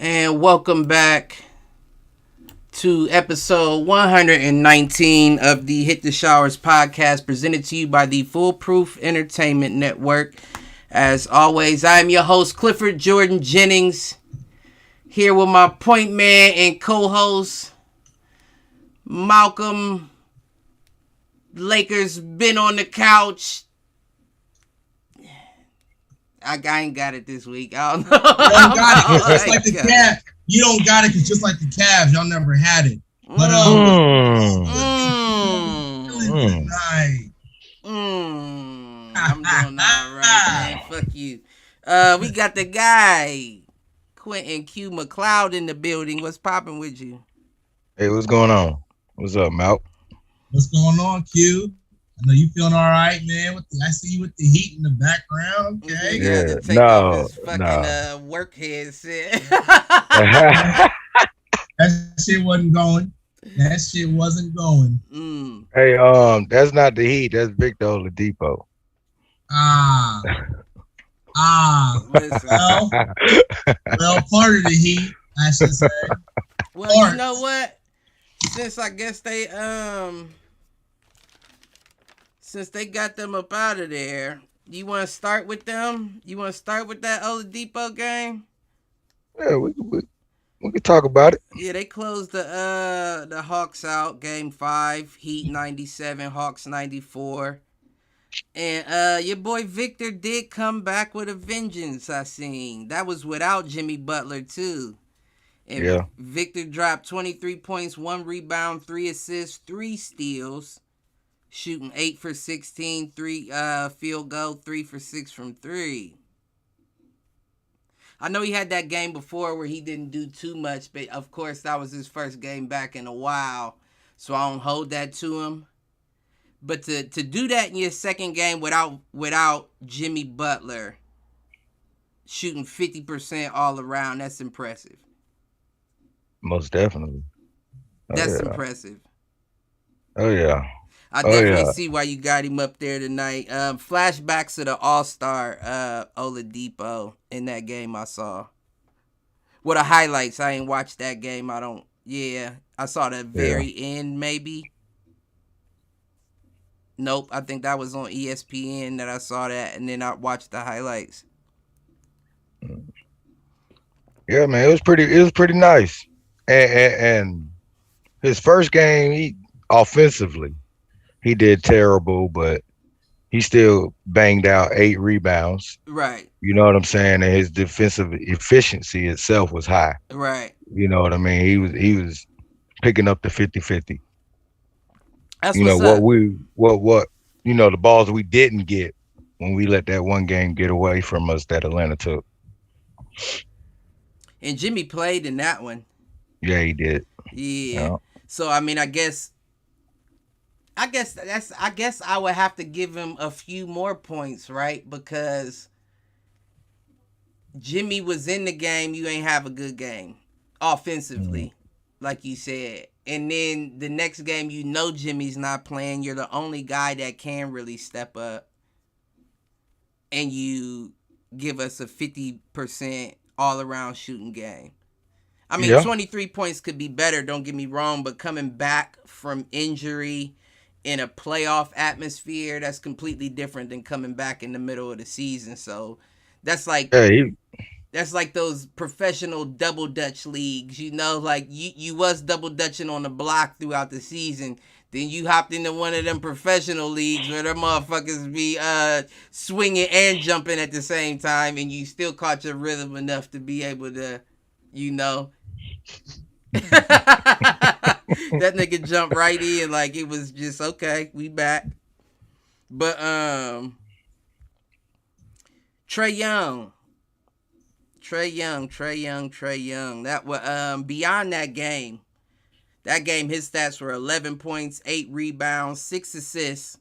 And welcome back to episode 119 of the Hit the Showers podcast, presented to you by the Foolproof Entertainment Network. As always, I am your host, Clifford Jordan Jennings, here with my point man and co-host, Malcolm. Lakers been on the couch. I ain't got it this week. I don't know. You don't got it. It's just like the Cavs. You don't got it because just like the Cavs, y'all never had it. But I'm doing all right, man. Fuck you. We got the guy, Quentin Q McLeod, in the building. What's popping with you? Hey, what's going on? What's up, Mal? What's going on, Q? I know you feeling all right, man. I see you with the heat in the background. Okay. Yeah, take off his fucking work headset. That shit wasn't going. Hey, that's not the Heat. That's Victor Oladipo. Well, part of the Heat, I should say. Well, you know what? Since I guess since they got them up out of there, you want to start with them? You want to start with that Oladipo game? Yeah, we can talk about it. Yeah, they closed the Hawks out, game 5, Heat 97, Hawks 94. And your boy Victor did come back with a vengeance, I seen. That was without Jimmy Butler, too. And yeah. Victor dropped 23 points, 1 rebound, 3 assists, 3 steals. Shooting 8 for 16, 3 field goal, 3 for 6 from 3. I know he had that game before where he didn't do too much, but of course that was his first game back in a while, so I don't hold that to him. But to do that in your second game without Jimmy Butler, shooting 50% all around, that's impressive. Most definitely. That's impressive. Oh yeah. I definitely see why you got him up there tonight. Flashbacks to the All-Star Oladipo in that game I saw. Well, the highlights. I ain't watched that game. I saw the very end maybe. Nope, I think that was on ESPN that I saw that, and then I watched the highlights. Yeah, man, it was pretty nice. And his first game, he offensively, he did terrible, but he still banged out 8 rebounds. Right. You know what I'm saying? And his defensive efficiency itself was high. Right. You know what I mean? He was picking up the 50-50. That's you know what's up. what the balls we didn't get when we let that one game get away from us that Atlanta took. And Jimmy played in that one. Yeah, he did. Yeah. So I mean, I guess I would have to give him a few more points, right? Because Jimmy was in the game, you ain't have a good game offensively, like you said. And then the next game, Jimmy's not playing. You're the only guy that can really step up. And you give us a 50% all-around shooting game. I mean, 23 points could be better, don't get me wrong, but coming back from injury in a playoff atmosphere, that's completely different than coming back in the middle of the season. So that's like that's like those professional double dutch leagues, like you was double dutching on the block throughout the season. Then you hopped into one of them professional leagues where them motherfuckers be swinging and jumping at the same time, and you still caught your rhythm enough to be able to, that nigga jumped right in like it was just okay, we back. But Trae Young. That was beyond that game. That game, his stats were 11 points, 8 rebounds, 6 assists,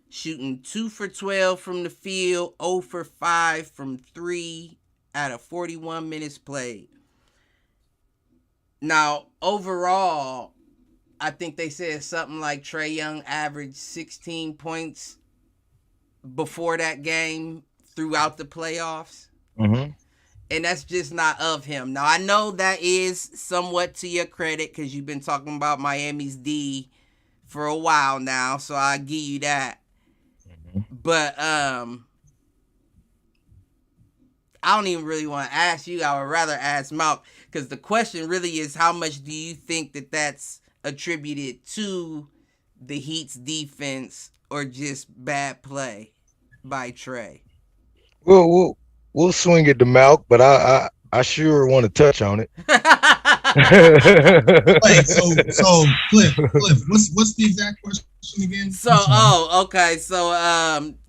shooting 2 for 12 from the field, 0 for 5 from 3 out of 41 minutes played. Now, overall, I think they said something like Trae Young averaged 16 points before that game throughout the playoffs. Mm-hmm. And that's just not of him. Now, I know that is somewhat to your credit because you've been talking about Miami's D for a while now, so I give you that. But I don't even really want to ask you. I would rather ask Malk because the question really is how much do you think that that's attributed to the Heat's defense or just bad play by Trey? We'll swing it to Malk, but I sure want to touch on it. Wait, so Cliff, what's the exact question again? So, okay. So,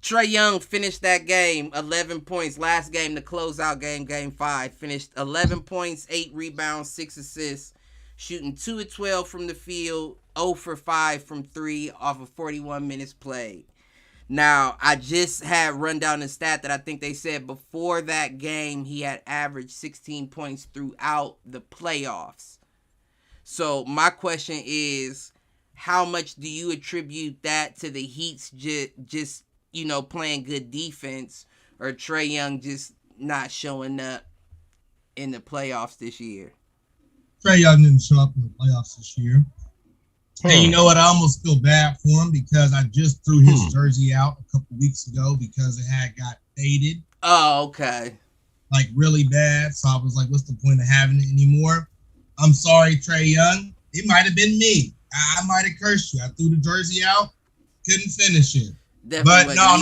Trae Young finished that game 11 points. Last game, the closeout game, game 5, finished 11 points, 8 rebounds, 6 assists, shooting 2 of 12 from the field, 0 for 5 from 3 off of 41 minutes played. Now, I just had run down the stat that I think they said before that game he had averaged 16 points throughout the playoffs. So my question is, how much do you attribute that to the Heat's just playing good defense, or Trae Young just not showing up in the playoffs this year? Trae Young didn't show up in the playoffs this year. And you know what? I almost feel bad for him because I just threw his jersey out a couple weeks ago because it had got faded. Oh, okay. Like really bad. So I was like, what's the point of having it anymore? I'm sorry, Trae Young. It might have been me. I might have cursed you. I threw the jersey out, couldn't finish it. Definitely. But no,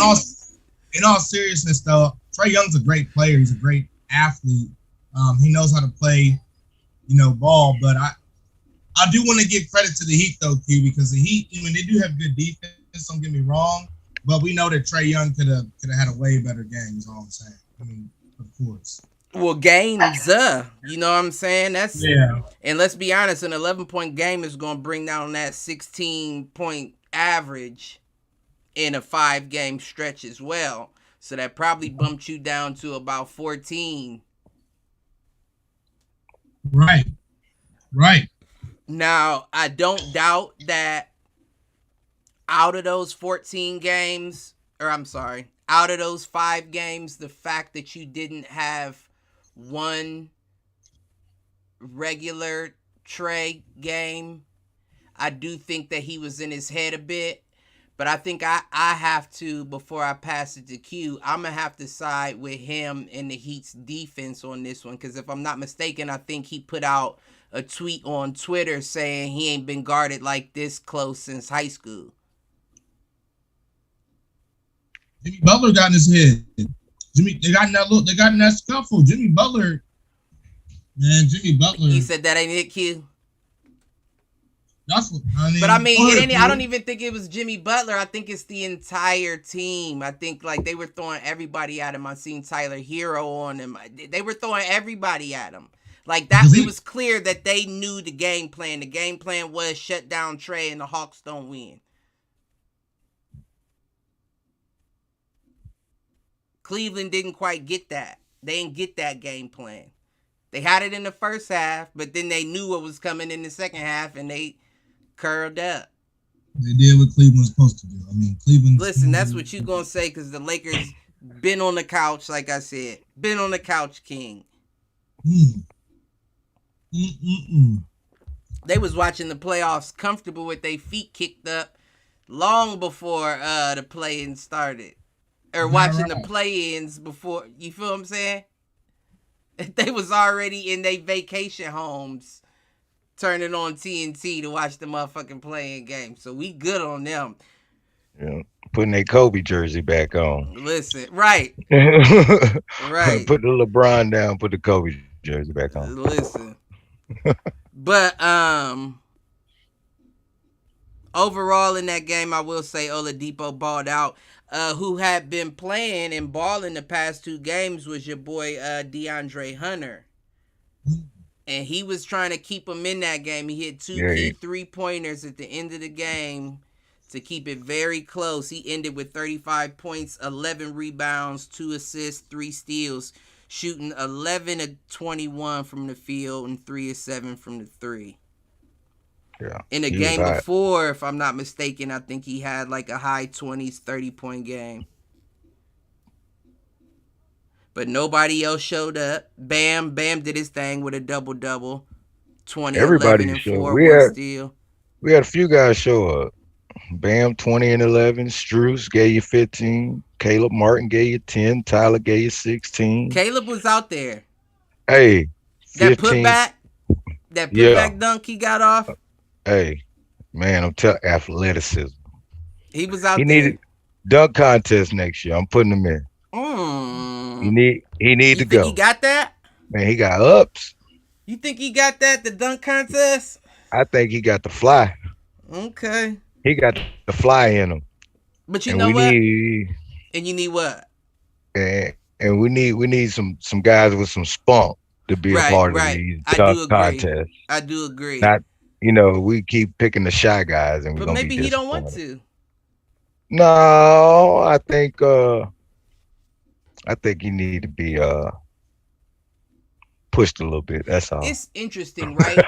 in all seriousness though, Trae Young's a great player. He's a great athlete. He knows how to play, ball. But I do want to give credit to the Heat though, Q, because the Heat, they do have good defense. Don't get me wrong, but we know that Trae Young could have had a way better game. Is all I'm saying. I mean, of course. Well, games, you know what I'm saying? And let's be honest, an 11-point game is going to bring down that 16-point average in a 5-game stretch as well. So that probably bumped you down to about 14. Right. Now, I don't doubt that out of those 14 games, out of those 5 games, the fact that you didn't have one regular Trae game, I do think that he was in his head a bit. But I think I have to, before I pass it to Q, I'm going to have to side with him and the Heat's defense on this one. Because if I'm not mistaken, I think he put out a tweet on Twitter saying he ain't been guarded like this close since high school. Jimmy Butler got in his head. They got in that scuffle. Jimmy Butler. You said that ain't it, Q? That's what I mean. But I mean, I don't even think it was Jimmy Butler. I think it's the entire team. I think like they were throwing everybody at him. I seen Tyler Hero on him. They were throwing everybody at him. Like that, it was clear that they knew the game plan. The game plan was shut down Trae and the Hawks don't win. Cleveland didn't quite get that. They didn't get that game plan. They had it in the first half, but then they knew what was coming in the second half, and they curled up. They did what Cleveland's supposed to do. I mean, Cleveland. Listen, that's what you gonna say because the Lakers been on the couch, like I said, been on the couch, king. They was watching the playoffs comfortable with their feet kicked up long before the play-in started. Or watching the play-ins before, you feel what I'm saying? They was already in their vacation homes turning on TNT to watch the motherfucking play-in game. So we good on them. Yeah, putting their Kobe jersey back on. Listen, right. Right. Put the LeBron down, put the Kobe jersey back on. Listen. But overall in that game, I will say Oladipo balled out. Who had been playing and balling the past 2 games was your boy Deandre Hunter. And he was trying to keep him in that game. He hit 2 key 3-pointers at the end of the game to keep it very close. He ended with 35 points, 11 rebounds, 2 assists, 3 steals, shooting 11 of 21 from the field and 3 of 7 from the 3. Yeah, in the game before, if I'm not mistaken, I think he had like a high 20s, 30-point game. but nobody else showed up. Bam did his thing with a double-double, 20, 11, Everybody and showed. 4, one steal. We had a few guys show up. Bam 20 and 11. Struce gave you 15. Caleb Martin gave you 10. Tyler gave you 16. Caleb was out there. Hey, 15. That putback dunk he got off. Hey, man, I'm telling athleticism. He was out he there. Needed dunk contest next year. I'm putting him in. He need to go. You think he got that? Man, he got ups. You think he got that, the dunk contest? I think he got the fly. Okay. He got the fly in him. But you know what? And you need what? And we need some guys with some spunk to be a part of these dunk contests. I do agree. Not, we keep picking the shy guys, and but maybe he don't want to. No, I think he need to be pushed a little bit. That's all. It's interesting, right?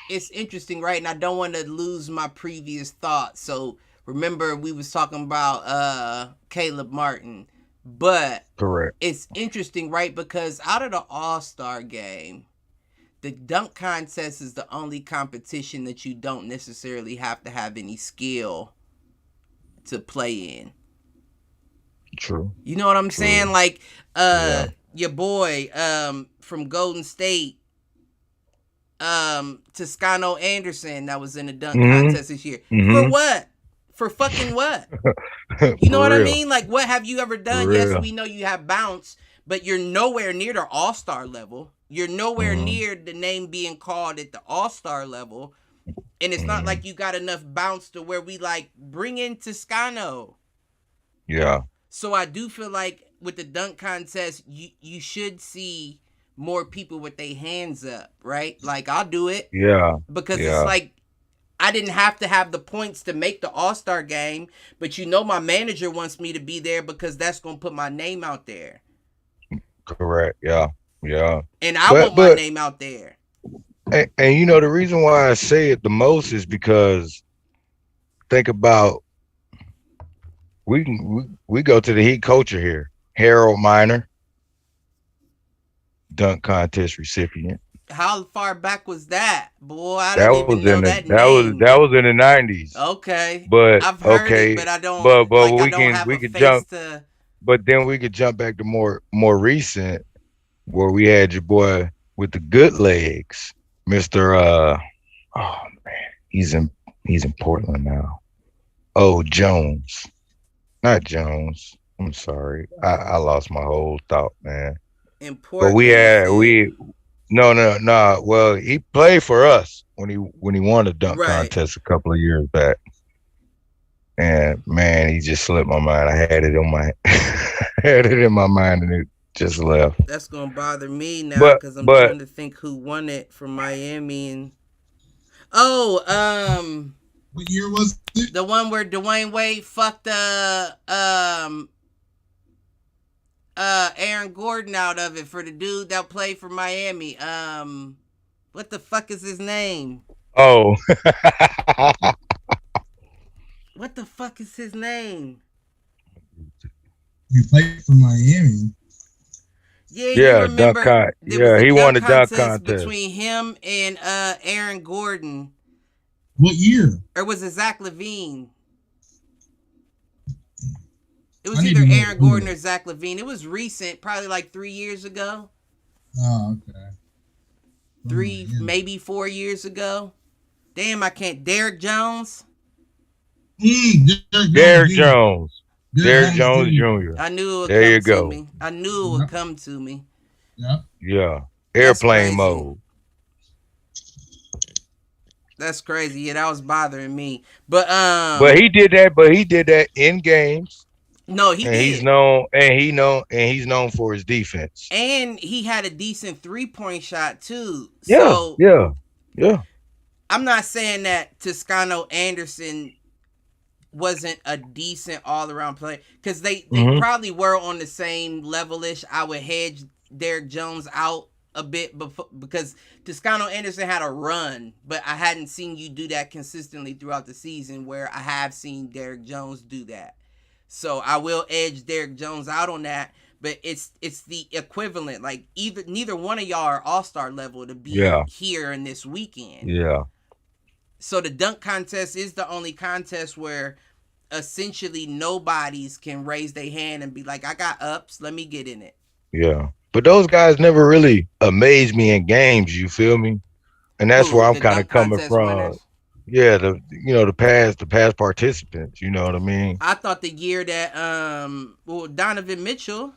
It's interesting, right? And I don't want to lose my previous thought. So remember, we was talking about Caleb Martin, but correct. It's interesting, right? Because out of the All-Star game, the dunk contest is the only competition that you don't necessarily have to have any skill to play in. True. You know what I'm saying? Like, your boy from Golden State, Toscano Anderson, that was in the dunk contest this year. For what? For fucking what? You know what I mean? Like, what have you ever done? Yes, we know you have bounce, but you're nowhere near the All-Star level. You're nowhere near the name being called at the All-Star level. And it's not like you got enough bounce to where we like bring in Toscano. Yeah. So I do feel like with the dunk contest, you should see more people with their hands up, right? Like, I'll do it. Yeah. Because it's like, I didn't have to have the points to make the All-Star game, but my manager wants me to be there because that's going to put my name out there. Correct. Yeah. Yeah. And I want my name out there. And the reason why I say it the most is because think about we go to the Heat culture here. Harold Miner, dunk contest recipient. How far back was that, boy? I don't even know that name. That was in the 90s. Okay, but I've heard it, but I don't. But we could jump. But then we could jump back to more recent, where we had your boy with the good legs, Mr. Oh man, he's in Portland now. Oh, Jones, not Jones. I'm sorry, I lost my whole thought, man. In Portland, but no. Well, he played for us when he won a dunk contest a couple of years back. And man, he just slipped my mind. I had it in my mind, and it just left. That's gonna bother me now because I'm trying to think who won it from Miami. And what year was it? The one where Dwayne Wade fucked Aaron Gordon out of it for the dude that played for Miami. What the fuck is his name? Oh. What the fuck is his name? He played for Miami. Yeah, you remember? He won the dunk contest between him and Aaron Gordon. What year? Or was it Zach LaVine? It was either Aaron Gordon or Zach LaVine. It was recent, probably like 3 years ago. Oh, okay. 3, maybe 4 years ago. Damn, I can't. Derrick Jones. Derrick Jones. Derrick Jones Jr. I knew it would there come you go. to me. I knew it would come to me. Yeah. Airplane mode. That's crazy. Yeah, that was bothering me. But he did that in games. No, he did. He's known for his defense. And he had a decent 3-point shot too. Yeah. So yeah. I'm not saying that Toscano Anderson wasn't a decent all-around player because they probably were on the same level-ish. I would hedge Derrick Jones out a bit because Toscano Anderson had a run, but I hadn't seen you do that consistently throughout the season where I have seen Derrick Jones do that. So I will edge Derrick Jones out on that. but it's the equivalent. Like neither one of y'all are all-star level to be here in this weekend. Yeah. So the dunk contest is the only contest where essentially nobodies can raise their hand and be like, I got ups, let me get in it. Yeah. But those guys never really amazed me in games, you feel me? And that's where I'm kind of coming from. Winners? Yeah, the past participants, you know what I mean? I thought the year that Donovan Mitchell.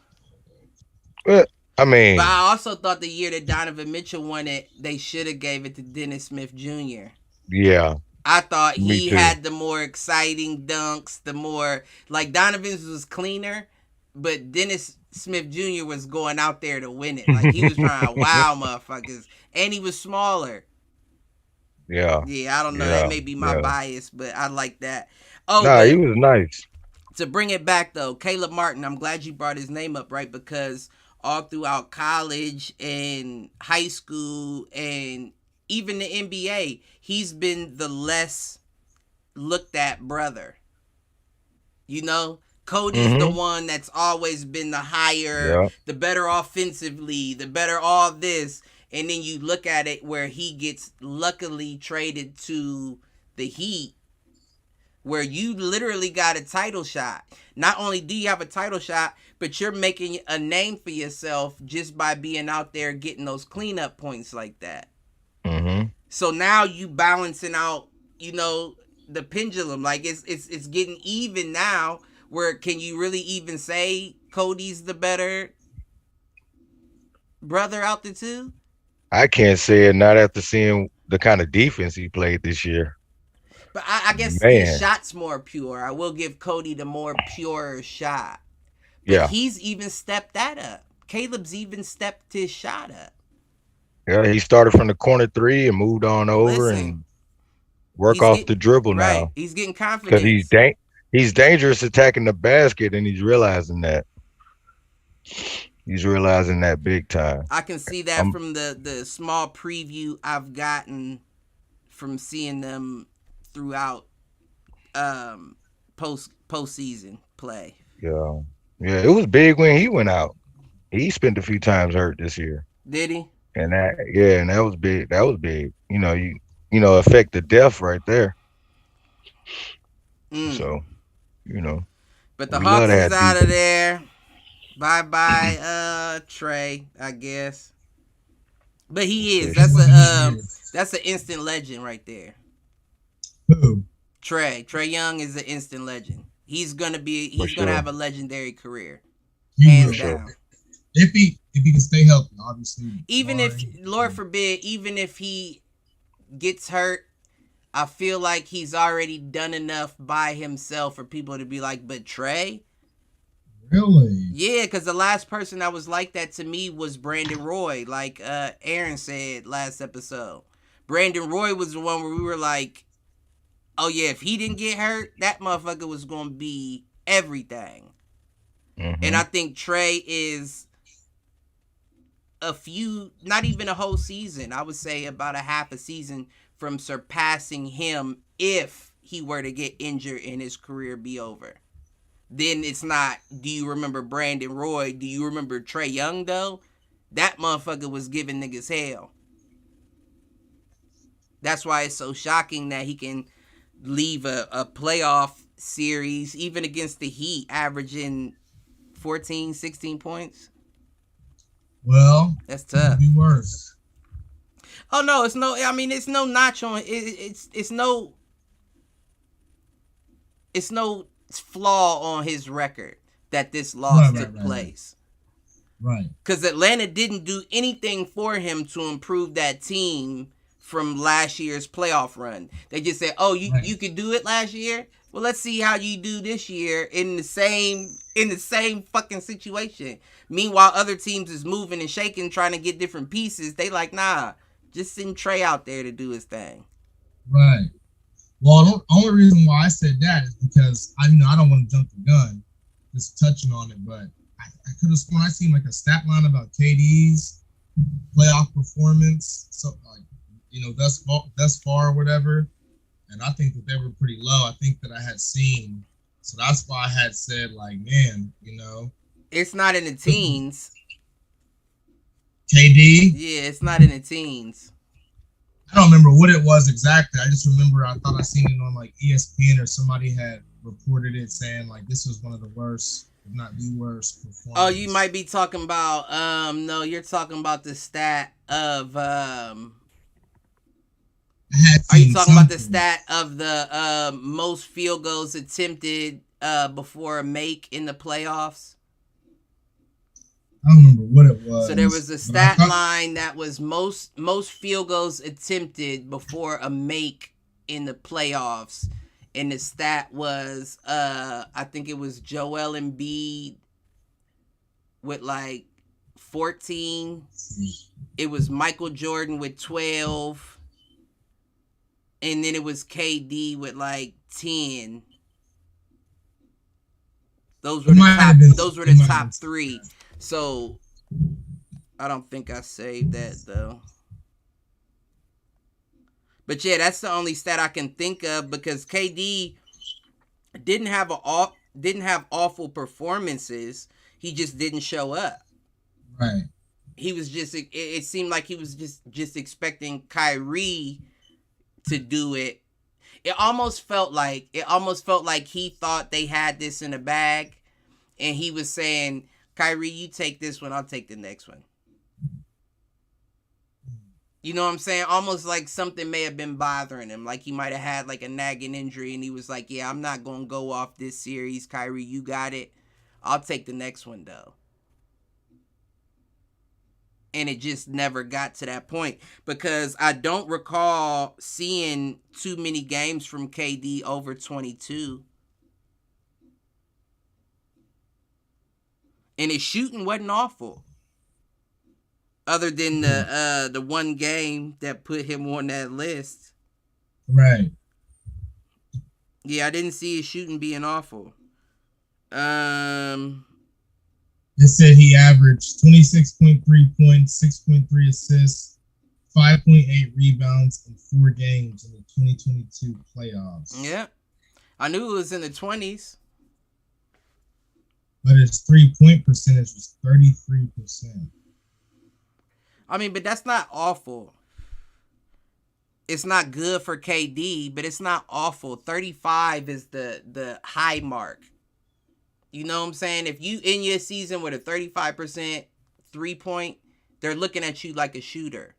But I also thought the year that Donovan Mitchell won it, they should have gave it to Dennis Smith Jr. Yeah. I thought he had the more exciting dunks, the more like Donovan's was cleaner, but Dennis Smith Jr. was going out there to win it. Like he was trying to wow motherfuckers, and he was smaller. Yeah. Yeah, I don't know. Yeah. That may be my bias, but I like that. Oh, nah, he was nice. To bring it back though, Caleb Martin, I'm glad you brought his name up, right? Because all throughout college and high school and even the NBA, he's been the less looked at brother. You know, Cody's the one that's always been the higher, the better offensively, the better all this. And then you look at it where he gets luckily traded to the Heat, where you literally got a title shot. Not only do you have a title shot, but you're making a name for yourself just by being out there getting those cleanup points like that. Mm-hmm. So now you balancing out, you know, the pendulum. Like it's getting even now. Where can you really even say Cody's the better brother out the two? I can't say it, not after seeing the kind of defense he played this year. But I guess his shot's more pure. I will give Cody the more pure shot. But he's even stepped that up. Caleb's even stepped his shot up. Yeah, he started from the corner three and moved on over and work off the dribble now. Right, he's getting confidence. Because he's dangerous attacking the basket, and he's realizing that. He's realizing that big time. I can see that from the small preview I've gotten from seeing them throughout postseason play. Yeah. Yeah, it was big when he went out. He spent a few times hurt this year. Did he? And that was big. That was big. You know, affect the depth right there. So, you know. But the Hawks is out of there. Bye, Trey, I guess. But he is. That's an instant legend right there. Who? Trey Young is an instant legend. He's gonna have a legendary career. Hands down. If he can stay healthy, obviously. Even if, Lord forbid, even if he gets hurt, I feel like he's already done enough by himself for people to be like, but Trey? Really? Yeah, because the last person that was like that to me was Brandon Roy, like Aaron said last episode. Brandon Roy was the one where we were like, oh yeah, if he didn't get hurt, that motherfucker was going to be everything. Mm-hmm. And I think Trey is not even a whole season, I would say about a half a season from surpassing him if he were to get injured and his career be over. Then it's not, do you remember Brandon Roy? Do you remember Trey Young, though? That motherfucker was giving niggas hell. That's why it's so shocking that he can leave a playoff series, even against the Heat, averaging 14, 16 points. Well, that's tough. It could be worse. Oh, no, it's no notch on it's no flaw on his record that this loss took place. Right. Because Atlanta didn't do anything for him to improve that team from last year's playoff run. They just said, "Oh, you could do it last year. Well, let's see how you do this year in the same fucking situation." Meanwhile, other teams is moving and shaking, trying to get different pieces. They like, nah, just send Trey out there to do his thing. Right. Well, the only reason why I said that is because I don't want to jump the gun, just touching on it, but I could have sworn I seen like a stat line about KD's playoff performance, so like thus far or whatever, and I think that they were pretty low. I think that I had seen, so that's why I had said like, man, It's not in the teens. KD? Yeah, it's not in the teens. I don't remember what it was exactly. I just remember I thought I seen it on like ESPN or somebody had reported it saying like this was one of the worst, if not the worst performance. Oh, you might be talking about no, you're talking about the stat of Are you talking about the stat of the most field goals attempted before a make in the playoffs? I don't remember what it was. So there was a stat line that was most field goals attempted before a make in the playoffs, and the stat was I think it was Joel Embiid with like 14. It was Michael Jordan with 12, and then it was KD with like 10. Those were the top three. So I don't think I saved that though. But yeah, that's the only stat I can think of because KD didn't have awful performances. He just didn't show up. Right. He was just it seemed like he was just expecting Kyrie to do it. It almost felt like he thought they had this in the bag, and he was saying, Kyrie, you take this one, I'll take the next one. You know what I'm saying? Almost like something may have been bothering him. Like he might have had like a nagging injury, and he was like, yeah, I'm not going to go off this series. Kyrie, you got it. I'll take the next one, though. And it just never got to that point because I don't recall seeing too many games from KD over 22. And his shooting wasn't awful. Other than the one game that put him on that list. Right. Yeah, I didn't see his shooting being awful. They said he averaged 26.3 points, 6.3 assists, 5.8 rebounds in 4 games in the 2022 playoffs. Yeah. I knew it was in the 20s. But his 3-point percentage was 33%. I mean, but that's not awful. It's not good for KD, but it's not awful. 35 is the high mark. You know what I'm saying? If you in your season with a 35% 3-point, they're looking at you like a shooter.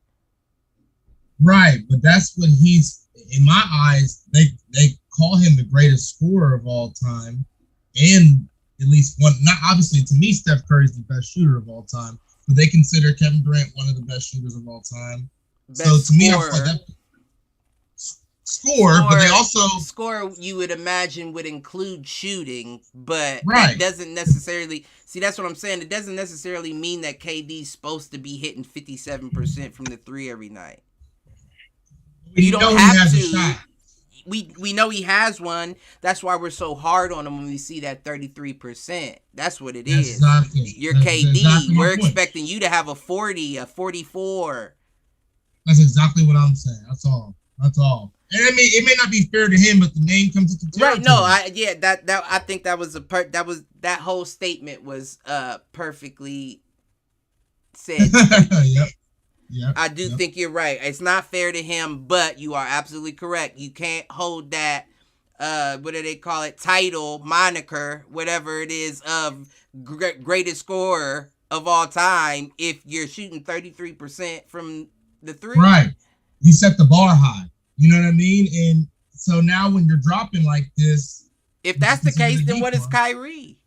Right, but that's what he's, in my eyes, they call him the greatest scorer of all time. And at least one, not obviously to me, Steph Curry's the best shooter of all time, but they consider Kevin Durant one of the best shooters of all time. Best so to scorer. me, I feel like that score, but they also score. You would imagine would include shooting, but right. That doesn't necessarily. See, that's what I'm saying. It doesn't necessarily mean that KD's supposed to be hitting 57% from the 3 every night. You don't have to. We know he has one. That's why we're so hard on him when we see that 33%. That's what it is. Exactly. You're KD. Exactly we're expecting you to have a 40, a 44. That's exactly what I'm saying. That's all. And I mean, it may not be fair to him, but the name comes with the territory. Right? No, that I think that was that whole statement was perfectly said. Yep. I do think you're right. It's not fair to him, but you are absolutely correct. You can't hold that what do they call it? Title, moniker, whatever it is of greatest scorer of all time if you're shooting 33% from the 3. Right. You set the bar high. You know what I mean? And so now when you're dropping like this, if that's the case, then what is Kyrie?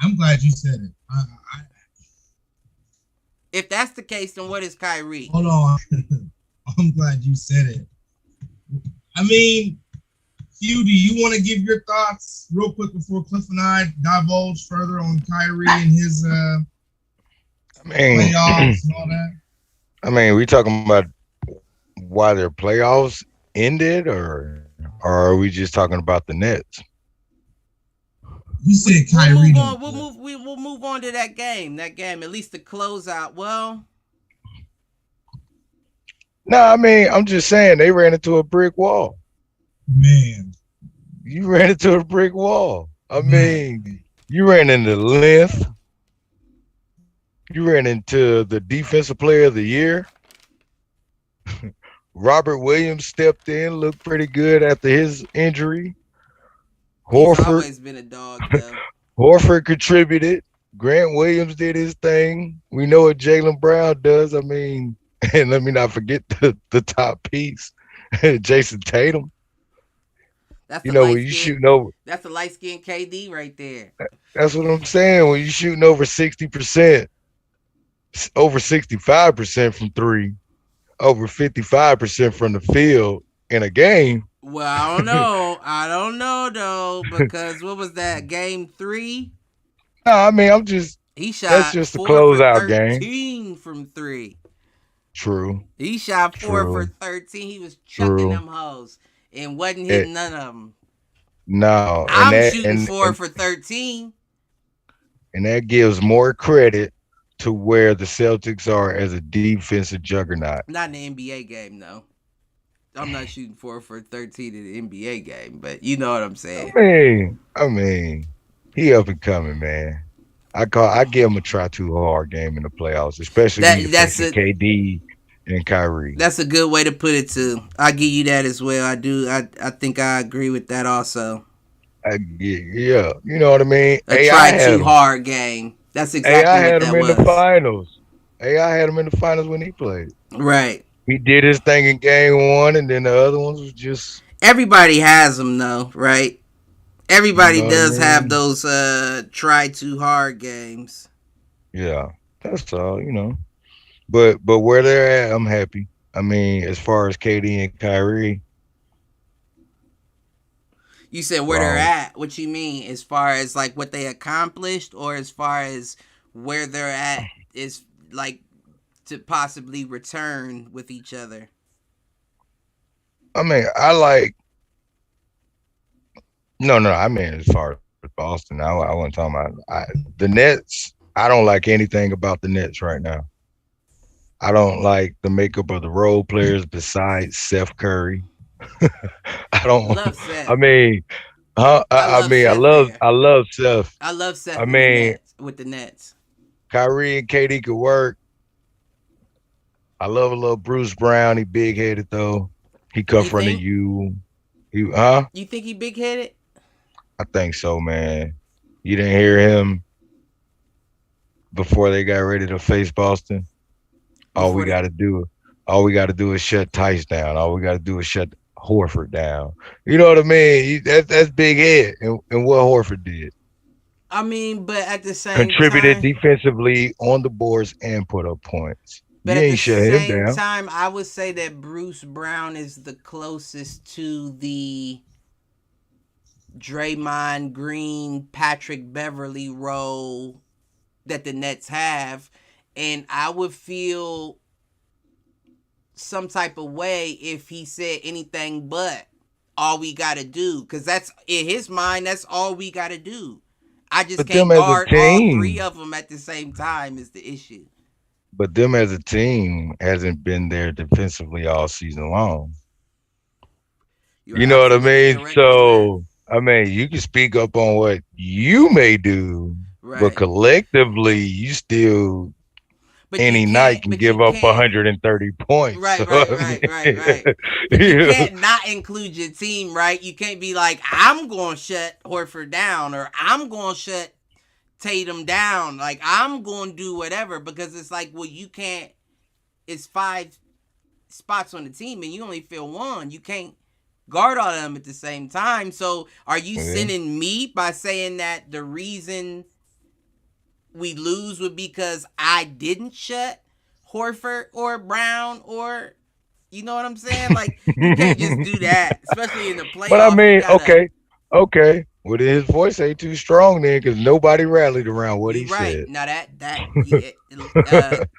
I'm glad you said it. If that's the case, then what is Kyrie? Hold on. I'm glad you said it. I mean, Hugh, do you want to give your thoughts real quick before Cliff and I divulge further on Kyrie and his playoffs and all that? I mean, we talking about why their playoffs ended, or are we just talking about the Nets? You said Kyrie. We'll move on to that game. At least the closeout. Well, no, I mean, I'm just saying they ran into a brick wall. Man, you ran into a brick wall. I mean, You ran into length. You ran into the defensive player of the year. Robert Williams stepped in, looked pretty good after his injury. He's Horford always been a dog, though. Horford contributed. Grant Williams did his thing. We know what Jaylen Brown does. I mean, and let me not forget the top piece, Jason Tatum. That's You the know, when light you skin. shooting over, That's the light skin KD right there. that's what I'm saying. When you shooting over 60%, over 65% from three, over 55% from the field in a game. Well, I don't know. I don't know though, because what was that game 3? No, I mean, He that's shot just a 4 for closeout game. 13 from 3. True, He shot 4 for true, 13. He was chucking true. them hoes and wasn't It, hitting none of them. no, I'm shooting 4 for 13. and that gives more credit to where the Celtics are as a defensive juggernaut. Not in the NBA game though. I'm not shooting 4 for 13 in the NBA game, but you know what I'm saying. I mean, he up and coming, man. I give him a try too hard game in the playoffs, especially when you're That's facing a KD and Kyrie. that's a good way to put it too. I give you that as well. I do. I think I agree with that also. Yeah, you know what I mean. A try too hard game. That's AI exactly what had him that in the was. finals. AI had him in the finals when he played. Right. He did his thing in game one, and then the other ones was just, Everybody has them though, right? you Everybody know what I does have mean. those try too hard games. Yeah, that's all. But where they're at, I'm happy. I mean, as far as KD and Kyrie, You said where they're um, at. What you mean as far as like what they accomplished, or as far as where they're at is like to possibly return with each other? I mean, I like no. I mean, as far as Boston, I wasn't talking about the Nets. I don't like anything about the Nets right now. I don't like the makeup of the role players besides Seth Curry. I don't. Love I Seth. mean, I I love mean, Seth there. I love Seth. I love I Seth in the mean, Nets with the Nets. Kyrie and KD could work. I love a little Bruce Brown. He big headed though. He come You from the think? U. Huh? You think he big headed? I think so, man. You didn't hear him before they got ready to face Boston. All we Before the got to do, all we got to do is shut Tice down. All we got to do is shut Horford down. You know what I mean? That's big head, and what Horford did, I mean, but at the same contributed time, defensively on the boards and put up points. but You at the ain't shut him same down. time, I would say that Bruce Brown is the closest to the Draymond Green, Patrick Beverly role that the Nets have, and I would feel some type of way if he said anything but all we got to do, because that's in his mind, that's all we got to do. I just But them can't as a guard all three team, of them at the same time is the issue. hasn't been there defensively all season long. You're You know what I absolutely mean? correct on that. So, I mean, you can speak up on what you may do, but Right. collectively, you still But you any night can't, can but you give up can't, 130 points. So, right, right, I right, right, mean, right. But you can't not include your team, right? You can't be like, I'm going to shut Horford down, or I'm going to shut Tatum down. Like, I'm going to do whatever, because it's like, well, you can't, it's 5 spots on the team and you only fill one. You can't guard all of them at the same time. So are you yeah. sending me by saying that the reason we lose would be because I didn't shut Horford or Brown, or you know what I'm saying? Like, you can't just do that, especially in the But I playoffs. You mean, gotta. okay. Well, then his voice ain't too strong then, because nobody rallied around what You he right said. now that yeah,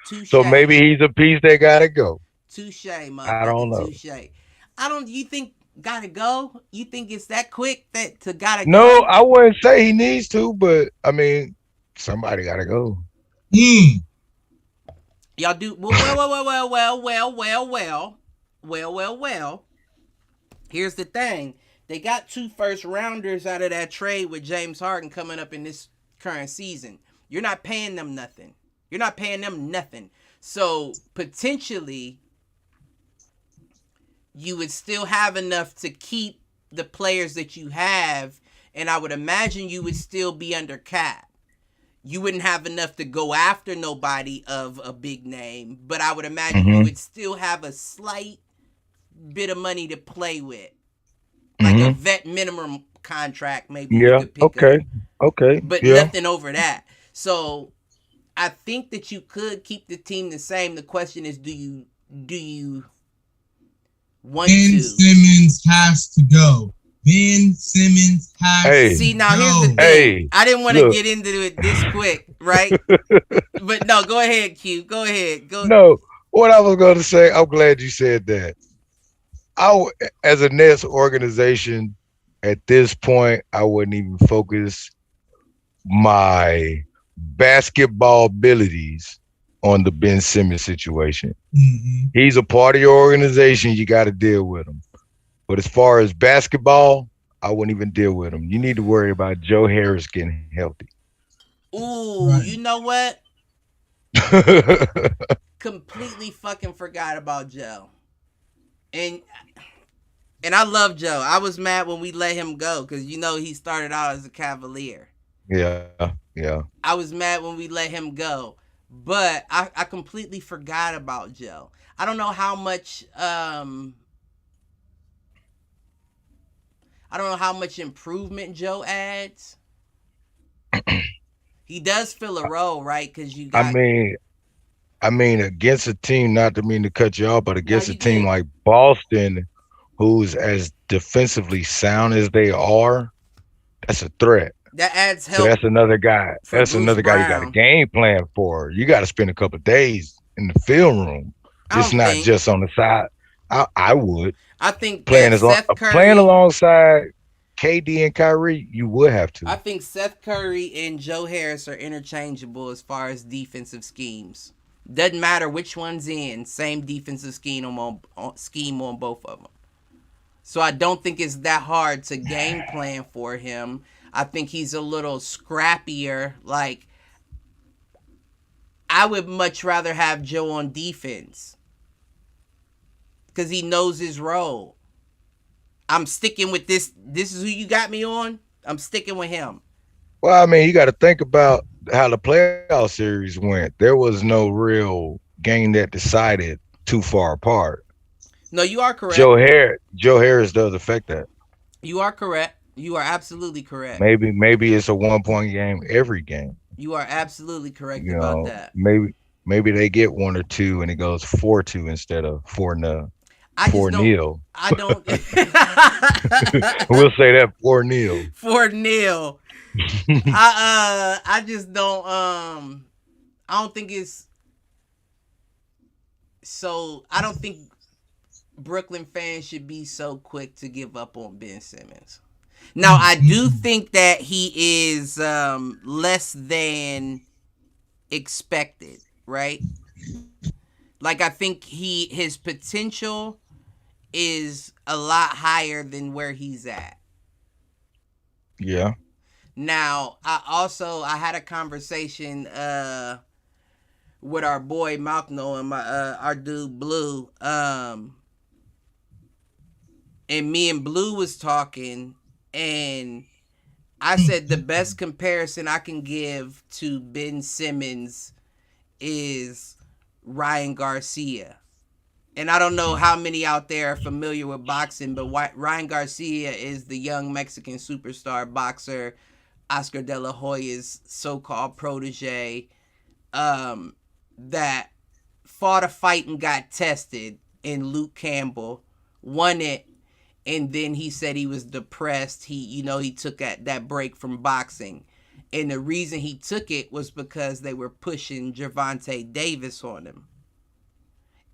touche, So maybe he's a piece that gotta go. touche, I don't motherfucker, know. touche. I don't. You think gotta go? You think it's that quick that to gotta No, go? I wouldn't say he needs to, but I mean, somebody gotta go. Hmm. Y'all do well. Here's the thing: they got 2 first rounders out of that trade with James Harden coming up in this current season. You're not paying them nothing. You're not paying them nothing. So potentially, you would still have enough to keep the players that you have, and I would imagine you would still be under cap. You wouldn't have enough to go after nobody of a big name, but I would imagine you would still have a slight bit of money to play with, like a vet minimum contract maybe you could pick up. Okay. But nothing over that. So I think that you could keep the team the same. The question is, do you want Ben to? Simmons has to go. Ben Simmons has to See, now go. here's the thing. I didn't want to get into it this quick, right? But no, go ahead, Q. Go ahead. No, what I was going to say, I'm glad you said that. As a Nets organization, at this point, I wouldn't even focus my basketball abilities on the Ben Simmons situation. He's a part of your organization. You got to deal with him. But as far as basketball, I wouldn't even deal with him. You need to worry about Joe Harris getting healthy. Ooh, You know what? Completely fucking forgot about Joe. And I love Joe. I was mad when we let him go because he started out as a Cavalier. Yeah. I was mad when we let him go, but I completely forgot about Joe. I don't know how much improvement Joe adds. He does fill a role, right? Because you got. I mean, against a team, not to mean to cut you off, but against a team like Boston, who's as defensively sound as they are, that's a threat. That adds help. So that's another guy. That's Bruce another Brown. guy you got a game plan for. You got to spend a couple of days in the film room. It's not just on the side. I would. I think playing Curry, alongside KD and Kyrie, you would have to. I think Seth Curry and Joe Harris are interchangeable as far as defensive schemes. Doesn't matter which one's in. Same defensive scheme on both of them. So I don't think it's that hard to game plan for him. I think he's a little scrappier. Like, I would much rather have Joe on defense because he knows his role. I'm sticking with this. This is who you got me on. I'm sticking with him. Well, I mean, you got to think about how the playoff series went. There was no real game that decided too far apart. No, you are correct. Joe Harris does affect that. You are correct. You are absolutely correct. Maybe it's a 1-point game every game. You are absolutely correct about that. Maybe they get 1 or 2 and it goes 4-2 instead of 4-0. 4-0. I don't. We'll say that 4-0. 4-0. I just don't. I don't think it's. So I don't think Brooklyn fans should be so quick to give up on Ben Simmons. Now, I do think that he is less than expected, right? Like, I think his potential is a lot higher than where he's at. Yeah. Now, I had a conversation with our boy Malkno and our dude Blue. And me and Blue was talking, and I said the best comparison I can give to Ben Simmons is Ryan Garcia. And I don't know how many out there are familiar with boxing, but Ryan Garcia is the young Mexican superstar boxer, Oscar De La Hoya's so-called protege, that fought a fight and got tested in Luke Campbell, won it, and then he said he was depressed. He took that break from boxing. And the reason he took it was because they were pushing Gervonta Davis on him.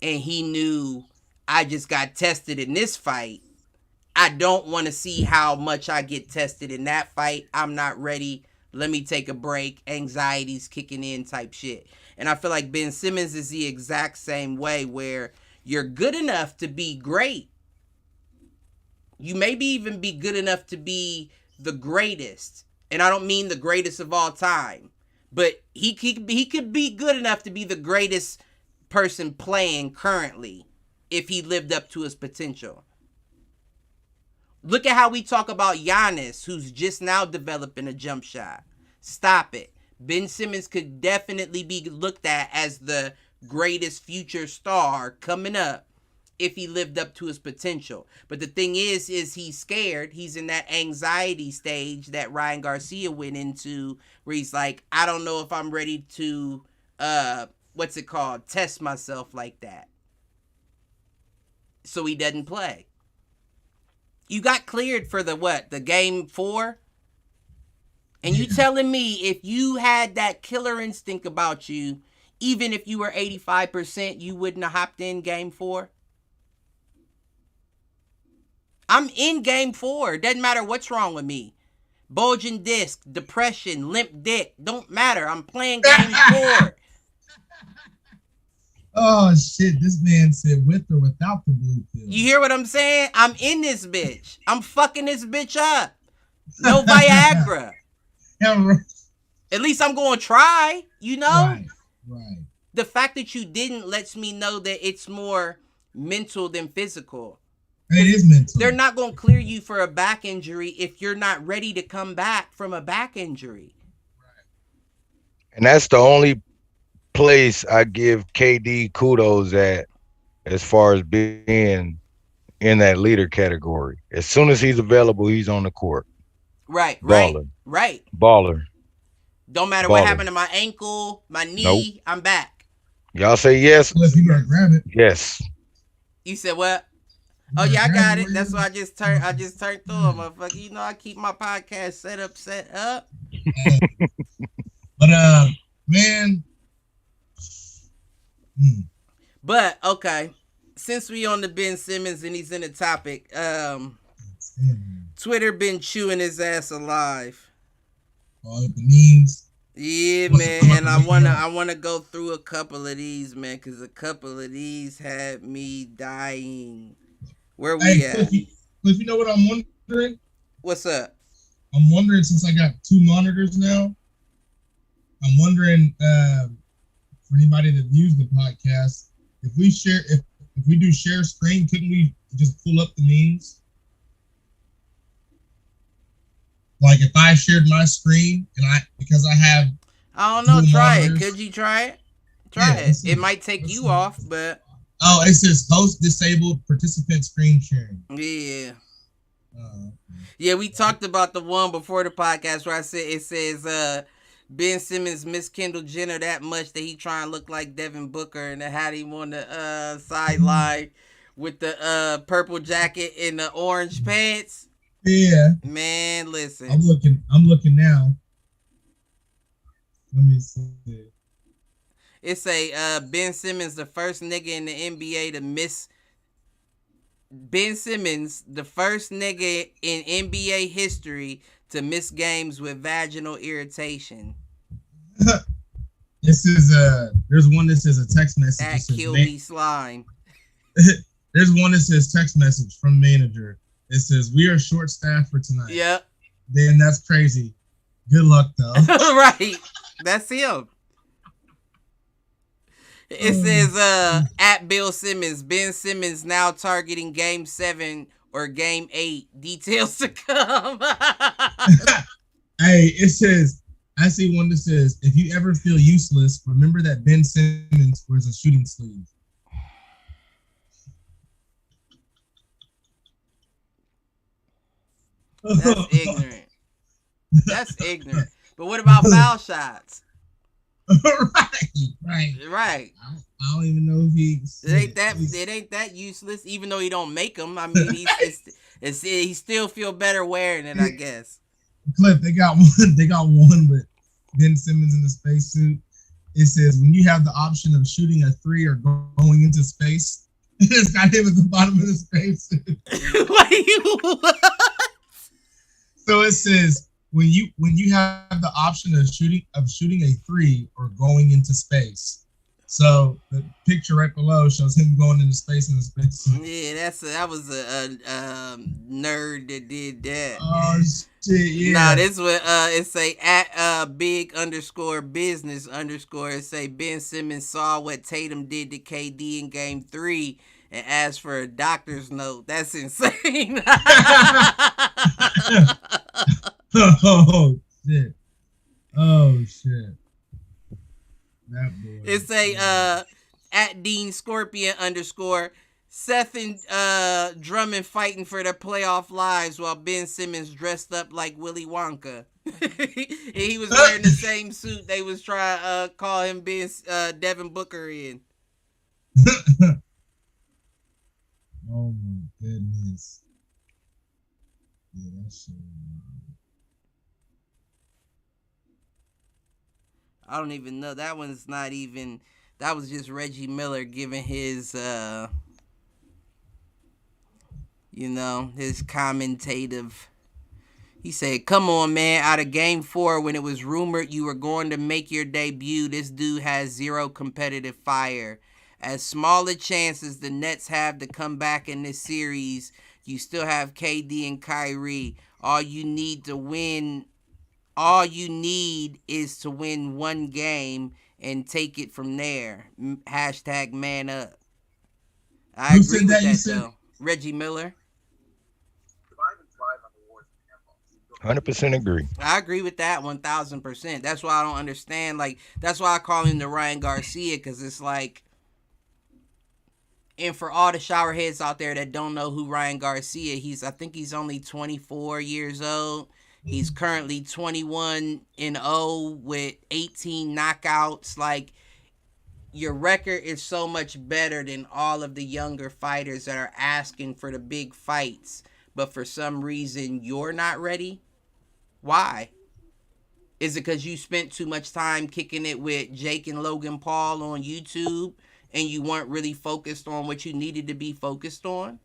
And he knew, I just got tested in this fight. I don't want to see how much I get tested in that fight. I'm not ready. Let me take a break. Anxiety's kicking in type shit. And I feel like Ben Simmons is the exact same way, where you're good enough to be great. You maybe even be good enough to be the greatest. And I don't mean the greatest of all time, but he could be good enough to be the greatest person playing currently if he lived up to his potential. Look at how we talk about Giannis, who's just now developing a jump shot. Stop it. Ben Simmons could definitely be looked at as the greatest future star coming up if he lived up to his potential. But the thing is he's scared. He's in that anxiety stage that Ryan Garcia went into, where he's like, I don't know if I'm ready to, test myself like that. So he doesn't play. You got cleared for the game 4? And you telling me if you had that killer instinct about you, even if you were 85%, you wouldn't have hopped in game 4? I'm in game 4. Doesn't matter what's wrong with me. Bulging disc, depression, limp dick. Don't matter. I'm playing game 4. Oh, shit. This man said with or without the blue pill. You hear what I'm saying? I'm in this bitch. I'm fucking this bitch up. No Viagra. At least I'm going to try, you know? Right. The fact that you didn't lets me know that it's more mental than physical. It is mental. They're not going to clear you for a back injury if you're not ready to come back from a back injury. And that's the only place I give KD kudos at as far as being in that leader category. As soon as he's available, he's on the court. Right. Baller. Don't matter what happened to my ankle, my knee, nope. I'm back. Y'all say yes. You better grab it. Yes. You said what? Oh yeah, I got it. That's why I just turned through it, motherfucker. You know I keep my podcast set up. But man. But okay. Since we on the Ben Simmons and he's in the topic, Twitter been chewing his ass alive. All the memes. Yeah, man, and I wanna go through a couple of these, man, because a couple of these had me dying. Where we at? Cliff, you know what I'm wondering? What's up? I'm wondering, since I got 2 monitors now, I'm wondering for anybody that views the podcast, if we do share screen, couldn't we just pull up the memes? Like if I shared my screen because I have, I don't know, try monitors. It. Could you try it? Try it. It might take you off, but it says host disabled participant screen sharing. Yeah. Yeah, we talked about the one before the podcast where I said it says Ben Simmons miss Kendall Jenner that much that he trying to look like Devin Booker, and had him on the sideline with the purple jacket and the orange pants. Yeah. Man, listen. I'm looking now. Let me see. It's a Ben Simmons, the first nigga in the NBA to miss. Ben Simmons, the first nigga in NBA history to miss games with vaginal irritation. This is there's one that says a text message. That killed me slime. There's one that says text message from manager. It says we are short staffed for tonight. Yep. Then that's crazy. Good luck though. Right. That's him. It says at Bill Simmons, Ben Simmons now targeting game 7 or game 8. Details to come. Hey, it says, I see one that says, if you ever feel useless, remember that Ben Simmons wears a shooting sleeve. That's ignorant. That's ignorant. But what about foul shots? Right. I don't even know if it ain't that useless. Even though he don't make them, I mean, he still feel better wearing it, I guess. Cliff, they got one with Ben Simmons in the spacesuit. It says when you have the option of shooting a 3 or going into space, it's got him at the bottom of the spacesuit. Wait, what? So it says when you have the option of shooting a 3 or going into space, So the picture right below shows him going into space in a spacesuit. Yeah, that was a nerd that did that. Oh shit! Nah, Yeah. this what it say at big underscore business underscore. It say Ben Simmons saw what Tatum did to KD in Game 3 and asked for a doctor's note. That's insane. Oh shit! Oh shit! That boy. It's a at Dean Scorpion underscore. Seth and Drummond fighting for their playoff lives while Ben Simmons dressed up like Willy Wonka. He was wearing the same suit they was trying to call him Devin Booker in. Oh my goodness. Yeah, that shit. I don't even know. That one's not even. That was just Reggie Miller giving his, his commentative. He said, "Come on, man. Out of Game 4, when it was rumored you were going to make your debut, this dude has zero competitive fire. As small a chance as the Nets have to come back in this series, you still have KD and Kyrie. All you need is to win one game and take it from there. Hashtag man up." I agree with that though. Reggie Miller. 100% agree. I agree with that 1000%. That's why I don't understand. Like, that's why I call him the Ryan Garcia, because it's like, and for all the shower heads out there that don't know who Ryan Garcia, I think he's only 24 years old. He's currently 21-0 with 18 knockouts. Like, your record is so much better than all of the younger fighters that are asking for the big fights, but for some reason you're not ready. Why? Is it because you spent too much time kicking it with Jake and Logan Paul on YouTube and you weren't really focused on what you needed to be focused on?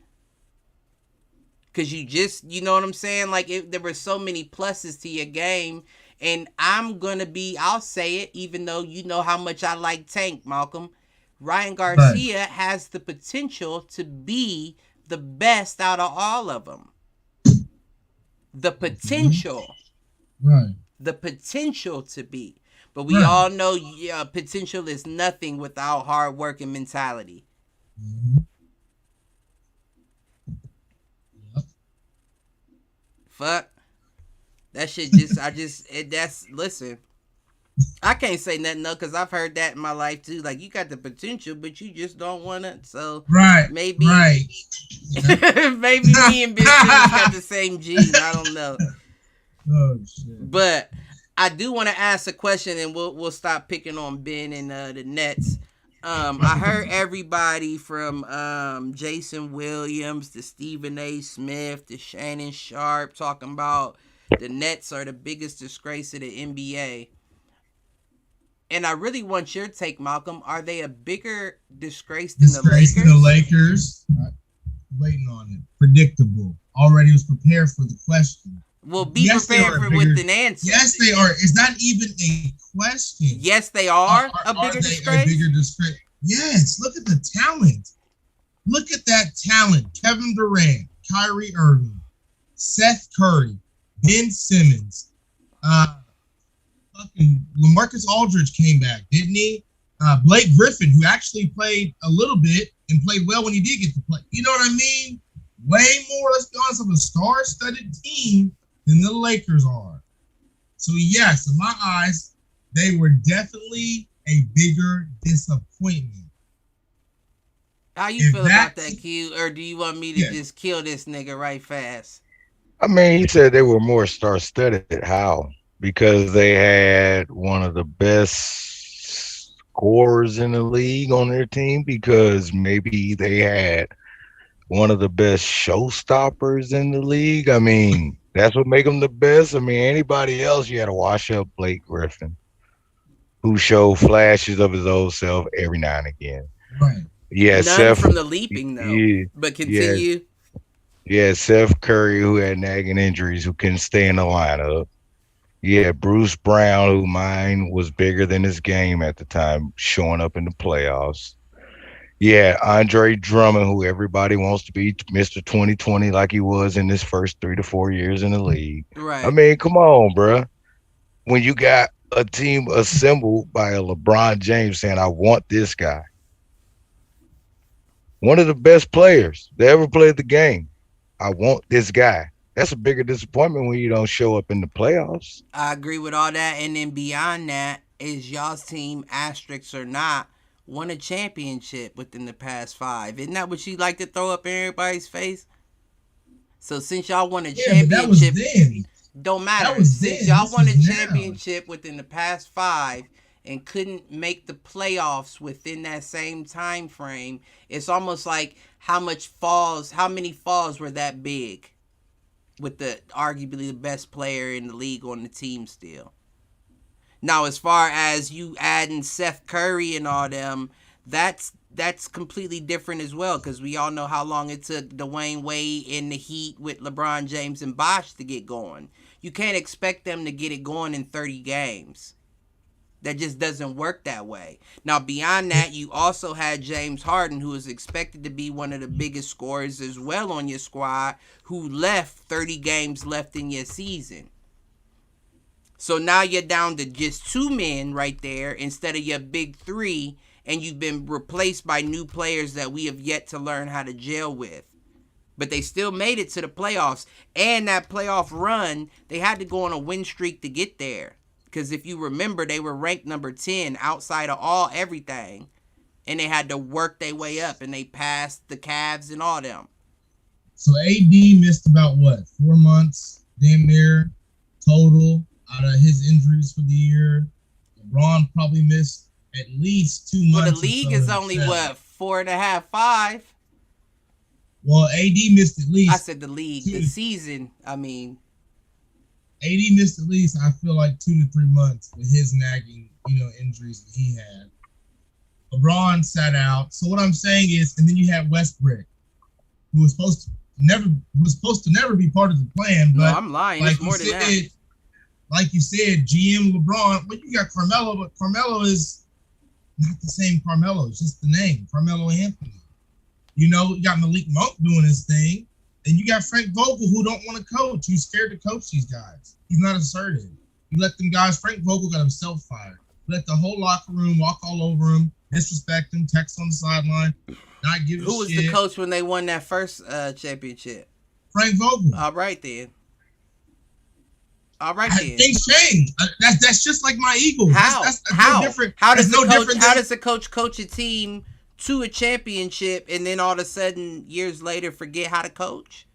Because you know what I'm saying? Like, there were so many pluses to your game. And I'll say it, even though you know how much I like Tank, Malcolm. Ryan Garcia has the potential to be the best out of all of them. The potential. Right. The potential to be. But we all know potential is nothing without hard work and mentality. Mm-hmm. Yep. Fuck. That shit listen. I can't say nothing though, because I've heard that in my life too. Like, you got the potential, but you just don't want it. So maybe maybe me and Ben Simmons got the same gene. I don't know. Oh shit. But I do want to ask a question, and we'll stop picking on Ben and the Nets. I heard everybody from Jason Williams to Stephen A. Smith to Shannon Sharp talking about the Nets are the biggest disgrace of the NBA. And I really want your take, Malcolm. Are they a bigger disgrace than the Lakers? The Lakers. Waiting on it. Predictable. Already was prepared for the question. Well, be prepared with an answer. Yes, they are. Is that even a question? Yes, they are a bigger disgrace. A bigger disgrace? Yes. Look at the talent. Look at that talent. Kevin Durant, Kyrie Irving, Seth Curry, Ben Simmons, fucking LaMarcus Aldridge came back, didn't he? Blake Griffin, who actually played a little bit and played well when he did get to play. You know what I mean? Way more, let's be honest, of a star-studded team than the Lakers are. So yes, in my eyes, they were definitely a bigger disappointment. How you feel about that, Q? Or do you want me to just kill this nigga right fast? I mean, he said they were more star-studded. How? Because they had one of the best scorers in the league on their team, because maybe they had one of the best showstoppers in the league. I mean, that's what make them the best. I mean, anybody else, you had to wash up Blake Griffin, who showed flashes of his old self every now and again. Right. Yeah, None Seth from the leaping though. Yeah, but continue. Yeah, Seth Curry, who had nagging injuries, who couldn't stay in the lineup. Yeah, Bruce Brown, who mine was bigger than his game at the time, showing up in the playoffs. Yeah, Andre Drummond, who everybody wants to be Mr. 2020 like he was in his first 3 to 4 years in the league. I Right. mean, come on, bruh. When you got a team assembled by a LeBron James saying, I want this guy, one of the best players that ever played the game. I want this guy. That's a bigger disappointment when you don't show up in the playoffs. I agree with all that. And then beyond that, is y'all's team, asterisks or not, won a championship within the past 5. Isn't that what you like to throw up in everybody's face? So since y'all won a Yeah, but that was championship, then. don't That matter. was Since then. y'all This won a is now. championship within the past 5 and couldn't make the playoffs within that same time frame, it's almost like how many falls were that big with the arguably the best player in the league on the team still. Now, as far as you adding Seth Curry and all them, that's completely different as well because we all know how long it took Dwayne Wade in the Heat with LeBron James and Bosh to get going. You can't expect them to get it going in 30 games. That just doesn't work that way. Now, beyond that, you also had James Harden, who is expected to be one of the biggest scorers as well on your squad, who left 30 games left in your season. So now you're down to just 2 men right there instead of your big 3, and you've been replaced by new players that we have yet to learn how to gel with. But they still made it to the playoffs. And that playoff run, they had to go on a win streak to get there. Because if you remember, they were ranked number 10 outside of everything. And they had to work their way up, and they passed the Cavs and all them. So AD missed about what, 4 months, damn near total out of his injuries for the year. LeBron probably missed at least 2 months. Well, the league is only what, 4.5, 5. Well, AD missed at least. I said the league, the season. I mean, AD missed at least, I feel like 2 to 3 months with his nagging, injuries that he had. LeBron sat out. So what I'm saying is, and then you had Westbrook, who was supposed to never be part of the plan. But no, I'm lying. Like it's more than that. Like you said, GM LeBron. But you got Carmelo, but Carmelo is not the same Carmelo. It's just the name, Carmelo Anthony. You got Malik Monk doing his thing, and you got Frank Vogel who don't want to coach. He's scared to coach these guys. He's not assertive. You let them guys. Frank Vogel got himself fired. Let the whole locker room walk all over him, disrespect him, text on the sideline, not give a shit. Who was the coach when they won that first championship? Frank Vogel. All right then. Things change. That's just like my Eagles. How? That's how? No different. How does How does a coach coach a team to a championship and then all of a sudden years later forget how to coach?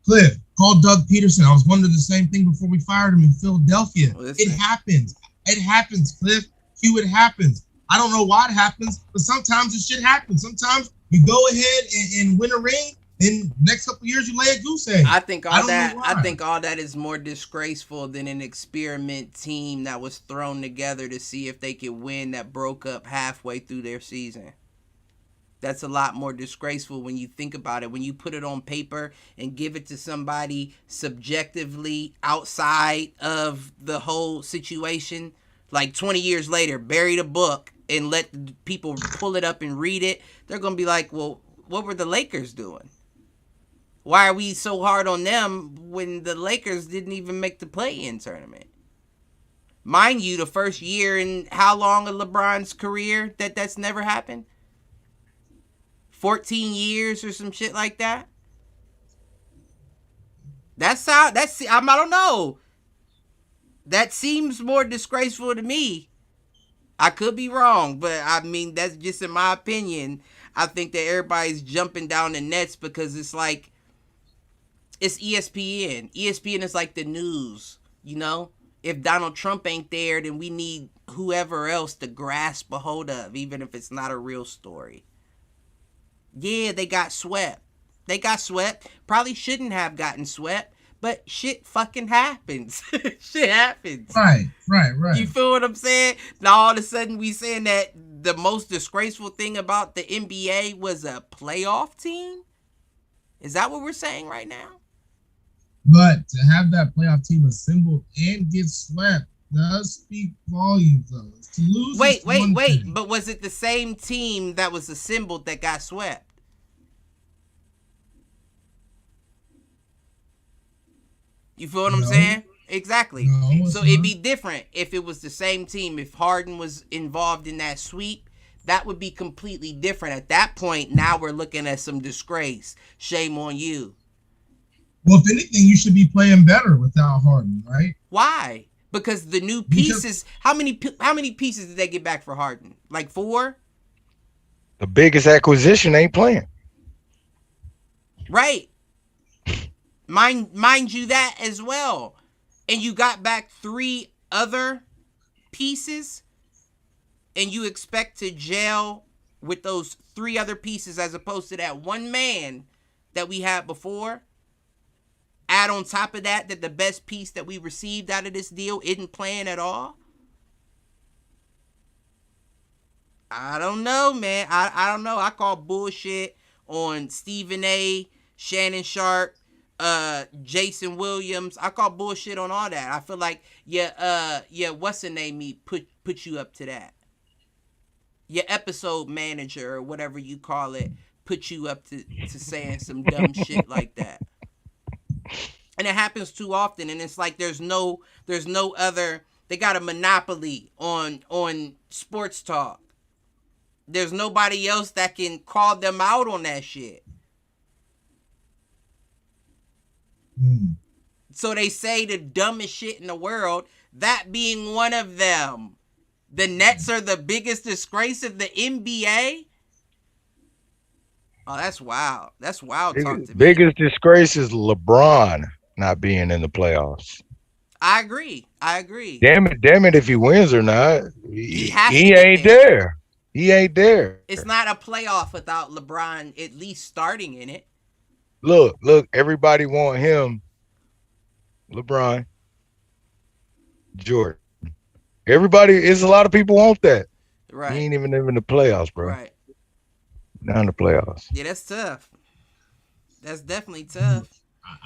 Cliff, call Doug Peterson. I was wondering the same thing before we fired him in Philadelphia. Listen. It happens. It happens, Cliff. It happens. I don't know why it happens, but sometimes this shit happens. Sometimes you go ahead and win a ring, then next couple of years you lay a goose egg. I think all that is more disgraceful than an experiment team that was thrown together to see if they could win that broke up halfway through their season. That's a lot more disgraceful when you think about it. When you put it on paper and give it to somebody subjectively outside of the whole situation, like 20 years later, bury the book and let people pull it up and read it, they're going to be like, well, what were the Lakers doing? Why are we so hard on them when the Lakers didn't even make the play-in tournament? Mind you, the first year in how long of LeBron's career that's never happened? 14 years or some shit like that. I don't know. That seems more disgraceful to me. I could be wrong, but I mean, that's just in my opinion. I think that everybody's jumping down the nets because it's like, it's ESPN. ESPN is like the news, If Donald Trump ain't there, then we need whoever else to grasp a hold of, even if it's not a real story. Yeah, they got swept. Probably shouldn't have gotten swept, but shit fucking happens. Shit happens. Right. You feel what I'm saying? Now all of a sudden we saying that the most disgraceful thing about the NBA was a playoff team? Is that what we're saying right now? But to have that playoff team assembled and get swept does speak volumes, though. To lose Wait, is one thing. but was it the same team that was assembled that got swept? You feel what I'm saying? Exactly. No, so it'd be different if it was the same team. If Harden was involved in that sweep, that would be completely different. At that point, now we're looking at some disgrace. Shame on you. Well, if anything, you should be playing better without Harden, right? Why? Because the new pieces. How many pieces did they get back for Harden? Like 4? The biggest acquisition ain't playing. Right. Mind you that as well. And you got back 3 other pieces, and you expect to gel with those 3 other pieces as opposed to that one man that we had before. Add on top of that the best piece that we received out of this deal isn't playing at all. I don't know, man. I don't know. I call bullshit on Stephen A, Shannon Sharp, Jason Williams. I call bullshit on all that. I feel like what's the name? Me put you up to that. Your episode manager or whatever you call it put you up to saying some dumb shit like that. And it happens too often, and it's like there's no other. They got a monopoly on sports talk. There's nobody else that can call them out on that shit. So they say the dumbest shit in the world, that being one of them. The Nets are the biggest disgrace of the NBA? Oh, that's wild. That's wild talk to me. Biggest disgrace is LeBron not being in the playoffs. I agree. Damn it, if he wins or not, he ain't there. He ain't there. It's not a playoff without LeBron at least starting in it. Look, everybody want him. LeBron, Jordan. It's a lot of people want that. Right. He ain't even in the playoffs, bro. Right. Not in the playoffs. Yeah, that's tough. That's definitely tough.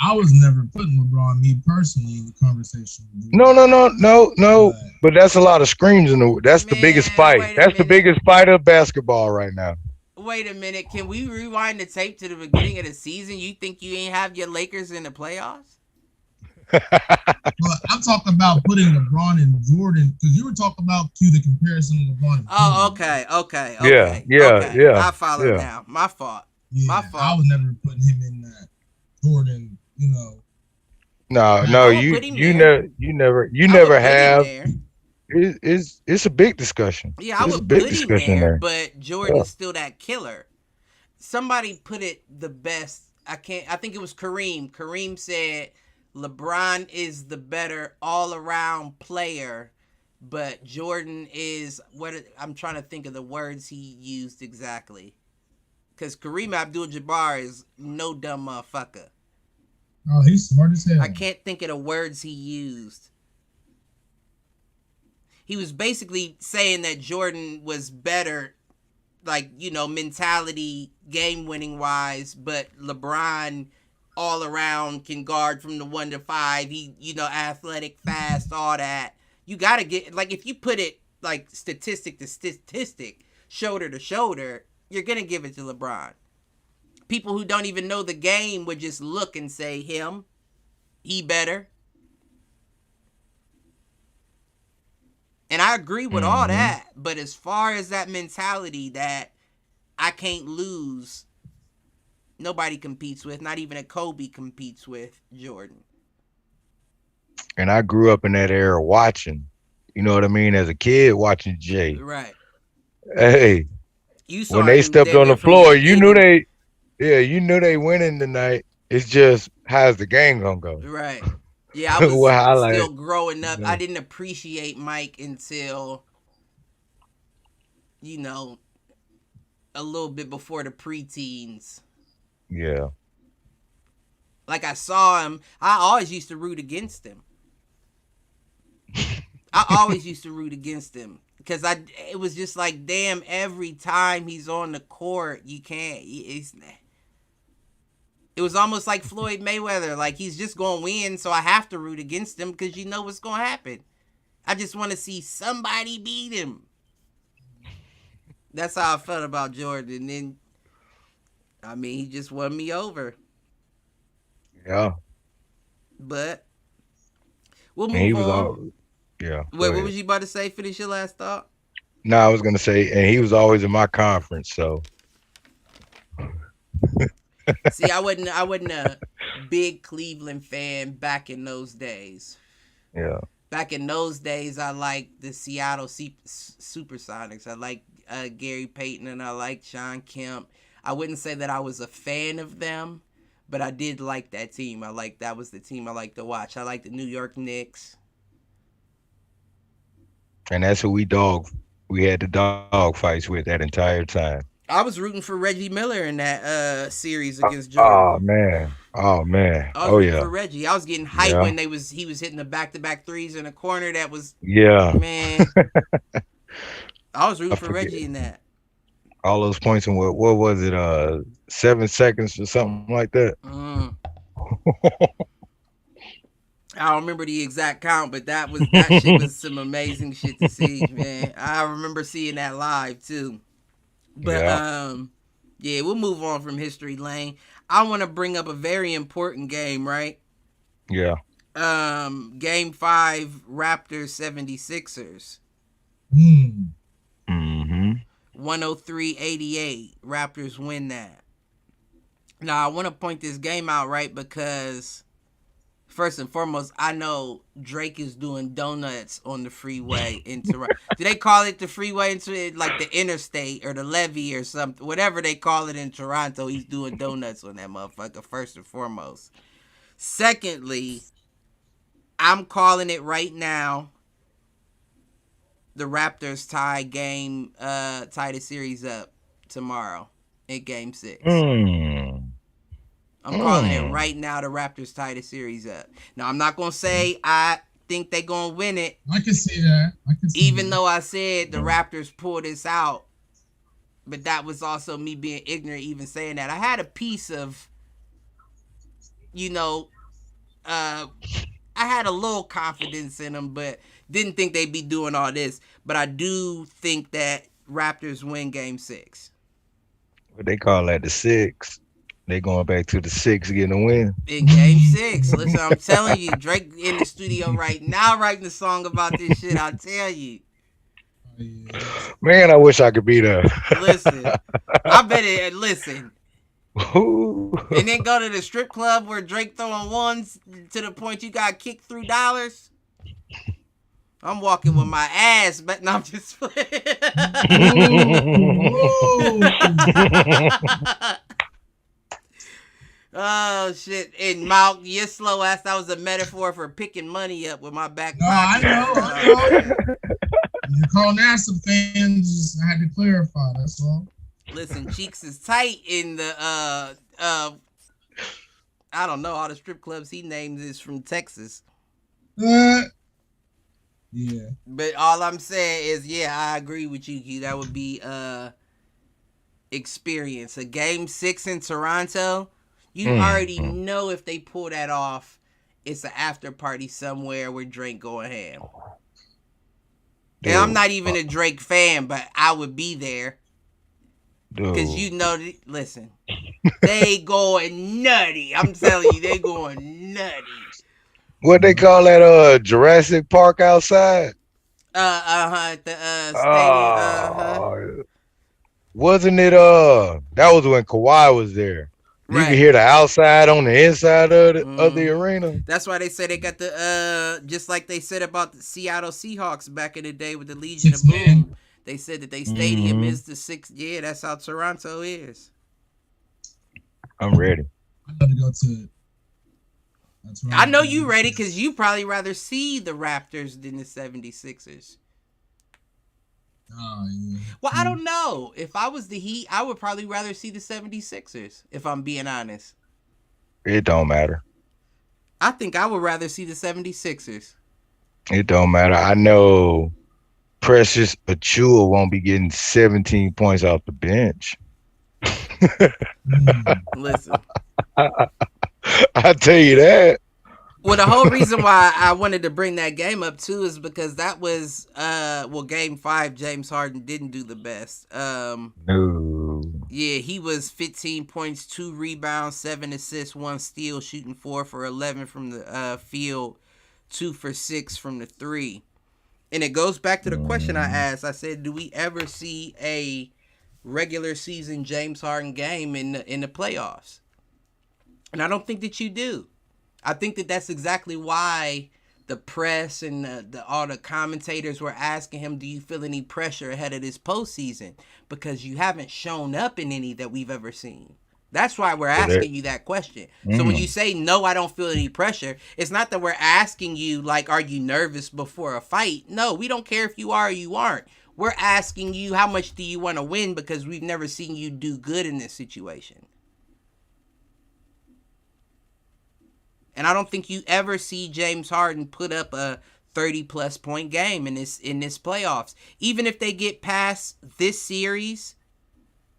I was never putting LeBron, me personally, in the conversation. No. But that's a lot of screams that's the biggest fight. That's the biggest fight of basketball right now. Wait a minute. Can we rewind the tape to the beginning of the season? You think you ain't have your Lakers in the playoffs? Well, I'm talking about putting LeBron and Jordan, because you were talking about the comparison of LeBron. Oh, okay. Yeah. I follow now. My fault. I was never putting him in that Jordan. No, you never have. It's a big discussion. Yeah, I would put him there, but Jordan's still that killer. Somebody put it the best. I think it was Kareem. Kareem said LeBron is the better all-around player, but Jordan is I'm trying to think of the words he used exactly. Because Kareem Abdul-Jabbar is no dumb motherfucker. Oh, he's smart as hell. I can't think of the words he used. He was basically saying that Jordan was better, like, mentality, game-winning wise, but LeBron all around can guard from the 1 to 5. He, athletic, fast, all that. You got to get, like, if you put it, like, statistic to statistic, shoulder to shoulder, you're going to give it to LeBron. People who don't even know the game would just look and say, he better. And I agree with all that, but as far as that mentality that I can't lose, nobody competes with, not even a Kobe competes with Jordan. And I grew up in that era watching, you know what I mean, as a kid watching Jay. Right. Hey, when they stepped on the floor, you knew they winning tonight. It's just, how's the game gonna go? Right. Yeah, I was still growing up. I didn't appreciate Mike until, a little bit before the preteens. Yeah. Like, I saw him. I always used to root against him. Because it was just like, damn, every time he's on the court, you can't. It's It was almost like Floyd Mayweather. Like, he's just going to win, so I have to root against him because you know what's going to happen. I just want to see somebody beat him. That's how I felt about Jordan. And then, I mean, he just won me over. Yeah. But we'll move on. Yeah. Wait, what was you about to say? Finish your last thought. No, I was gonna say, and he was always in my conference, so. See, I wasn't a big Cleveland fan back in those days. Yeah. Back in those days, I liked the Seattle Supersonics. I liked Gary Payton and I liked Sean Kemp. I wouldn't say that I was a fan of them, but I did like that team. That was the team I liked to watch. I liked the New York Knicks. And that's who we had the dog fights with that entire time. I was rooting for Reggie Miller in that series against Jordan. Oh man. I was rooting for Reggie. I was getting hyped when he was hitting the back-to-back threes in the corner. That was man. I was rooting for Reggie in that. All those points in what was it? 7 seconds or something like that. I don't remember the exact count, but that shit was some amazing shit to see, man. I remember seeing that live too. But yeah, we'll move on from history lane. I want to bring up a very important game, right? Yeah. Game 5, Raptors 76ers. 103-88. Raptors win that. Now, I want to point this game out, right? Because first and foremost, I know Drake is doing donuts on the freeway in Toronto. Do they call it the freeway into like the interstate or the levee or something? Whatever they call it in Toronto, he's doing donuts on that motherfucker, first and foremost. Secondly, I'm calling it right now. The Raptors tie the series up tomorrow in Game 6. I'm calling it right now. The Raptors tie the series up. Now, I'm not going to say I think they're going to win it. I can see that. Even though I said the Raptors pull this out. But that was also me being ignorant even saying that. I had a piece of, I had a little confidence in them, but didn't think they'd be doing all this. But I do think that Raptors win Game 6. What they call that, the 6. They going back to the 6 getting a win. In Game 6. Listen, I'm telling you, Drake in the studio right now writing a song about this shit, I'll tell you. Man, I wish I could be there. Listen, I bet it, listen. And then go to the strip club where Drake throwing ones to the point you got kicked through dollars. I'm walking with my ass, but no, I'm just playing. Oh shit! And Malk, your slow ass. That was a metaphor for picking money up with my back pocket. I know. You call NASA fans, I had to clarify. That's all. Listen, Cheeks is tight in the I don't know, all the strip clubs he named is from Texas. Yeah. But all I'm saying is, yeah, I agree with you, Q. That would be experience. A Game 6 in Toronto. You already know if they pull that off, it's an after party somewhere where Drake going ham. And I'm not even a Drake fan, but I would be there. Because listen, they going nutty. I'm telling you, they going nutty. What they call that, Jurassic Park outside? At the stadium. Wasn't it, that was when Kawhi was there. You can hear the outside on the inside of the arena. That's why they say they got the just like they said about the Seattle Seahawks back in the day with the Legion of Boom. They said that they stadium is the 6th. Yeah, that's how Toronto is. I'm ready. I gotta go to it. I know you ready because you probably rather see the Raptors than the 76ers. Oh, yeah. Well, I don't know. If I was the Heat, I would probably rather see the 76ers, if I'm being honest. It don't matter. I think I would rather see the 76ers. It don't matter. I know Precious Achua won't be getting 17 points off the bench. Listen, I tell you that. Well, the whole reason why I wanted to bring that game up too is because that was game 5. James Harden didn't do the best. No. Yeah, he was 15 points, 2 rebounds, 7 assists, 1 steal, shooting 4 for 11 from the field, 2 for 6 from the 3. And it goes back to the question I asked. I said, do we ever see a regular season James Harden game in the playoffs? And I don't think that you do. I think that that's exactly why the press and all the commentators were asking him, do you feel any pressure ahead of this postseason? Because you haven't shown up in any that we've ever seen. That's why we're asking you that question. So when you say, no, I don't feel any pressure, it's not that we're asking you, like, are you nervous before a fight? No, we don't care if you are or you aren't. We're asking you, how much do you want to win? Because we've never seen you do good in this situation. And I don't think you ever see James Harden put up a 30-plus point game in this playoffs. Even if they get past this series,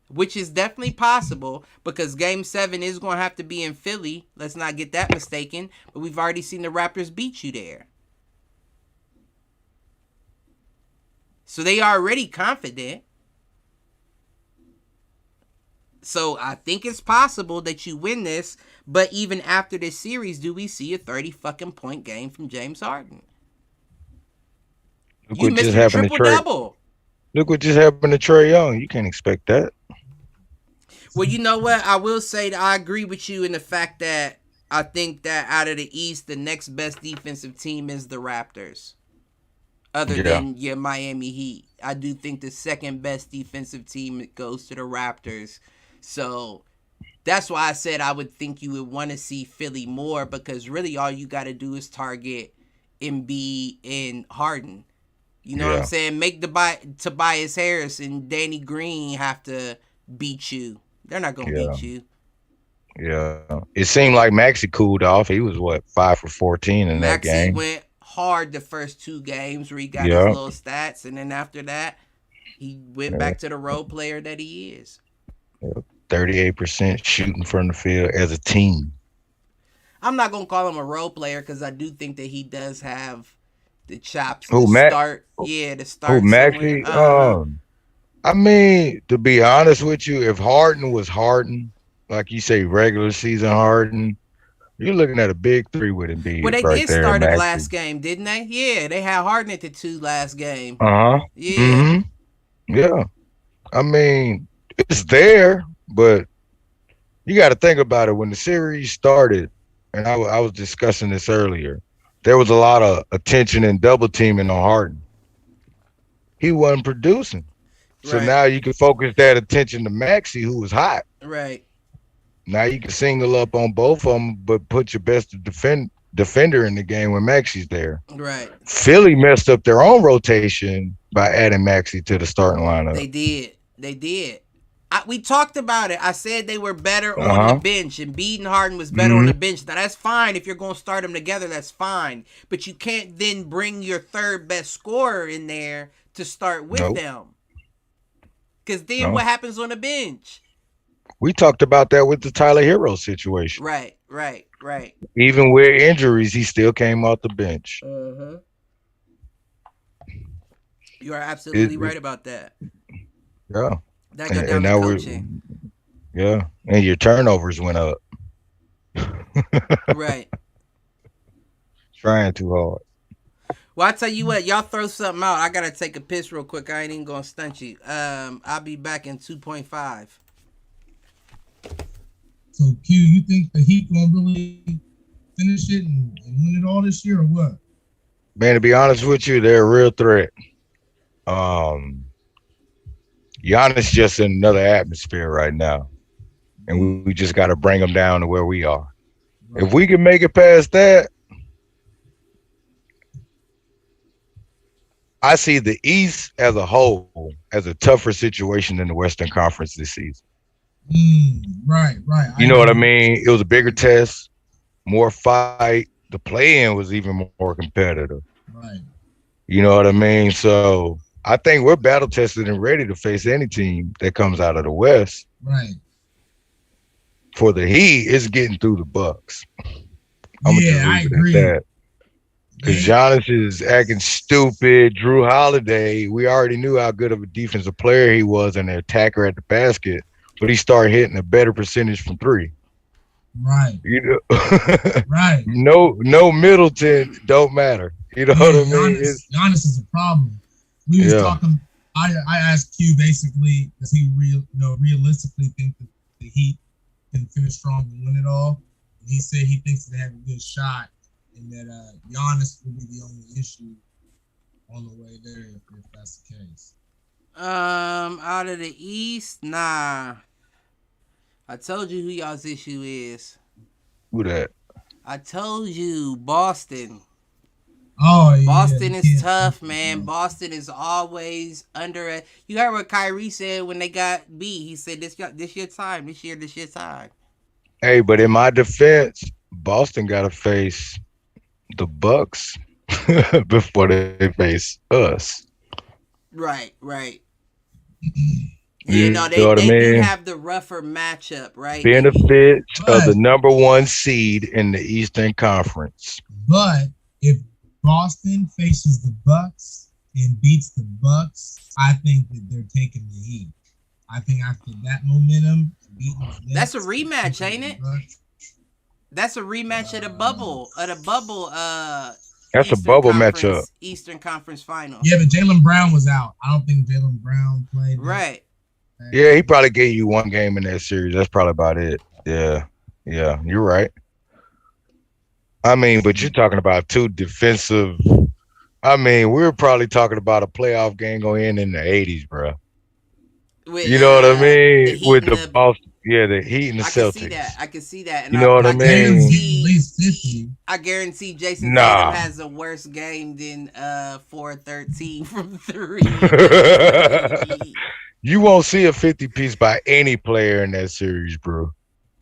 which is definitely possible because Game 7 is going to have to be in Philly. Let's not get that mistaken. But we've already seen the Raptors beat you there. So they are already confident. So I think it's possible that you win this. But even after this series, do we see a 30 fucking point game from James Harden? Look You what missed just a happened to Trey. triple-double. Look what just happened to Trey Young. You can't expect that. Well, you know what? I will say that I agree with you in the fact that I think that out of the East, the next best defensive team is the Raptors. Other than your Miami Heat. I do think the second best defensive team goes to the Raptors. So that's why I said I would think you would want to see Philly more because really all you got to do is target Embiid and Harden. You know what I'm saying? Make Tobias Harris and Danny Green have to beat you. They're not going to beat you. Yeah. It seemed like Maxey cooled off. He was, 5 for 14 in that game. Maxey went hard the first 2 games where he got his little stats. And then after that, he went back to the role player that he is. 38% shooting from the field as a team. I'm not going to call him a role player because I do think that he does have the chops to start. Yeah, to start. Who, Maxey? I mean, to be honest with you, if Harden was Harden, like you say, regular season Harden, you're looking at a big 3 with Embiid. Well, they right did there, start him last game, didn't they? Yeah, they had Harden at the 2 last game. Yeah. Mm-hmm. Yeah. I mean, it's there, but you got to think about it. When the series started, and I was discussing this earlier, there was a lot of attention and double teaming on Harden. He wasn't producing. So now you can focus that attention to Maxey, who was hot. Right. Now you can single up on both of them, but put your best defender in the game when Maxey's there. Right. Philly messed up their own rotation by adding Maxey to the starting lineup. They did. We talked about it. I said they were better on the bench, and Embiid and Harden was better on the bench. Now, that's fine. If you're going to start them together, that's fine. But you can't then bring your third best scorer in there to start with them. Because then what happens on the bench? We talked about that with the Tyler Hero situation. Right. Even with injuries, he still came off the bench. Mm-hmm. You are absolutely right about that. Yeah. That got down to coaching. And your turnovers went up. Right. Trying too hard. Well, I tell you what, y'all throw something out. I gotta take a piss real quick. I ain't even gonna stunt you. I'll be back in 2.5. So Q, you think the Heat gonna really finish it and win it all this year or what? Man, to be honest with you, they're a real threat. Giannis just in another atmosphere right now. And we just got to bring them down to where we are. Right. If we can make it past that, I see the East as a whole as a tougher situation than the Western Conference this season. Right. You know what I mean? It was a bigger test, more fight. The play-in was even more competitive. Right. You know what I mean? So I think we're battle-tested and ready to face any team that comes out of the West. Right. for the Heat, it's getting through the Bucks. I'm gonna just I leave it agree. at that. Because Giannis is acting stupid. Drew Holiday, we already knew how good of a defensive player he was and an attacker at the basket, but he started hitting a better percentage from three. Right. You know, right. No Middleton don't matter. You know what I mean? Giannis is a problem. We was talking. I asked Q basically, does he realistically think that the Heat can finish strong and win it all? And he said he thinks they have a good shot, and that Giannis will be the only issue on the way there if that's the case. Out of the East, nah. I told you who y'all's issue is. Who that? I told you, Boston. Oh, yeah. Boston is tough, man. Boston is always under. You heard what Kyrie said when they got beat. He said, "This your time. This your time." Hey, but in my defense, Boston got to face the Bucks before they face us. Right. You know, know what I mean? do have the rougher matchup, right? Benefits of the number one seed in the Eastern Conference. But if Boston faces the Bucks and beats the Bucks, I think that they're taking the Heat. I think after that momentum, that's a rematch, ain't it? That's a rematch of the bubble. That's Eastern a bubble matchup. Eastern Conference Final. Yeah, but Jaylen Brown was out. I don't think Jaylen Brown played. Right. Yeah, he probably gave you one game in that series. That's probably about it. Yeah, you're right. I mean, but you're talking about two defensive. I mean, we're probably talking about a playoff game going in the 80s, bro. You know what I mean? With the Boston, the Heat and the Celtics. I can see that. And you know what I mean? At least 50. I guarantee Jason Tatum has a worse game than 4-13 from 3. You won't see a 50-piece by any player in that series, bro.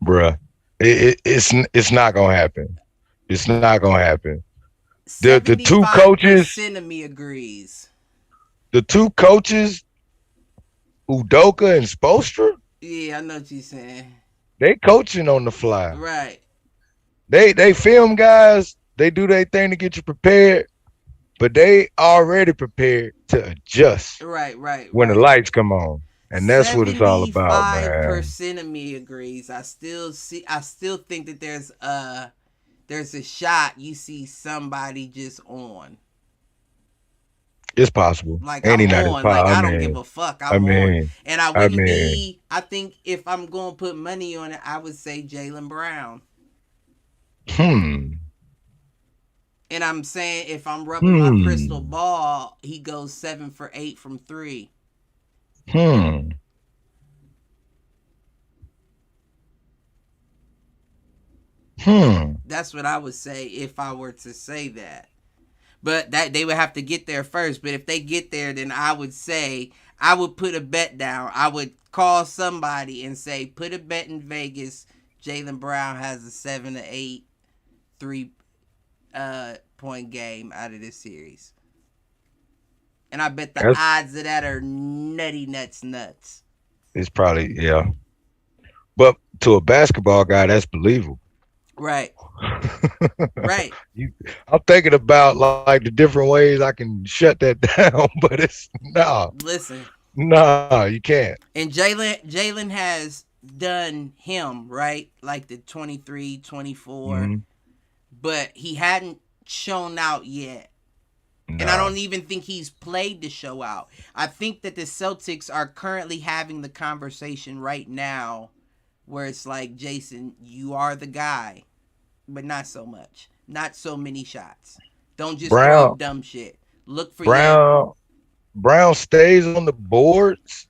Bruh. It's not gonna happen. It's not gonna happen. The two coaches. Of me agrees. The two coaches, Udoka and Spoelstra. Yeah, I know what you're saying. They coaching on the fly. Right. They film guys. They do their thing to get you prepared, but they already prepared to adjust. Right. When the lights come on. And that's what it's all about, man. 75% of me agrees. I still think that there's a shot you see somebody just on. It's possible. Like I'm on. Like I don't give a fuck. I'm on. And I wouldn't be. I think if I'm going to put money on it, I would say Jaylen Brown. And I'm saying if I'm rubbing my crystal ball, he goes 7 for 8 from 3. That's what I would say if I were to say that. But that they would have to get there first. But if they get there, then I would say I would put a bet down. I would call somebody and say, put a bet in Vegas. Jaylen Brown has a 7 to 8 3-point game out of this series. And I bet the odds of that are nutty nuts. It's probably, But to a basketball guy, that's believable. Right. Right. I'm thinking about like the different ways I can shut that down, but it's Listen. You can't. And Jaylen has done him, right? Like the 23, 24. But he hadn't shown out yet. And I don't even think he's played to show out. I think that the Celtics are currently having the conversation right now where it's like, Jason, you are the guy, but not so much. Not so many shots. Don't just throw up dumb shit. Look for you. Brown stays on the boards,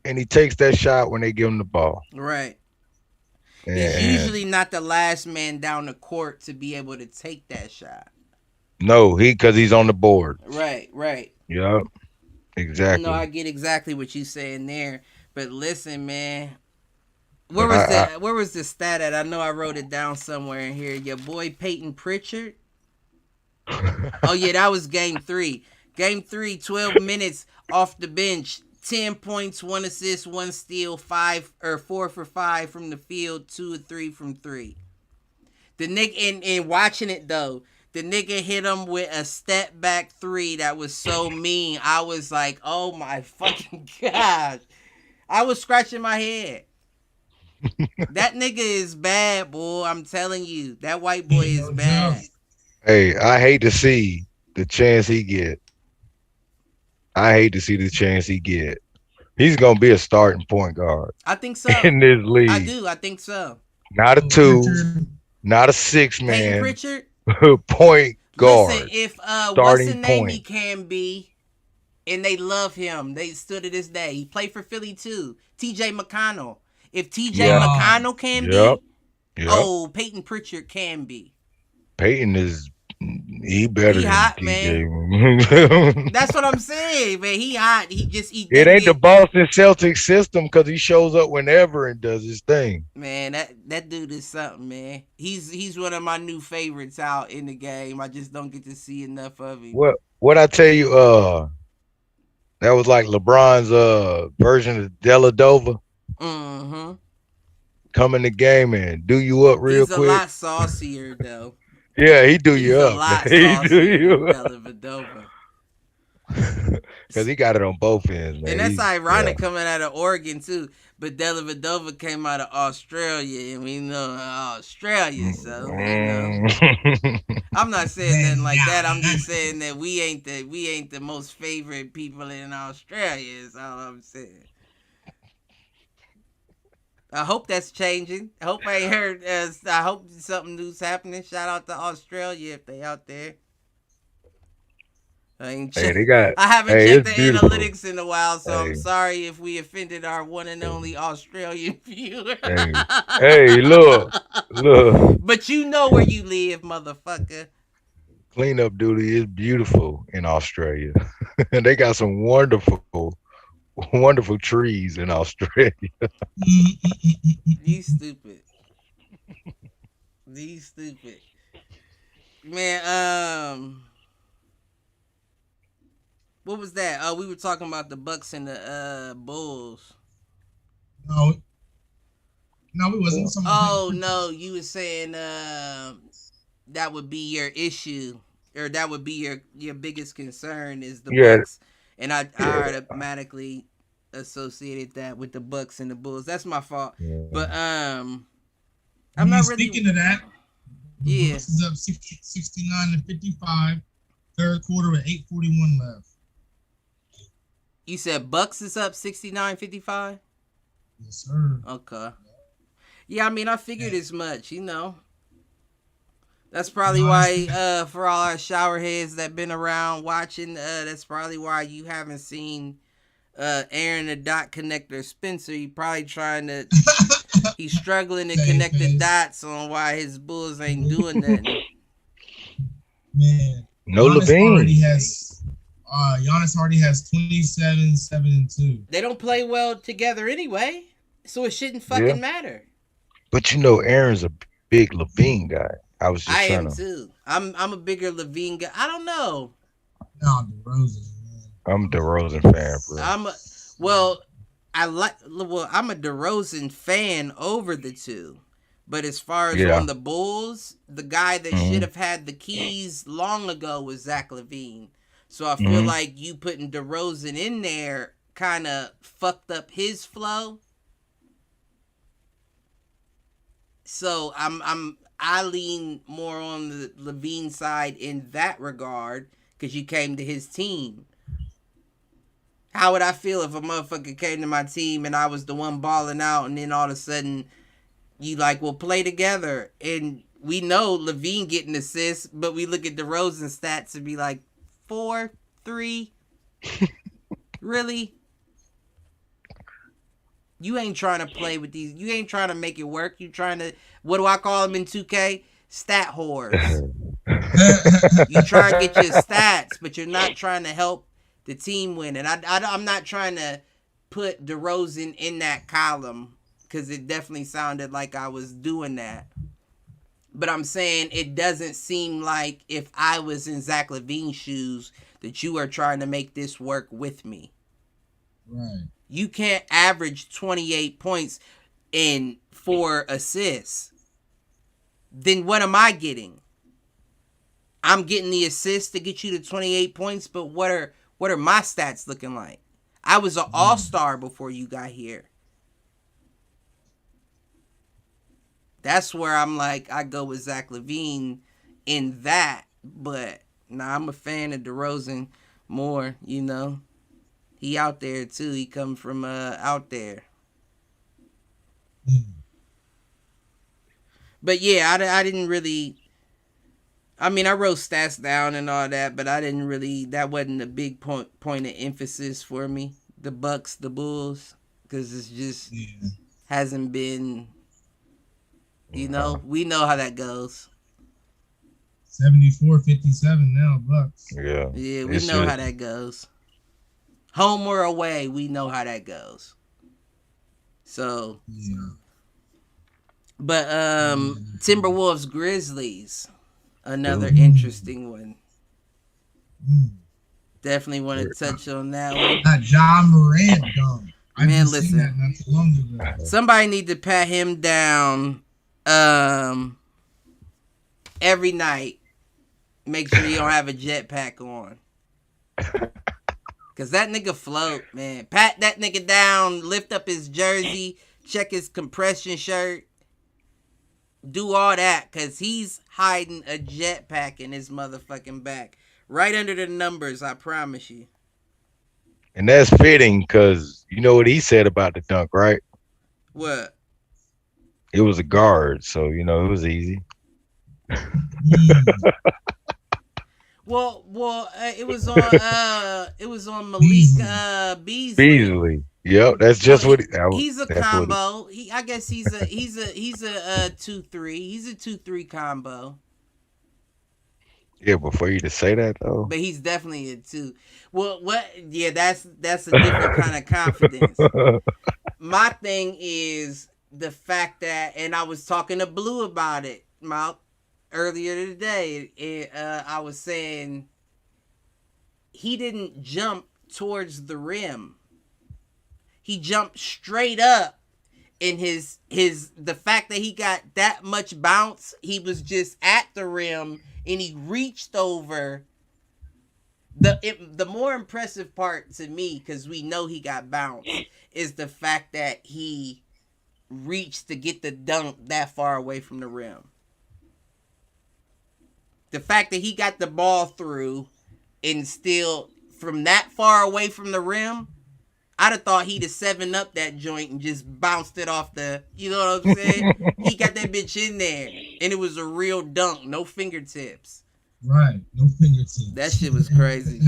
and he takes that shot when they give him the ball. Right. He's usually not the last man down the court to be able to take that shot. No, because he's on the board. Right. Yep. Exactly. No, I get exactly what you're saying there. But listen, man. Where was the stat at? I know I wrote it down somewhere in here. Your boy Peyton Pritchard. Oh yeah, that was game 3. Game 3, 12 minutes off the bench, 10 points, 1 assist, 1 steal, 4 for 5 from the field, 2 or 3 from 3. The nigga, and watching it though, the nigga hit him with a step back 3 that was so mean. I was like, oh my fucking gosh. I was scratching my head. That nigga is bad, boy. I'm telling you. That white boy is bad. Hey, I hate to see the chance he get. He's gonna be a starting point guard. I think so. In this league. I do. I think so. Not a 2, not a 6-man. Pritchard? Point guard. Listen, if what's the name he can be, and they love him. They stood to this day. He played for Philly too. T.J. McConnell. If T.J. McConnell can be, oh, Peyton Pritchard can be. Peyton is better than hot, TJ. Man. That's what I'm saying, man. He hot. It ain't the Boston Celtics system because he shows up whenever and does his thing. Man, that dude is something, man. He's one of my new favorites out in the game. I just don't get to see enough of him. What I tell you, that was like LeBron's version of Deladova. Mm-hmm. Come in the game and do you up real quick. He's a lot saucier though. Yeah, he do you up. He's a lot saucier. Because he got it on both ends, man. And that's ironic coming out of Oregon too. But Dellavedova came out of Australia, and we know Australia, so you know. I'm not saying nothing like that. I'm just saying that we ain't the most favorite people in Australia. Is all I'm saying. I hope that's changing. I hope I ain't heard. I hope something new's happening. Shout out to Australia if they out there. I haven't checked the analytics in a while, so I'm sorry if we offended our one and only Australian viewer. Hey, look. But you know where you live, motherfucker. Cleanup duty is beautiful in Australia. They got some wonderful trees in Australia. These stupid. Man, what was that? Oh, we were talking about the Bucks and the Bulls. No, we wasn't. Oh no, you were saying that would be your issue, or that would be your biggest concern is the Bucks, and I automatically associated that with the Bucks and the Bulls. That's my fault. Yeah. But I'm not really speaking of that. Yeah, Bucks is up 69-55. Third quarter with 8:41 left. You said Bucks is up 69-55? Yes, sir. Okay. Yeah, I mean, I figured as much, you know. That's probably why, for all our shower heads that been around watching, that's probably why you haven't seen Aaron the dot connector Spencer. He probably he's struggling to connect the dots on why his Bulls ain't doing nothing. Man. No Levine. Giannis already has 27, 7, and 2. They don't play well together anyway, so it shouldn't fucking matter. But you know, Aaron's a big Levine guy. I am too. I'm a bigger Levine guy. I don't know. No, DeRozan, man. I'm a DeRozan fan, bro. I'm a DeRozan fan over the two. But as far as on the Bulls, the guy that should have had the keys long ago was Zach LaVine. So I feel like you putting DeRozan in there kind of fucked up his flow. So I lean more on the LaVine side in that regard because you came to his team. How would I feel if a motherfucker came to my team and I was the one balling out and then all of a sudden you we'll play together, and we know LaVine getting assists, but we look at DeRozan stats and be like 4, 3. Really? You ain't trying to play with these. You ain't trying to make it work. You trying to, what do I call them in 2K? Stat whores. You try to get your stats, but you're not trying to help the team win. And I'm not trying to put DeRozan in that column because it definitely sounded like I was doing that. But I'm saying it doesn't seem like if I was in Zach LaVine's shoes that you are trying to make this work with me. Right. You can't average 28 points and 4 assists. Then what am I getting? I'm getting the assists to get you to 28 points, but what are my stats looking like? I was an all-star before you got here. That's where I'm like, I go with Zach LaVine in that. But I'm a fan of DeRozan more, you know. He out there too. He come from out there. But yeah, I didn't really. I mean, I wrote stats down and all that, but I didn't really. That wasn't a big point of emphasis for me. The Bucks, the Bulls, because it's just hasn't been. You know, we know how that goes. 74-57 now, Bucks. Yeah. Yeah, we know how that goes. Home or away, we know how that goes. So, but Timberwolves Grizzlies, another interesting one. Definitely want to touch on that one. That John Moran dunk. Man, listen. That not too long ago. Somebody need to pat him down every night. Make sure you don't have a jetpack on. Cause that nigga float, man. Pat that nigga down, lift up his jersey, check his compression shirt, do all that, cause he's hiding a jetpack in his motherfucking back. Right under the numbers, I promise you. And that's fitting, cause you know what he said about the dunk, right? What? It was a guard, so you know it was easy. Well, it was on Malik Beasley. Yep, that's just what he's a combo. I guess he's a 2-3. He's a 2-3 combo. Yeah, but for you to say that though. But he's definitely a 2. Well, what? Yeah, that's a different kind of confidence. My thing is the fact that, and I was talking to Blue about it, Mouth. Earlier today, I was saying he didn't jump towards the rim. He jumped straight up, and the fact that he got that much bounce, he was just at the rim and he reached over. The more impressive part to me, because we know he got bounced, is the fact that he reached to get the dunk that far away from the rim. The fact that he got the ball through and still from that far away from the rim, I'd have thought he'd have 7-up that joint and just bounced it off the, you know what I'm saying? He got that bitch in there and it was a real dunk, no fingertips. Right, no fingertips. That shit was crazy.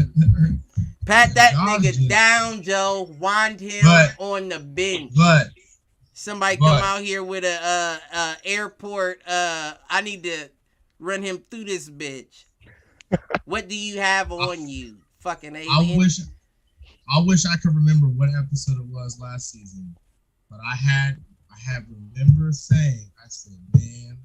Pat that nigga down, Joe. Wind him on the bench. But somebody come out here with a airport. I need to run him through this bitch. What do you have on you, fucking alien? I wish I could remember what episode it was last season, but I remember saying, I said, man,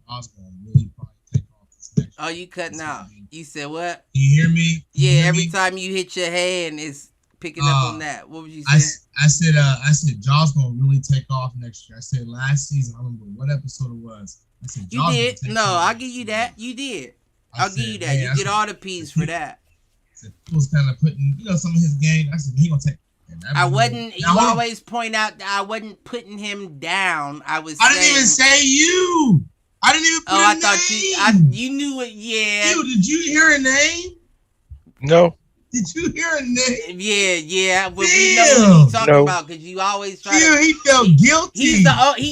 I was gonna really probably take off this next. Oh, you cutting out? You said what? You hear me? Every time you hit your hand, it's picking up on that. What was you saying? I said, Jaws gonna really take off next year. I said last season. I don't remember what episode it was. You did. No, I'll give you that. You did. I'll give you that. You get all the P's for that. He was kind of putting, some of his game. I said, he gonna take. I wasn't. You always point out that I wasn't putting him down. I didn't even say you. I didn't even put a name. I thought you knew it. Yeah. Did you hear a name? No. Did you hear a name? Yeah. But we know what he's talking about because you always try to. He felt guilty.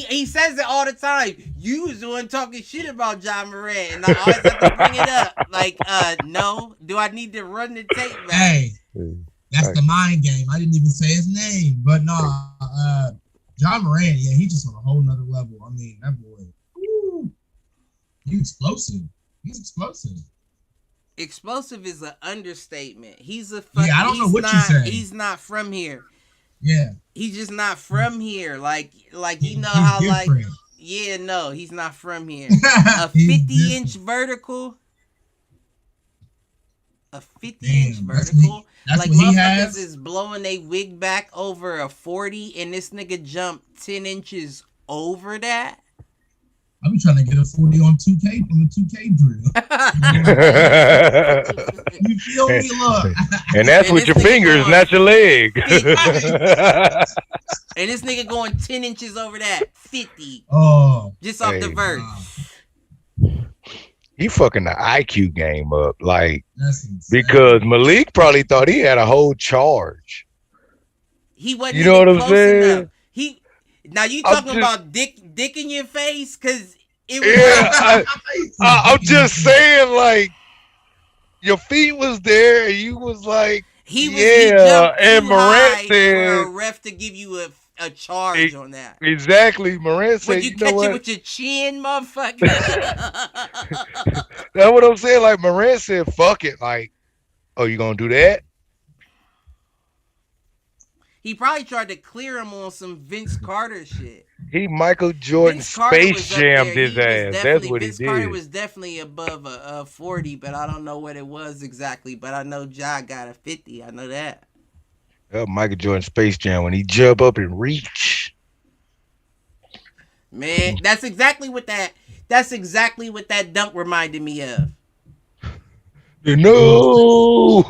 He says it all the time. You was the one talking shit about John Moran, and I always have to bring it up. Like, no. Do I need to run the tape back? Hey, that's the mind game. I didn't even say his name, but no. John Moran, he's just on a whole nother level. I mean, that boy, he's explosive. Explosive is an understatement. He's a fucking. Yeah, I don't know what you say. He's not from here. Yeah. He's just not from here. Like you know how different. No, he's not from here. A 50-inch vertical. A 50-inch vertical? That's Like, what he motherfuckers has? is blowing a wig back over a 40, and this nigga jumped 10 inches over that? I be trying to get a 40 on 2K from the 2K drill. You feel me? Look. And that's with your fingers, not your leg. And this nigga going 10 inches over that. 50. Oh. Just off the vert. He fucking the IQ game up. Like, that's insane. because Malik probably thought he had a whole charge. He wasn't you know even what I'm close saying? enough. Now you talking about dick in your face? Cause it was I'm just saying, like, your feet was there and you was like, he jumped and too Moran high said, for a ref to give you a charge on that. Exactly. Moran said, Would you catch it with your chin, motherfucker? That's what I'm saying. Like, Moran said, fuck it. Like, oh, you gonna do that? He probably tried to clear him on some Vince Carter shit. He Michael Jordan Space Jammed his ass. That's what Vince he did. Carter was definitely above a 40, but I don't know what it was exactly. But I know Ja got a 50. I know that. Michael Jordan Space Jam when he jump up and reach. Man, that's exactly what that dunk reminded me of. No.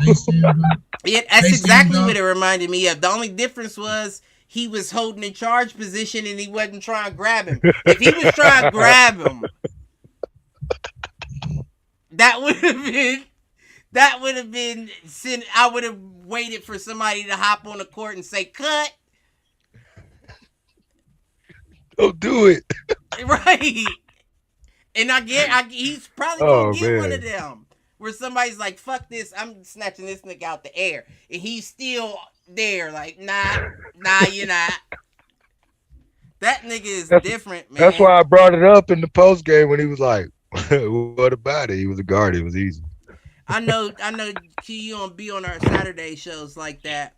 Yeah, that's exactly what it reminded me of. The only difference was he was holding a charge position and he wasn't trying to grab him. If he was trying to grab him, that would have been. I would have waited for somebody to hop on the court and say, "Cut." Don't do it. Right. And he's probably gonna get one of them where somebody's like, "Fuck this, I'm snatching this nigga out the air," and he's still there, like, nah, you're not. That nigga is different, man. That's why I brought it up in the post game when he was like, "What about it?" He was a guard. It was easy. I know. You don't be on our Saturday shows like that,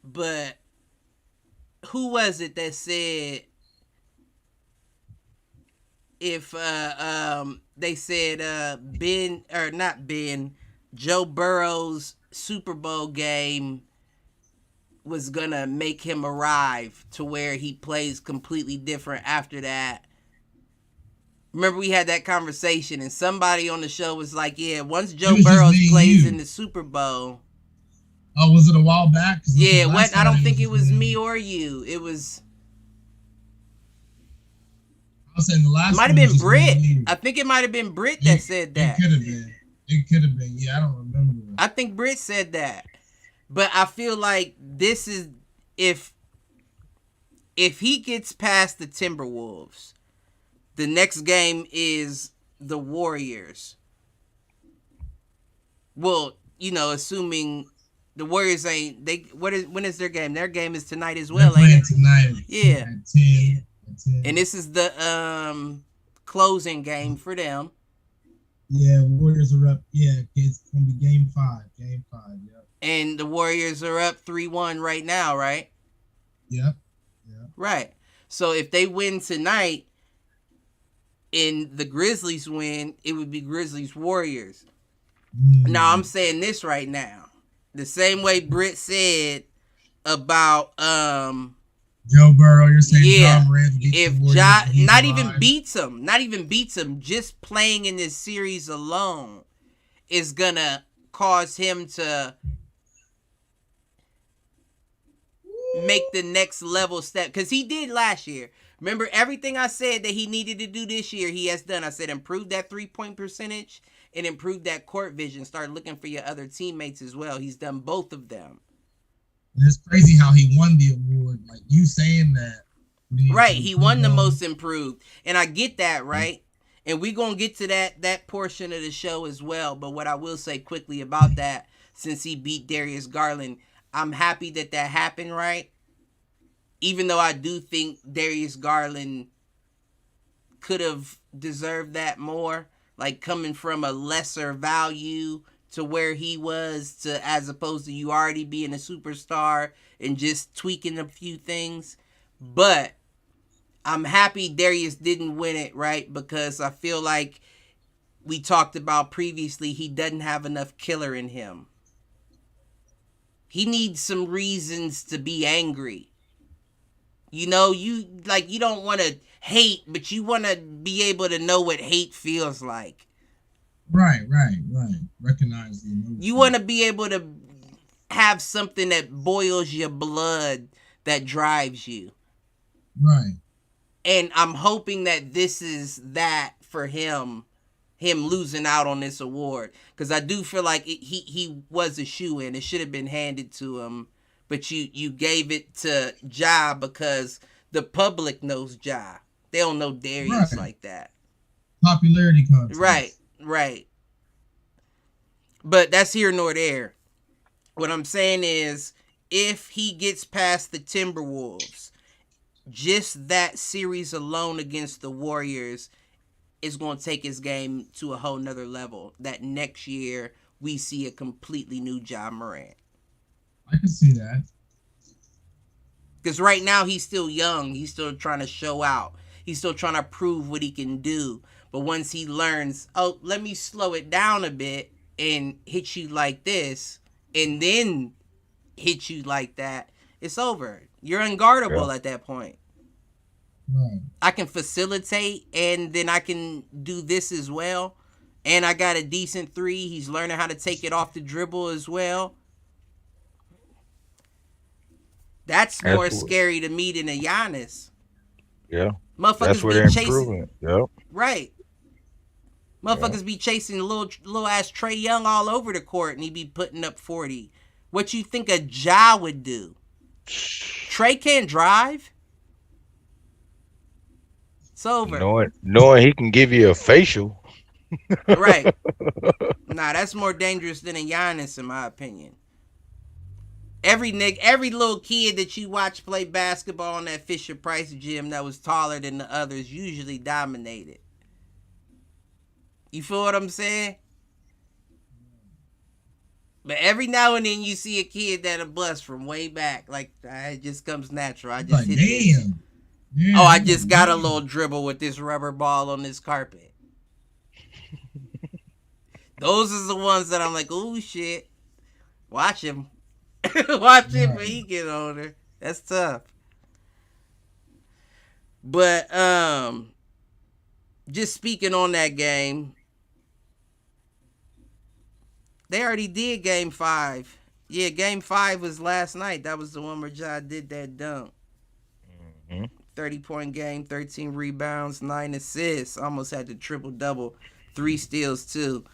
but who was it that said if they said Joe Burrow's Super Bowl game was gonna make him arrive to where he plays completely different after that. Remember we had that conversation and somebody on the show was like, yeah, once Joe Burrow plays in the Super Bowl. Oh, was it a while back? Yeah, I don't think it was me or you. It was. I was saying the last. Might have been Britt. I think it might have been Britt that said that. It could have been. Yeah, I don't remember. I think Britt said that. But I feel like this is if he gets past the Timberwolves, the next game is the Warriors. Well, assuming the Warriors when is their game? Their game is tonight as well, ain't it? Tonight. Yeah. At 10. And this is the closing game for them. Yeah, Warriors are up. Yeah, it's gonna be game 5. Game 5, yeah. And the Warriors are up 3-1 right now, right? Yep. Right. So if they win tonight and the Grizzlies win, it would be Grizzlies Warriors. Now I'm saying this right now. The same way Britt said about Joe Burrow, you're saying yeah, if not even beats him, just playing in this series alone is gonna cause him to make the next level step, because he did last year. Remember, everything I said that he needed to do this year, he has done. I said improve that 3-point percentage and improve that court vision. Start looking for your other teammates as well. He's done both of them. And it's crazy how he won the award. Like, you saying that. Right, he won the most improved. And I get that, right? And we're going to get to that portion of the show as well. But what I will say quickly about that, since he beat Darius Garland, I'm happy that happened, right? Even though I do think Darius Garland could have deserved that more, like coming from a lesser value to where he was, to as opposed to you already being a superstar and just tweaking a few things. But I'm happy Darius didn't win it, right? Because I feel like we talked about previously, he doesn't have enough killer in him. He needs some reasons to be angry. You know, you don't want to hate, but you want to be able to know what hate feels like. Right. Recognize the emotion. You want to be able to have something that boils your blood, that drives you. Right. And I'm hoping that this is that for him losing out on this award, because I do feel like he was a shoo-in. It should have been handed to him, but you gave it to Ja because the public knows Ja. They don't know Darius like that. Popularity contest. Right. But that's here nor there. What I'm saying is, if he gets past the Timberwolves, just that series alone against the Warriors is going to take his game to a whole nother level. That next year, we see a completely new Ja Morant. I can see that. Because right now, he's still young. He's still trying to show out. He's still trying to prove what he can do. But once he learns, oh, let me slow it down a bit and hit you like this, and then hit you like that, it's over. You're unguardable at that point. Right. I can facilitate, and then I can do this as well. And I got a decent three. He's learning how to take it off the dribble as well. That's more scary to me than a Giannis. Yeah. Motherfuckers that's where be they're chasing. improving. Yep. Right. Motherfuckers be chasing little ass Trae Young all over the court, and he be putting up 40. What you think a Ja would do? Trae can't drive. It's over. Knowing he can give you a facial. Right. Nah, that's more dangerous than a Giannis, in my opinion. Every little kid that you watch play basketball in that Fisher Price gym that was taller than the others usually dominated. You feel what I'm saying? But every now and then you see a kid that'll bust from way back. Like, it just comes natural. I just hit this. Yeah, I just got a little dribble with this rubber ball on this carpet. Those are the ones that I'm like, oh shit. Watch him. Watch him when he get older. That's tough. But just speaking on that game, they already did game 5. Yeah, game 5 was last night. That was the one where Ja did that dunk. 30-point game, 13 rebounds, 9 assists. Almost had the triple-double, 3 steals too.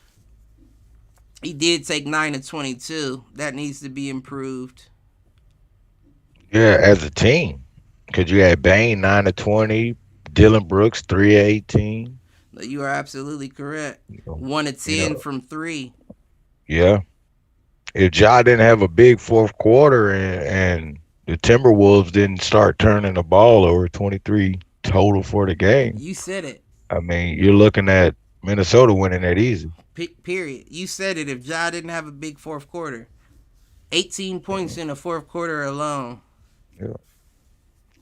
He did take 9 of 22. That needs to be improved. Yeah, as a team. Because you had Bane 9 of 20, Dylan Brooks 3 of 18. You are absolutely correct. 1 of 10 from 3. Yeah. If Ja didn't have a big fourth quarter and the Timberwolves didn't start turning the ball over, 23 total for the game. You said it. I mean, you're looking at Minnesota winning that easy. Period. You said it. If Ja didn't have a big fourth quarter, 18 points in the fourth quarter alone. Yeah.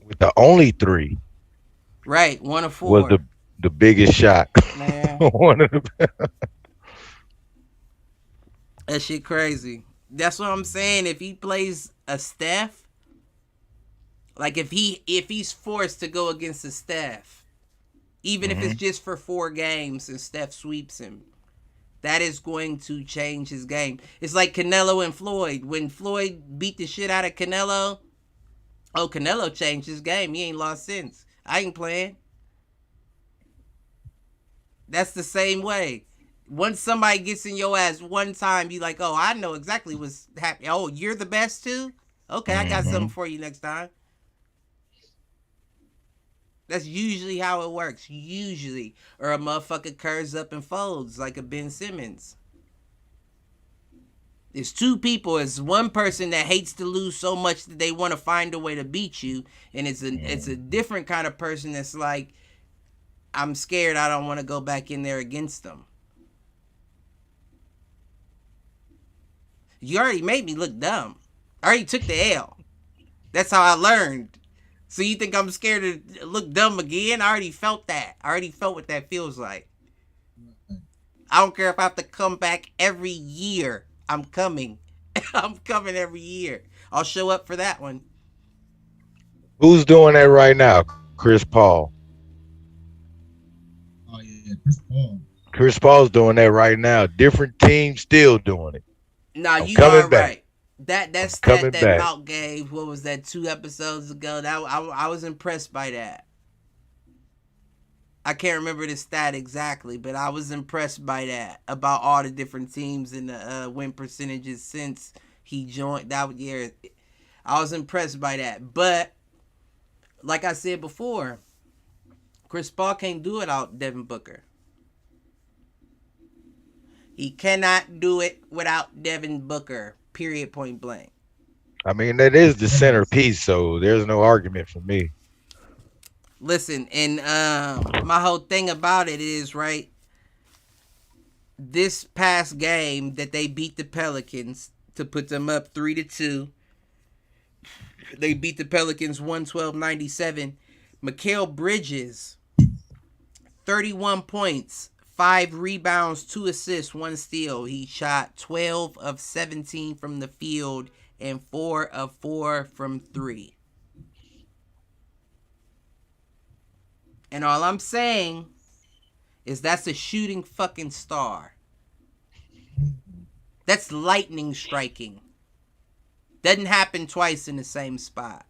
With the only 3. Right. 1 of 4. Was the biggest shot. Man. One of the That shit crazy. That's what I'm saying. If he plays a Steph, like if he's forced to go against a Steph, even if it's just for 4 games and Steph sweeps him, that is going to change his game. It's like Canelo and Floyd. When Floyd beat the shit out of Canelo, Canelo changed his game. He ain't lost since. I ain't playing. That's the same way. Once somebody gets in your ass one time, you like, oh, I know exactly what's happening. Oh, you're the best too? Okay, I got something for you next time. That's usually how it works. Usually. Or a motherfucker curves up and folds like a Ben Simmons. There's 2 people. It's one person that hates to lose so much that they want to find a way to beat you. And it's a different kind of person that's like, I'm scared. I don't want to go back in there against them. You already made me look dumb. I already took the L. That's how I learned. So you think I'm scared to look dumb again? I already felt that. I already felt what that feels like. I don't care if I have to come back every year. I'm coming. I'm coming every year. I'll show up for that one. Who's doing that right now? Chris Paul. Oh yeah, Chris Paul. Chris Paul's doing that right now. Different teams still doing it. Nah, I'm you are coming back. right. That that I'm stat coming that back. Mount gave, what was that, 2 episodes ago? That I was impressed by that. I can't remember the stat exactly, but I was impressed by that about all the different teams and the win percentages since he joined that year. I was impressed by that. But like I said before, Chris Paul can't do it without Devin Booker. He cannot do it without Devin Booker. Period. Point blank. I mean, that is the centerpiece, so there's no argument for me. Listen, and my whole thing about it is, right, this past game that they beat the Pelicans to put them up 3-2. They beat the Pelicans 112-97. Mikal Bridges, 31 points, 5 rebounds, 2 assists, 1 steal. He shot 12 of 17 from the field and 4 of 4 from 3. And all I'm saying is that's a shooting fucking star. That's lightning striking. Doesn't happen twice in the same spot.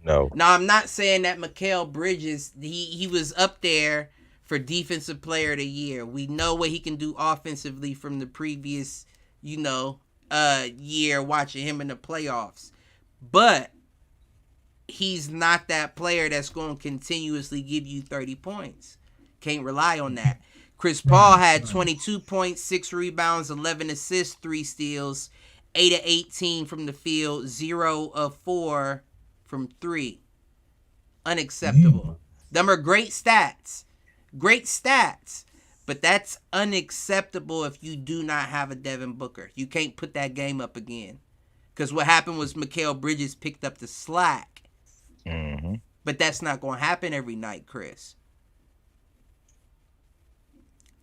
No. Now, I'm not saying that Mikal Bridges, he was up there for Defensive Player of the Year. We know what he can do offensively from the previous, year watching him in the playoffs. But he's not that player that's going to continuously give you 30 points. Can't rely on that. Chris Paul had 22 points, 6 rebounds, 11 assists, 3 steals, 8 of 18 from the field, 0 of 4 from 3. Unacceptable. Them are great stats. Great stats. But that's unacceptable if you do not have a Devin Booker. You can't put that game up again. Because what happened was Mikal Bridges picked up the slack. Mm-hmm. But that's not going to happen every night, Chris.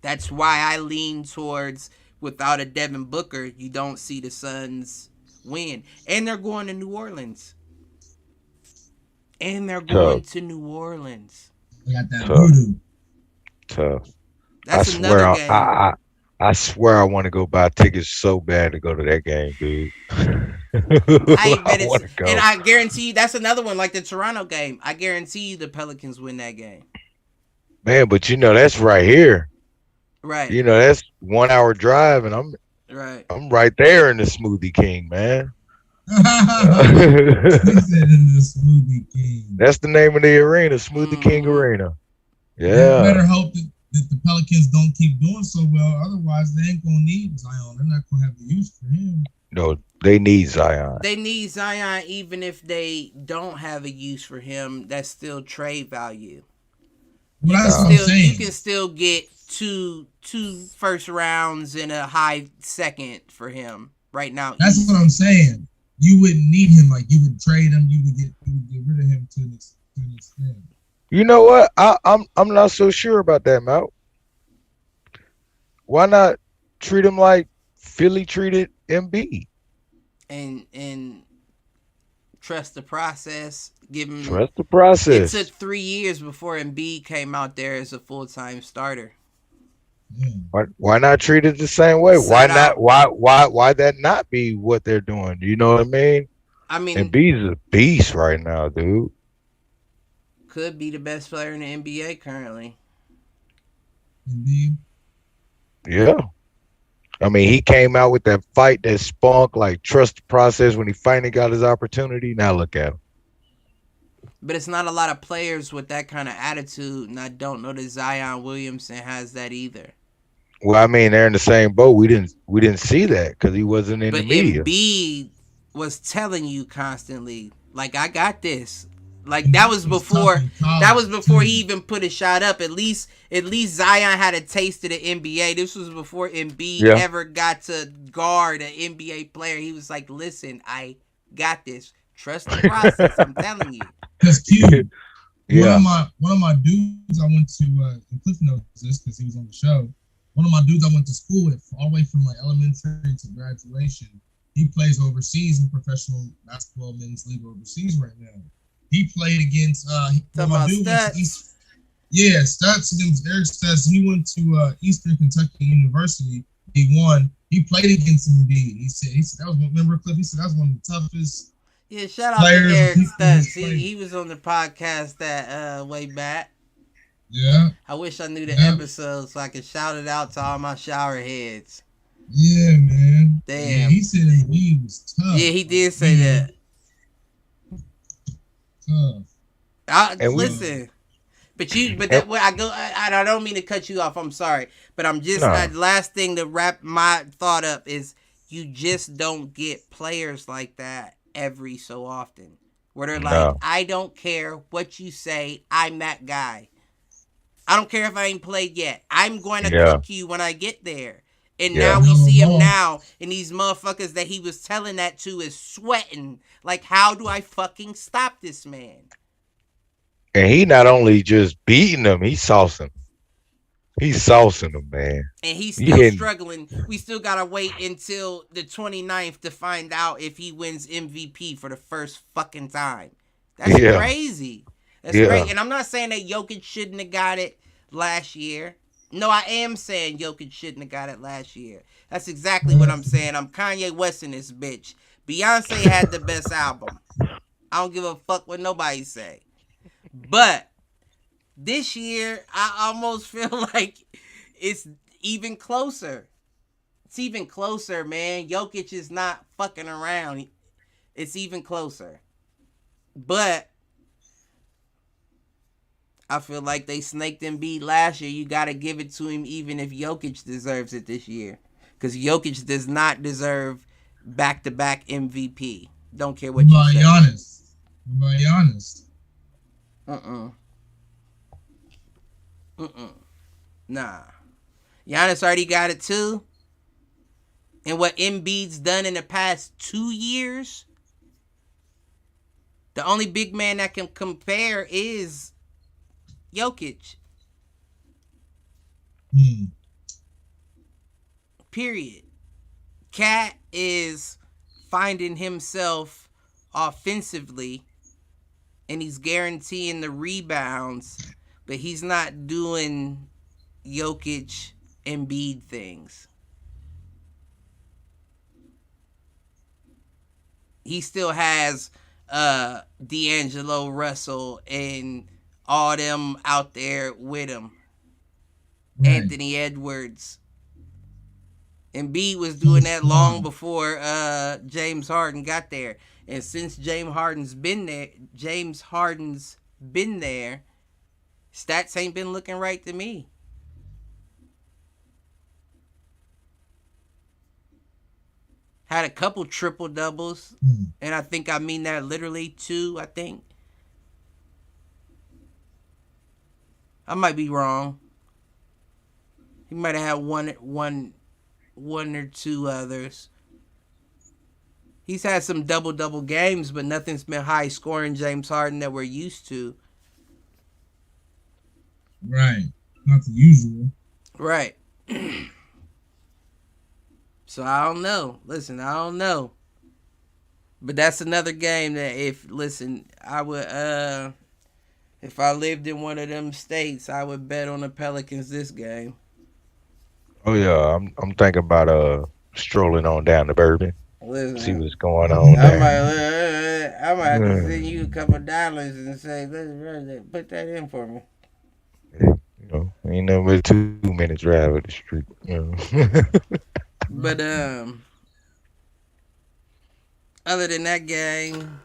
That's why I lean towards without a Devin Booker, you don't see the Suns win. And they're going to New Orleans. And they're going to New Orleans. They got that voodoo. Tough. That's another game. I swear I want to go buy tickets so bad to go to that game, dude. I want to go. And I guarantee you, that's another one like the Toronto game. I guarantee you the Pelicans win that game. Man, but that's right here. Right. That's 1 hour drive, and I'm right there in the Smoothie King, man. That's the name of the arena, Smoothie King Arena. Yeah. You better hope that the Pelicans don't keep doing so well. Otherwise, they ain't gonna need Zion. They're not gonna have the use for him. No, they need Zion. They need Zion even if they don't have a use for him. That's still trade value. Well, that's what I'm saying. You can still get two first rounds and a high second for him right now. That's what I'm saying. You wouldn't need him. Like, you would trade him. You would get rid of him to an extent. You know what? I'm not so sure about that, Mal. Why not treat him like Philly treated Embiid? And trust the process. Trust the process. It took 3 years before Embiid came out there as a full-time starter. Yeah. Why not treat it the same way? Why that not be what they're doing? You know what I mean? I mean, Embiid's a beast right now, dude. Could be the best player in the NBA currently. Embiid. Yeah. I mean, he came out with that fight, that spunk, like trust the process when he finally got his opportunity. Now look at him. But it's not a lot of players with that kind of attitude, and I don't know that Zion Williamson has that either. Well, I mean, they're in the same boat. We didn't see that because he wasn't in the media. But Embiid was telling you constantly, like, I got this. Like, that was before he even put a shot up. At least Zion had a taste of the NBA. This was before Embiid ever got to guard an NBA player. He was like, listen, I got this. Trust the process. I'm telling you. That's cute. Yeah. One of my dudes I went to, and Cliff knows this because he was on the show. One of my dudes I went to school with, all the way from like elementary to graduation, he plays overseas in professional basketball men's league overseas right now. He played against my dude went to East. Yeah, Stutz against Eric Stutz. He went to Eastern Kentucky University. He won. He played against Embiid. He said that was, remember Cliff? He said that was one of the toughest. Yeah, shout out to Eric Stutz. He was on the podcast that way back. Yeah. I wish I knew the episode so I could shout it out to all my shower heads. Yeah, man. Damn. Yeah, he said Embiid was tough. Yeah, he did say that. Tough. Listen. But that way I don't mean to cut you off. I'm sorry, but I'm just last thing to wrap my thought up is you just don't get players like that every so often where they're like, I don't care what you say, I'm that guy. I don't care if I ain't played yet. I'm going to cook you when I get there. And now we see him now, and these motherfuckers that he was telling that to is sweating. Like, how do I fucking stop this man? And he not only just beating them, he's saucing. He's saucing them, man. And he's still struggling. We still got to wait until the 29th to find out if he wins MVP for the first fucking time. That's crazy. That's great. And I'm not saying that Jokic shouldn't have got it last year. No, I am saying Jokic shouldn't have got it last year. That's exactly what I'm saying. I'm Kanye West in this bitch. Beyonce had the best album. I don't give a fuck what nobody say. But this year, I almost feel like it's even closer. It's even closer, man. Jokic is not fucking around. It's even closer. But I feel like they snaked Embiid last year. You got to give it to him even if Jokic deserves it this year. Because Jokic does not deserve back-to-back MVP. Don't care what you say. What about Giannis? Nah. Giannis already got it too. And what Embiid's done in the past 2 years, the only big man that can compare is Jokic. Period. Cat is finding himself offensively, and he's guaranteeing the rebounds, but he's not doing Jokic Embiid things. He still has D'Angelo Russell and all them out there with him. Right. Anthony Edwards. Embiid was doing that long before James Harden got there. And since James Harden's been there, stats ain't been looking right to me. Had a couple triple doubles, and I think I mean that literally 2, I think. I might be wrong. He might have had one or 2 others. He's had some double-double games, but nothing's been high-scoring James Harden that we're used to. Right. Not the usual. Right. So I don't know. Listen, I don't know. But that's another game that I would if I lived in one of them states, I would bet on the Pelicans this game. Oh yeah, I'm thinking about strolling on down to Bourbon. Listen, see what's going on. I might have to send you a couple dollars and say, let's put that in for me. You know, ain't nothing but 2 minutes drive up the street. You know. But other than that game,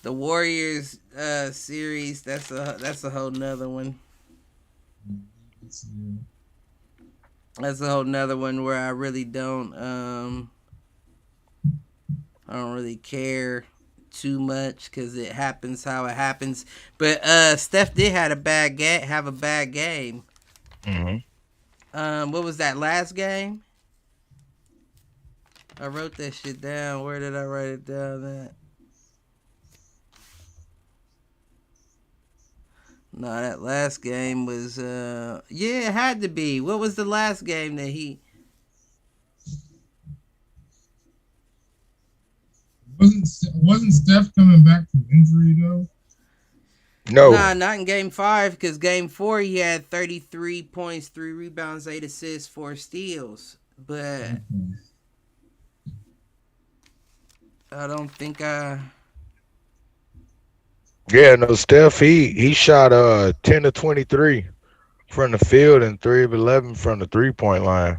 the Warriors series, that's a whole nother one. That's a whole nother one where I really don't really care too much because it happens how it happens. But Steph did have a bad game. What was that last game? I wrote that shit down. Where did I write it down at? No, that last game was yeah, it had to be. What was the last game that he Wasn't Steph coming back from injury though? No. Nah, not in game 5 because game 4 he had 33 points, 3 rebounds, 8 assists, 4 steals. But Okay. I don't think I Yeah, no, Steph, he shot 10 to 23 from the field and 3 of 11 from the 3-point line.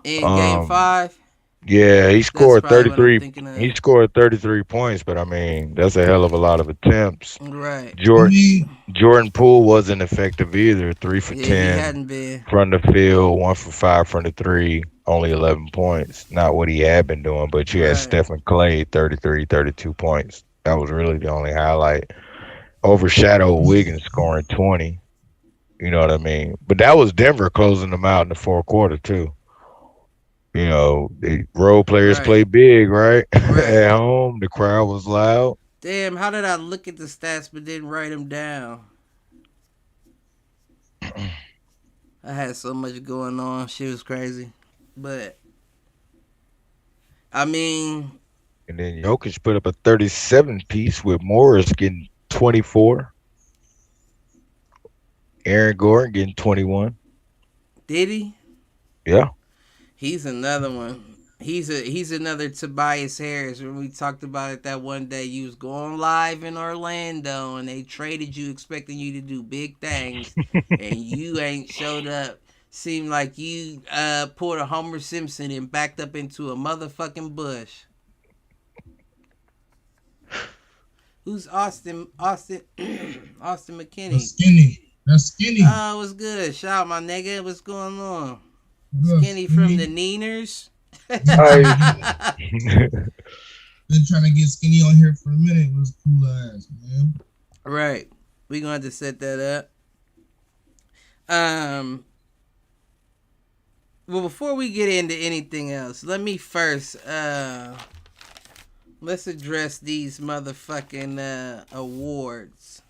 in game Um 5. yeah, he That's scored probably what I'm 33 thinking he of. scored 33 points, but I mean, that's a hell of a lot of attempts. Right. I Jordan mean, Jordan Poole wasn't effective either. 3 for Yeah, he 10 hadn't been. from the field, 1 for 5 from the 3, only 11 points. Not what he had been doing, but you had Right. Stephen Clay 33, 32 points. That was really the only highlight. Overshadowed Wiggins scoring 20. You know what I mean? But that was Denver closing them out in the fourth quarter too. You know, the role players Right. play big, right? Right. At home, the crowd was loud. Damn, how did I look at the stats but didn't write them down? I had so much going on. Shit was crazy. But I mean, And then Jokic put up a 37 piece with Morris getting 24, Aaron Gordon getting 21. did he? Yeah. He's another one. He's another Tobias Harris. When we talked about it that one day, you was going live in Orlando and they traded you expecting you to do big things, and you ain't showed up. Seemed like you pulled a Homer Simpson and backed up into a motherfucking bush. Who's Austin? Austin McKinney. That's skinny. Oh, what's good? Shout my nigga. What's going on? Look, Skinny from the Neeners. Nice. Been trying to get skinny on here for a minute. It was cool ass, man. Right. We gonna have to set that up. Well, before we get into anything else, let me first let's address these motherfucking awards.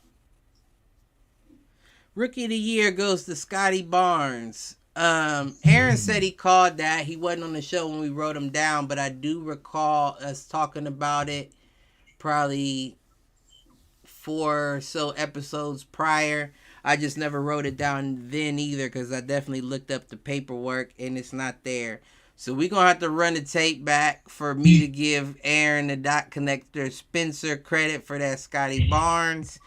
Rookie of the Year goes to Scotty Barnes. Aaron said he called that. He wasn't on the show when we wrote him down, but I do recall us talking about it probably 4 or so episodes prior. I just never wrote it down then either because I definitely looked up the paperwork and it's not there. So we're going to have to run the tape back for me to give Aaron the dot connector Spencer credit for that Scotty Barnes.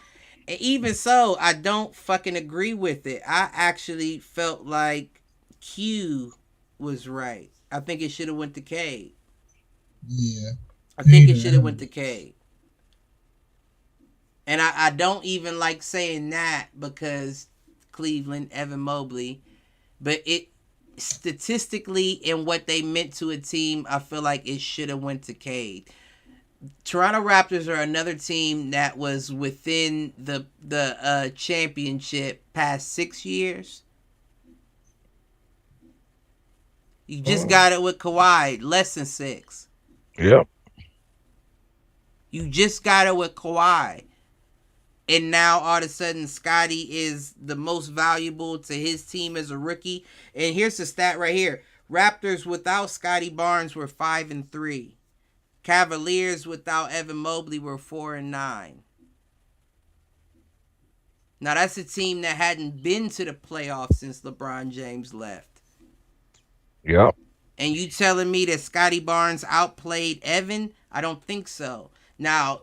And even so, I don't fucking agree with it. I actually felt like Q was right. I think it should have went to Cade. Yeah. I think it should have went to Cade. And I don't even like saying that because Cleveland, Evan Mobley. But it statistically and what they meant to a team, I feel like it should have went to Cade. Toronto Raptors are another team that was within the championship past 6 years. You just got it with Kawhi, less than 6. Yep. You just got it with Kawhi. And now all of a sudden Scotty is the most valuable to his team as a rookie. And here's the stat right here. Raptors without Scotty Barnes were 5-3. Cavaliers without Evan Mobley were 4-9. Now that's a team that hadn't been to the playoffs since LeBron James left. Yep. And you telling me that Scotty Barnes outplayed Evan? I don't think so. Now,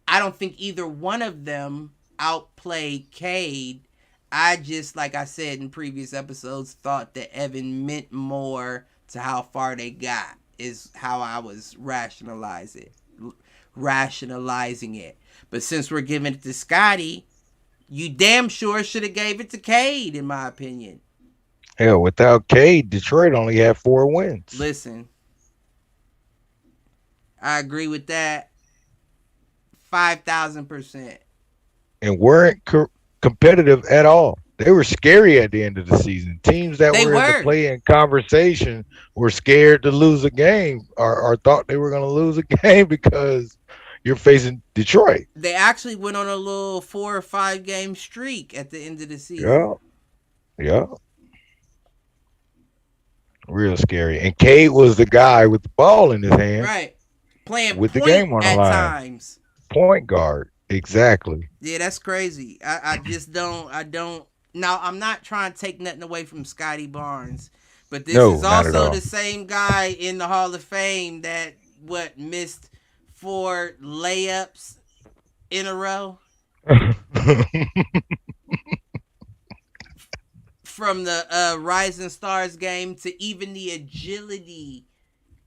I don't think either one of them outplayed Cade. I just, like I said in previous episodes, thought that Evan meant more to how far they got, is how I was rationalizing it. But since we're giving it to Scotty, you damn sure should have gave it to Cade, in my opinion. Hell, without Cade, Detroit only had 4 wins. Listen, I agree with that 5,000%. And weren't competitive at all. They were scary at the end of the season. Teams that were in the play-in conversation were scared to lose a game or thought they were going to lose a game because, you're facing Detroit. They actually went on a little 4 or 5 game streak at the end of the season. Yeah, yeah, real scary. And Cade was the guy with the ball in his hand, Right. Playing with the point game on the at line. times. Point guard, exactly. Yeah, that's crazy. I just don't. Now, I'm not trying to take nothing away from Scotty Barnes, but this No, is not at also all. the same guy in the Hall of Fame that missed 4 layups in a row from the Rising Stars game to even the agility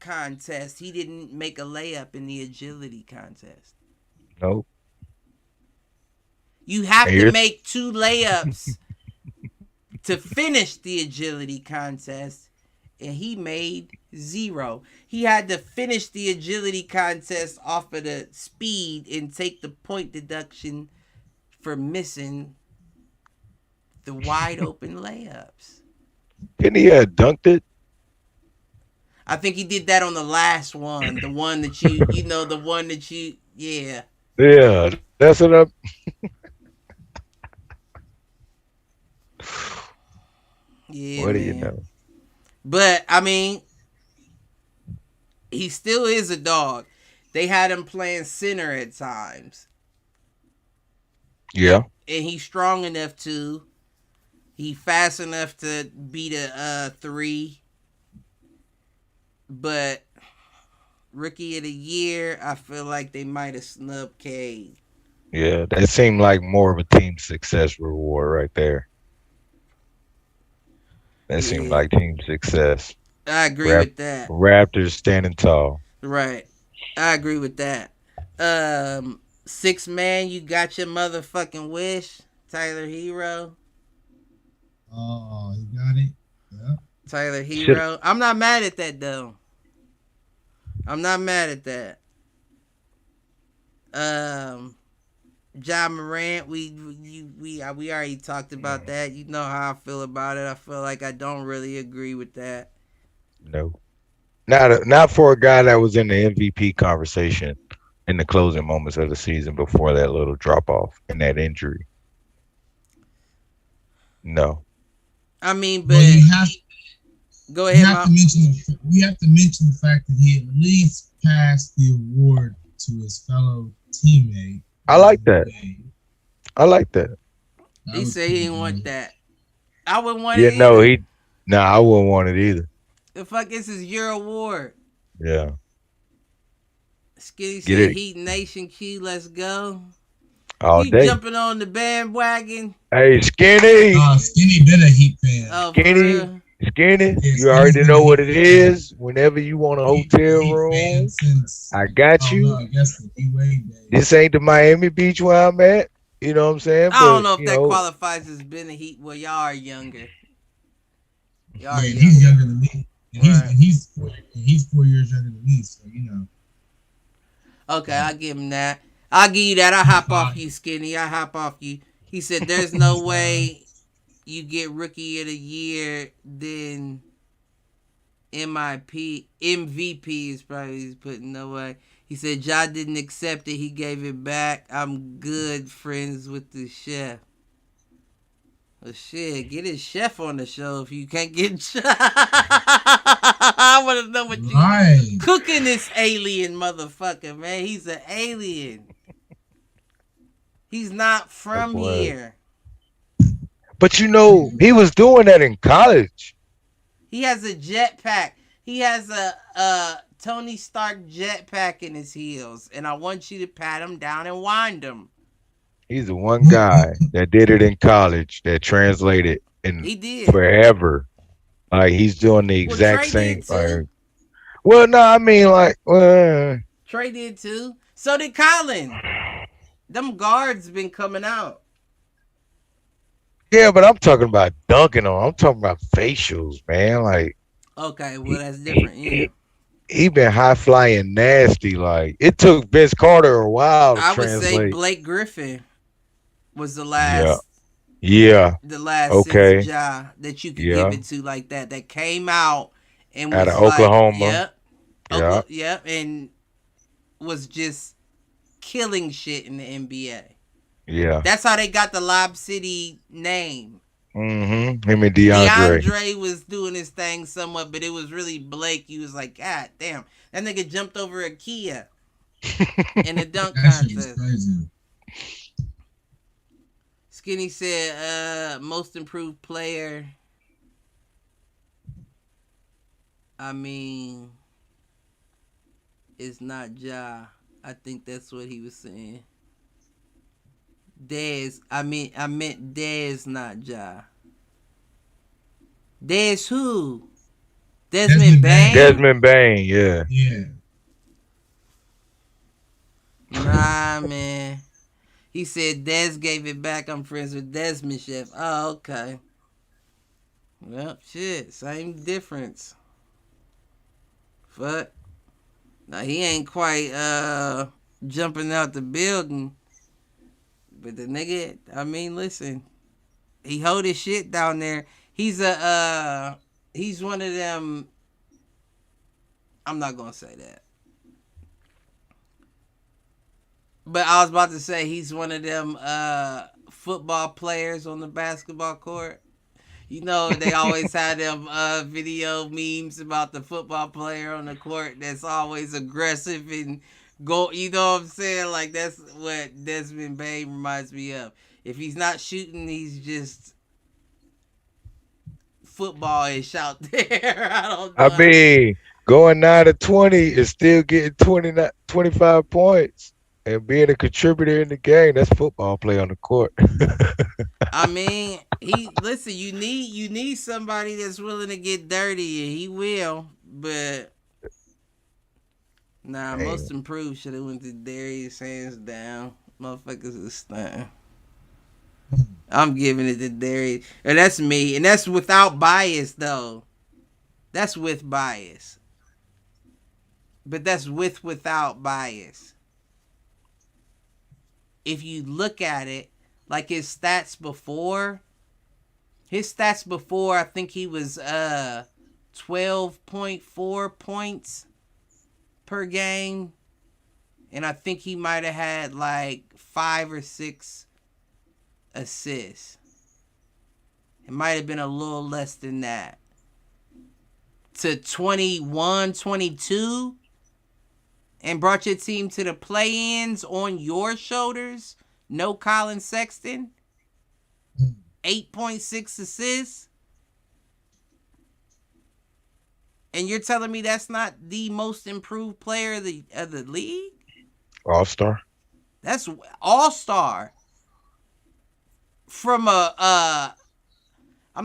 contest. He didn't make a layup in the agility contest. Nope. You have And to you're make 2 layups to finish the agility contest, and he made 0. He had to finish the agility contest off of the speed and take the point deduction for missing the wide open layups. didn't he have dunked it? I think he did that on the last one, the one that the one that yeah. Yeah, that's what I'm. Yeah, What do you man. know? But I mean, he still is a dog. They had him playing center at times. Yeah, And he's strong enough to. He fast enough to beat a 3. But rookie of the year, I feel like they might have snubbed Cade. yeah, that seemed like more of a team success reward right there. That seemed Yeah, like team success. I agree with that. Raptors standing tall. Right. I agree with that. 6 man, you got your motherfucking wish. Tyler Hero. Oh, he got it. Yeah. Tyler Shit. Hero. I'm not mad at that though. I'm not mad at that. John Moran, we already talked about that. You know how I feel about it. I feel like I don't really agree with that. No, not for a guy that was in the MVP conversation in the closing moments of the season before that little drop off and that injury. No. I mean, but Well, you have go we ahead, have to Mom. mention we have to mention the fact that he at least passed the award to his fellow teammate. I like that. I like that. That He was said he pretty didn't want good. that. I wouldn't want Yeah, it no, either. I wouldn't want it either. The fuck, this is your award. Yeah. Skinny Get said it Heat Nation Q, let's go. all You day. jumping on the bandwagon? Hey, Skinny. Skinny been a Heat fan. Oh, for Skinny. real? Skinny, Yeah, you already Skinny's know been a what Heat it fan. is. Whenever you want a Heat hotel fan room, since I got I don't you. know, I guess the D-Wade days. This ain't the Miami Beach where I'm at. You know what I'm saying? I don't But know if you that know, qualifies as being a Heat. Well, y'all are younger. Y'all are Yeah, he's younger. younger than me. And Right. he's 4 years younger than me, so you know. Okay, I'll give him that. I'll give you that. I'll hop off you, Skinny. I'll hop off you. He said there's no way you get Rookie of the Year, then MVP is probably he's putting no way. He said Ja didn't accept it. He gave it back. I'm good friends with the chef. Well, shit, get his chef on the show if you can't get I want to know what you Right. cooking this alien motherfucker, man. He's an alien. He's not from That's right. here. but you know, he was doing that in college. He has a jetpack. He has a Tony Stark jetpack in his heels, and I want you to pat him down and wind him. He's the one guy that did it in college that translated in He did. forever. Like he's doing the Well, exact Trey same. did too. Well, no, I mean like, Trey did too. So did Colin. Them guards been coming out. yeah, but I'm talking about dunking on. I'm talking about facials, man. Like Okay, well that's different. Yeah. he been high flying nasty. Like it took Vince Carter a while to I would say translate. Blake Griffin was the Yeah, last yeah, okay, since Ja that you could yeah. give it to like that. That came out and Out was of like, Oklahoma. yep, Yeah, yep, and was just killing shit in the NBA. Yeah. That's how they got the Lob City name. Mm-hmm. Him and DeAndre. DeAndre was doing his thing somewhat, but it was really Blake. He was like, God damn, that nigga jumped over a Kia in the dunk contest. Crazy. Skinny said, most improved player. I mean, it's not Ja. I think that's what he was saying. Dez. I meant Dez, not Ja. Dez who? Desmond Bain? Desmond Bain, yeah. Yeah. Nah, man. He said Dez gave it back. I'm friends with Desmond Chef. Oh, okay. Well, shit. Same difference. Fuck. Now, he ain't quite jumping out the building. But the nigga, I mean, listen. He hold his shit down there. He's one of them. I'm not gonna say that. But I was about to say he's one of them football players on the basketball court. You know, they always had them video memes about the football player on the court that's always aggressive and go. You know what I'm saying? Like, that's what Desmond Bain reminds me of. If he's not shooting, he's just football-ish out there. I don't know. I mean, going 9 to 20 is still getting 25 points and being a contributor in the game. That's football play on the court. I mean, you need somebody that's willing to get dirty, and he will. But nah, most improved should have went to Darius hands down. Motherfuckers is stunting. I'm giving it to Darius, and that's me, and that's without bias though. That's with bias, but that's without bias. If you look at it, like his stats before, I think he was 12.4 points per game, and I think he might have had like 5 or 6 assists. It might have been a little less than that. To 21, 22, and brought your team to the play-ins on your shoulders. No Colin Sexton. 8.6 assists. And you're telling me that's not the most improved player of the league? All-star. That's all-star. From I'm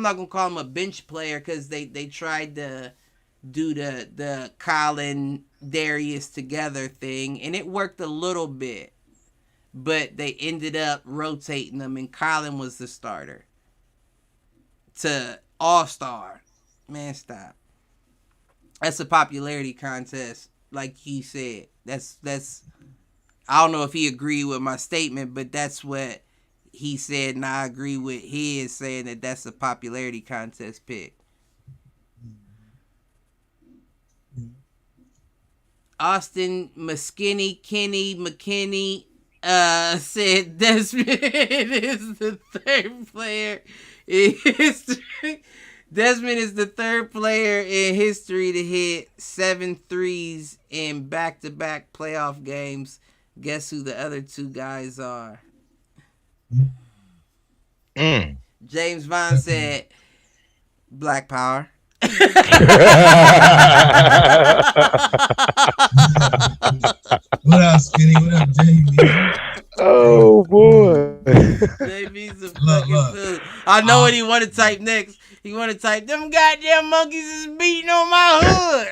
not gonna call him a bench player because they tried to do the Colin Darius together thing, and it worked a little bit, but they ended up rotating them, and Colin was the starter to all-star. Man, stop. That's a popularity contest, like he said. That's I don't know if he agreed with my statement, but that's what he said, and I agree with his saying that that's a popularity contest pick. Austin McKinney said Desmond is the third player in history. Desmond is the third player in history to hit 7 threes in back-to-back playoff games. Guess who the other two guys are? James Vaughn said Black Power. What up, Skinny? What up, JB? Oh boy. JB's a fucking fool. I know what he want to type next. He want to type, them goddamn monkeys is beating on my hood.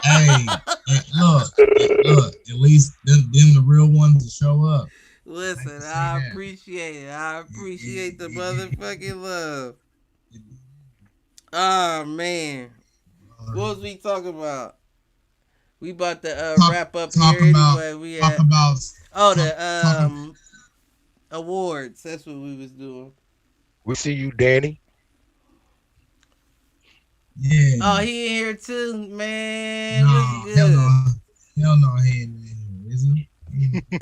hey, look. At least them the real ones to show up. Listen, I appreciate it. I appreciate the motherfucking love. Oh, man. What was we talking about? We about to wrap up here anyway. The awards. That's what we was doing. We see you, Danny. Yeah. Oh, he in here too, man. No, hell no, he ain't in here, is he?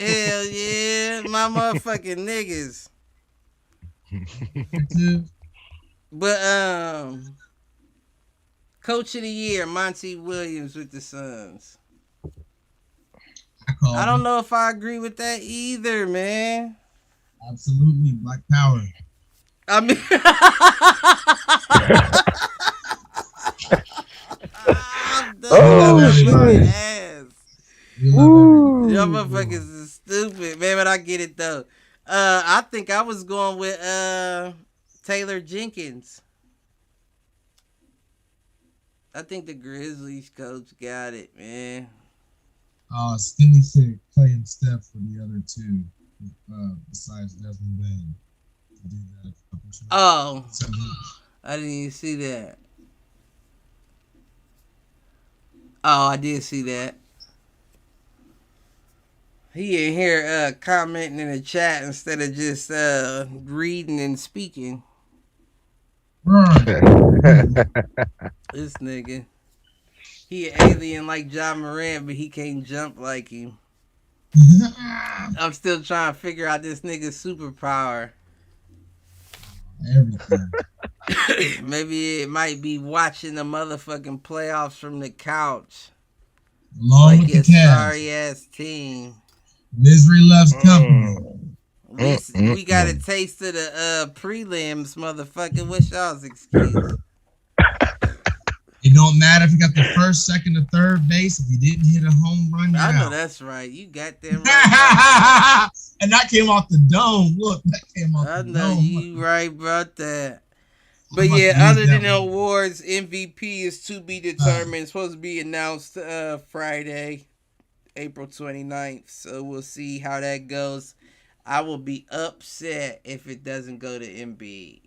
Hell yeah, my motherfucking niggas. But Coach of the Year, Monty Williams with the Suns. I don't know if I agree with that either, man. Absolutely, Black Power. I mean, I'm done with my ass. Y'all motherfuckers is stupid, man. But I get it though. I think I was going with Taylor Jenkins. I think the Grizzlies coach got it, man. Skinny said Clay and Steph for the other two, besides Desmond Bain. Oh, I didn't even see that. Oh, I did see that. He in here commenting in the chat instead of just reading and speaking. This nigga. He an alien like John Moran, but he can't jump like him. I'm still trying to figure out this nigga's superpower. Everything. Maybe it might be watching the motherfucking playoffs from the couch. Along like with the sorry ass team. Misery loves company. We got a taste of the prelims, motherfucker. What's y'all's excuse? It don't matter if you got the first, second, or third base. If you didn't hit a home run, I know out. that's right. You got them right. And that came off the dome. Look, that came off the dome. I know you right about that. But yeah, other than the awards, MVP is to be determined. It's supposed to be announced Friday, April 29th. So we'll see how that goes. I will be upset if it doesn't go to Embiid.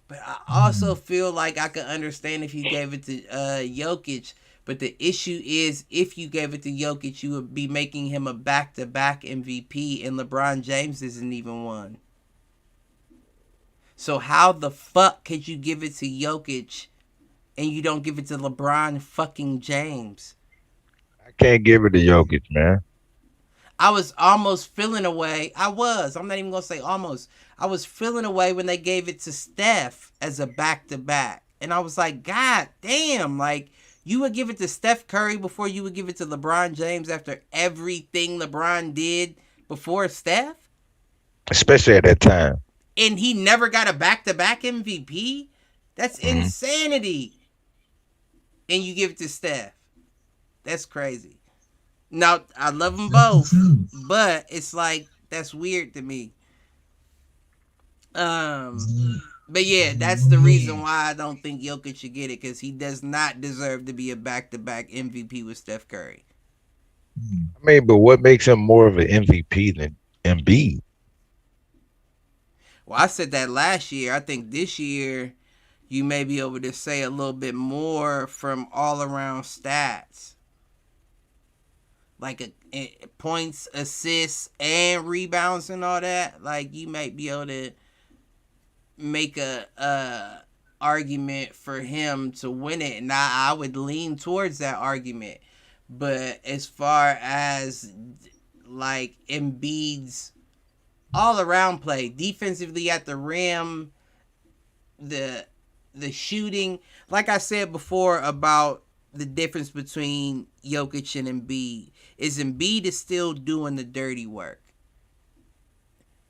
But I also feel like I could understand if you gave it to Jokic. But the issue is, if you gave it to Jokic, you would be making him a back-to-back MVP, and LeBron James isn't even one. So how the fuck could you give it to Jokic and you don't give it to LeBron fucking James? I can't give it to Jokic, man. I was almost feeling away. I'm not even going to say almost. I was feeling away when they gave it to Steph as a back-to-back. And I was like, God damn. Like, you would give it to Steph Curry before you would give it to LeBron James after everything LeBron did before Steph? Especially at that time. And he never got a back-to-back MVP? That's insanity. And you give it to Steph. That's crazy. Now, I love them both, but it's like, that's weird to me. But yeah, that's the reason why I don't think Jokic should get it, because he does not deserve to be a back-to-back MVP with Steph Curry. I mean, but what makes him more of an MVP than Embiid? Well, I said that last year. I think this year you may be able to say a little bit more from all-around stats. Like points, assists, and rebounds and all that. Like, you might be able to make a argument for him to win it. And I would lean towards that argument. But as far as, like, Embiid's all-around play, defensively at the rim, the shooting, like I said before about the difference between Jokic and Embiid, is Embiid is still doing the dirty work.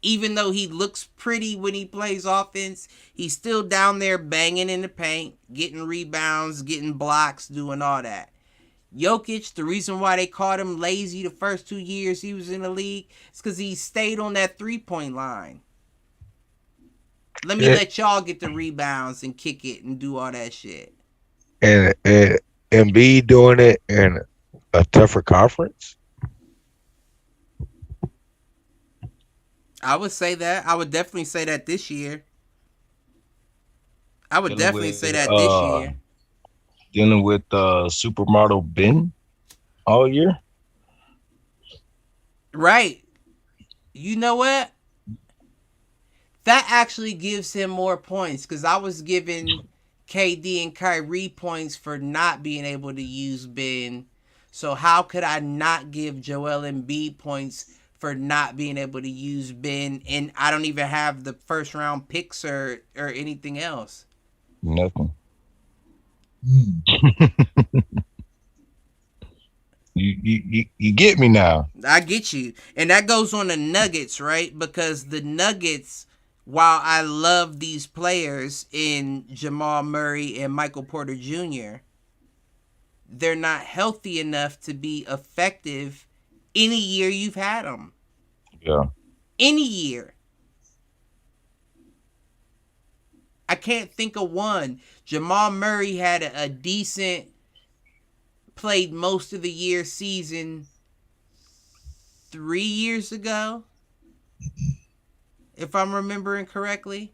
Even though he looks pretty when he plays offense, he's still down there banging in the paint, getting rebounds, getting blocks, doing all that. Jokic, the reason why they called him lazy the first 2 years he was in the league is because he stayed on that three-point line. Let me let y'all get the rebounds and kick it and do all that shit. And Embiid doing it in a tougher conference? I would say that. I would definitely say that this year. Dealing with supermodel Ben all year. Right. You know what? That actually gives him more points, because I was giving KD and Kyrie points for not being able to use Ben. So how could I not give Joel Embiid points for not being able to use Ben? And I don't even have the first round picks or anything else. Nothing. You get me now. I get you. And that goes on the Nuggets, right? Because the Nuggets, while I love these players in Jamal Murray and Michael Porter Jr., they're not healthy enough to be effective any year you've had them. Yeah. Any year. I can't think of one. Jamal Murray had a decent, played most of the year season 3 years ago, if I'm remembering correctly.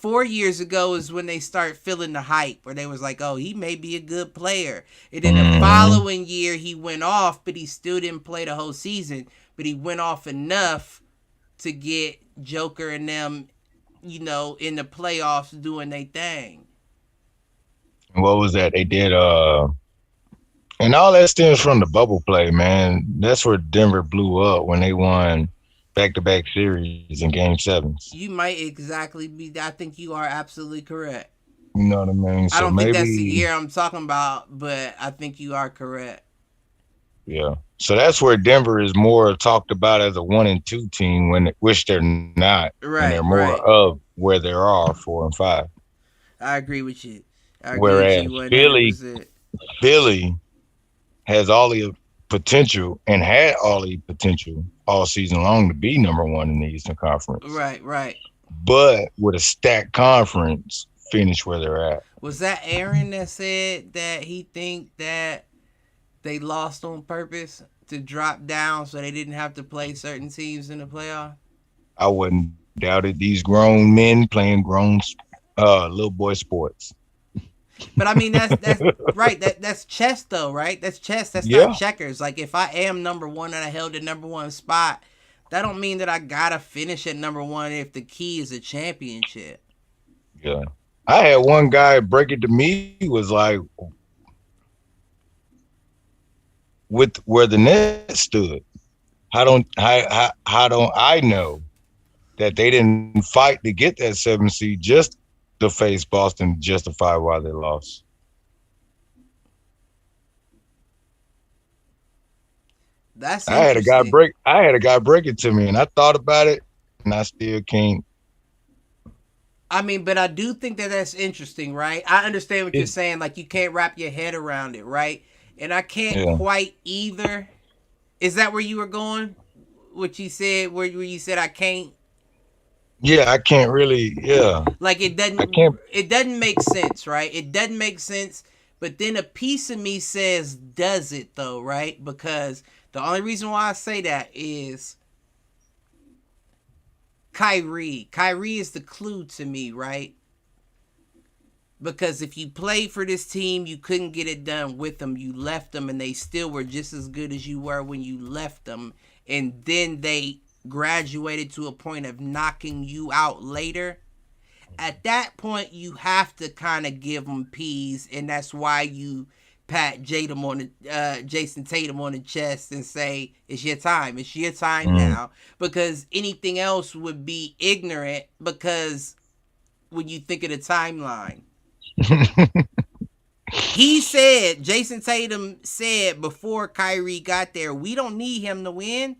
4 years ago is when they start feeling the hype, where they was like, oh, he may be a good player. And then the following year he went off, but he still didn't play the whole season. But he went off enough to get Joker and them, in the playoffs doing their thing. What was that? They did and all that stems from the bubble play, man. That's where Denver blew up when they won back-to-back series in game sevens. You might exactly be. I think you are absolutely correct. You know what I mean? I don't think that's the year I'm talking about, but I think you are correct. Yeah. So that's where Denver is more talked about as a 1 and 2 team, which they're not. Right. And they're more of where there are 4 and 5. I agree with you. Whereas Philly has all the potential and had all the potential all season long to be number 1 in the Eastern Conference. Right. But with a stacked conference, finish where they're at. Was that Aaron that said that he think that they lost on purpose to drop down so they didn't have to play certain teams in the playoff? I wouldn't doubt it. These grown men playing grown little boy sports. But I mean, that's right. That's chess, though, right? That's chess. That's not checkers. Like, if I am number 1 and I held the number 1 spot, that don't mean that I gotta finish at number 1 if the key is a championship. Yeah, I had one guy break it to me. He was like, with where the Nets stood, how don't I know that they didn't fight to get that 7 seed just to face Boston, justify why they lost? That's I had a guy break it to me, and I thought about it, and I still can't. I mean, but I do think that that's interesting, right? I understand what you're saying. Like, you can't wrap your head around it, right? And I can't quite either. Is that where you were going? What you said, where you said I can't? Yeah, I can't really. Yeah, like it doesn't. I can't. It doesn't make sense, right? It doesn't make sense. But then a piece of me says, does it though, right? Because the only reason why I say that is Kyrie. Kyrie is the clue to me, right? Because if you played for this team, you couldn't get it done with them. You left them, and they still were just as good as you were when you left them. And then they graduated to a point of knocking you out later. At that point, you have to kind of give them peas, and that's why you pat Jason Tatum on the chest and say, it's your time. It's your time now. Because anything else would be ignorant, because when you think of the timeline. Jason Tatum said before Kyrie got there, we don't need him to win.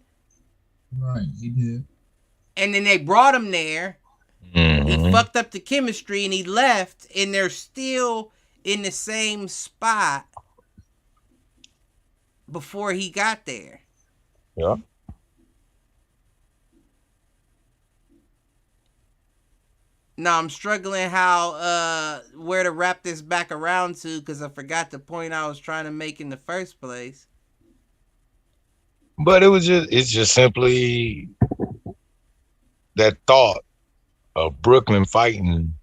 Right, he did. And then they brought him there. He fucked up the chemistry and he left, and they're still in the same spot before he got there. Yeah. Now I'm struggling where to wrap this back around to, because I forgot the point I was trying to make in the first place. But it's just simply that thought of Brooklyn fighting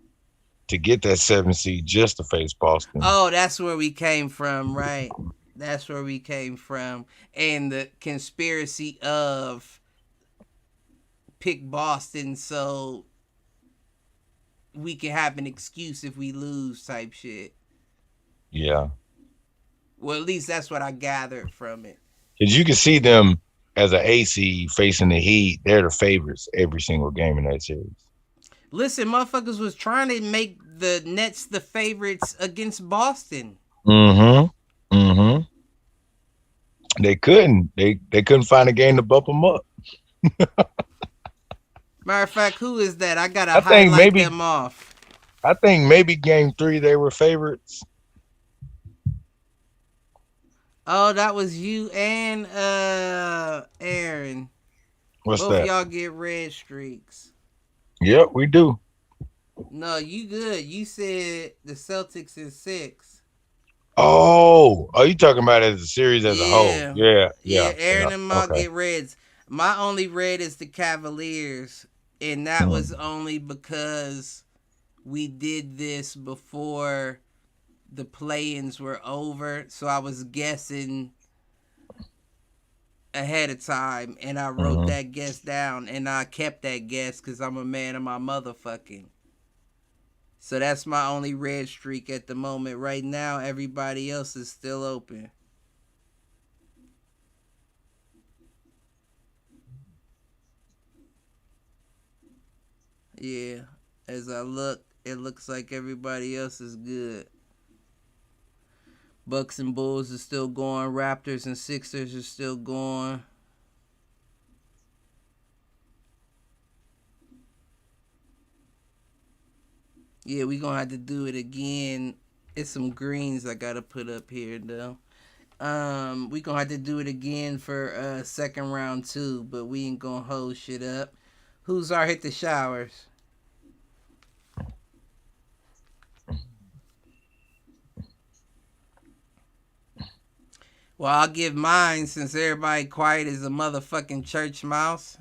to get that 7 seed just to face Boston. Oh, that's where we came from, right? That's where we came from. And the conspiracy of pick Boston so we can have an excuse if we lose type shit. Yeah. Well, at least that's what I gathered from it. Because you can see them as an AC facing the Heat. They're the favorites every single game in that series. Listen, motherfuckers was trying to make the Nets the favorites against Boston. Mm-hmm. Mm-hmm. They couldn't. They couldn't find a game to bump them up. Matter of fact, who is that? I gotta I think highlight maybe them off. I think maybe game 3 they were favorites. Oh, that was you and Aaron. What's Both that? y'all get red streaks. Yep, we do. No, you good. You said the Celtics in 6. Oh, are you talking about as a series as a whole? Yeah. Yeah, Yeah, yeah, Aaron yeah. and Ma Okay. get reds. My only red is the Cavaliers. And that was only because we did this before the play-ins were over. So I was guessing ahead of time. And I wrote that guess down. And I kept that guess because I'm a man of my motherfucking. So that's my only red streak at the moment. Right now, everybody else is still open. Yeah, as I look, it looks like everybody else is good. Bucks and Bulls are still going. Raptors and Sixers are still going. Yeah, we gonna have to do it again. It's some greens I gotta put up here though. We gonna have to do it again for second round too, but we ain't gonna hold shit up. Who's our hit the showers? Well, I'll give mine since everybody quiet as a motherfucking church mouse.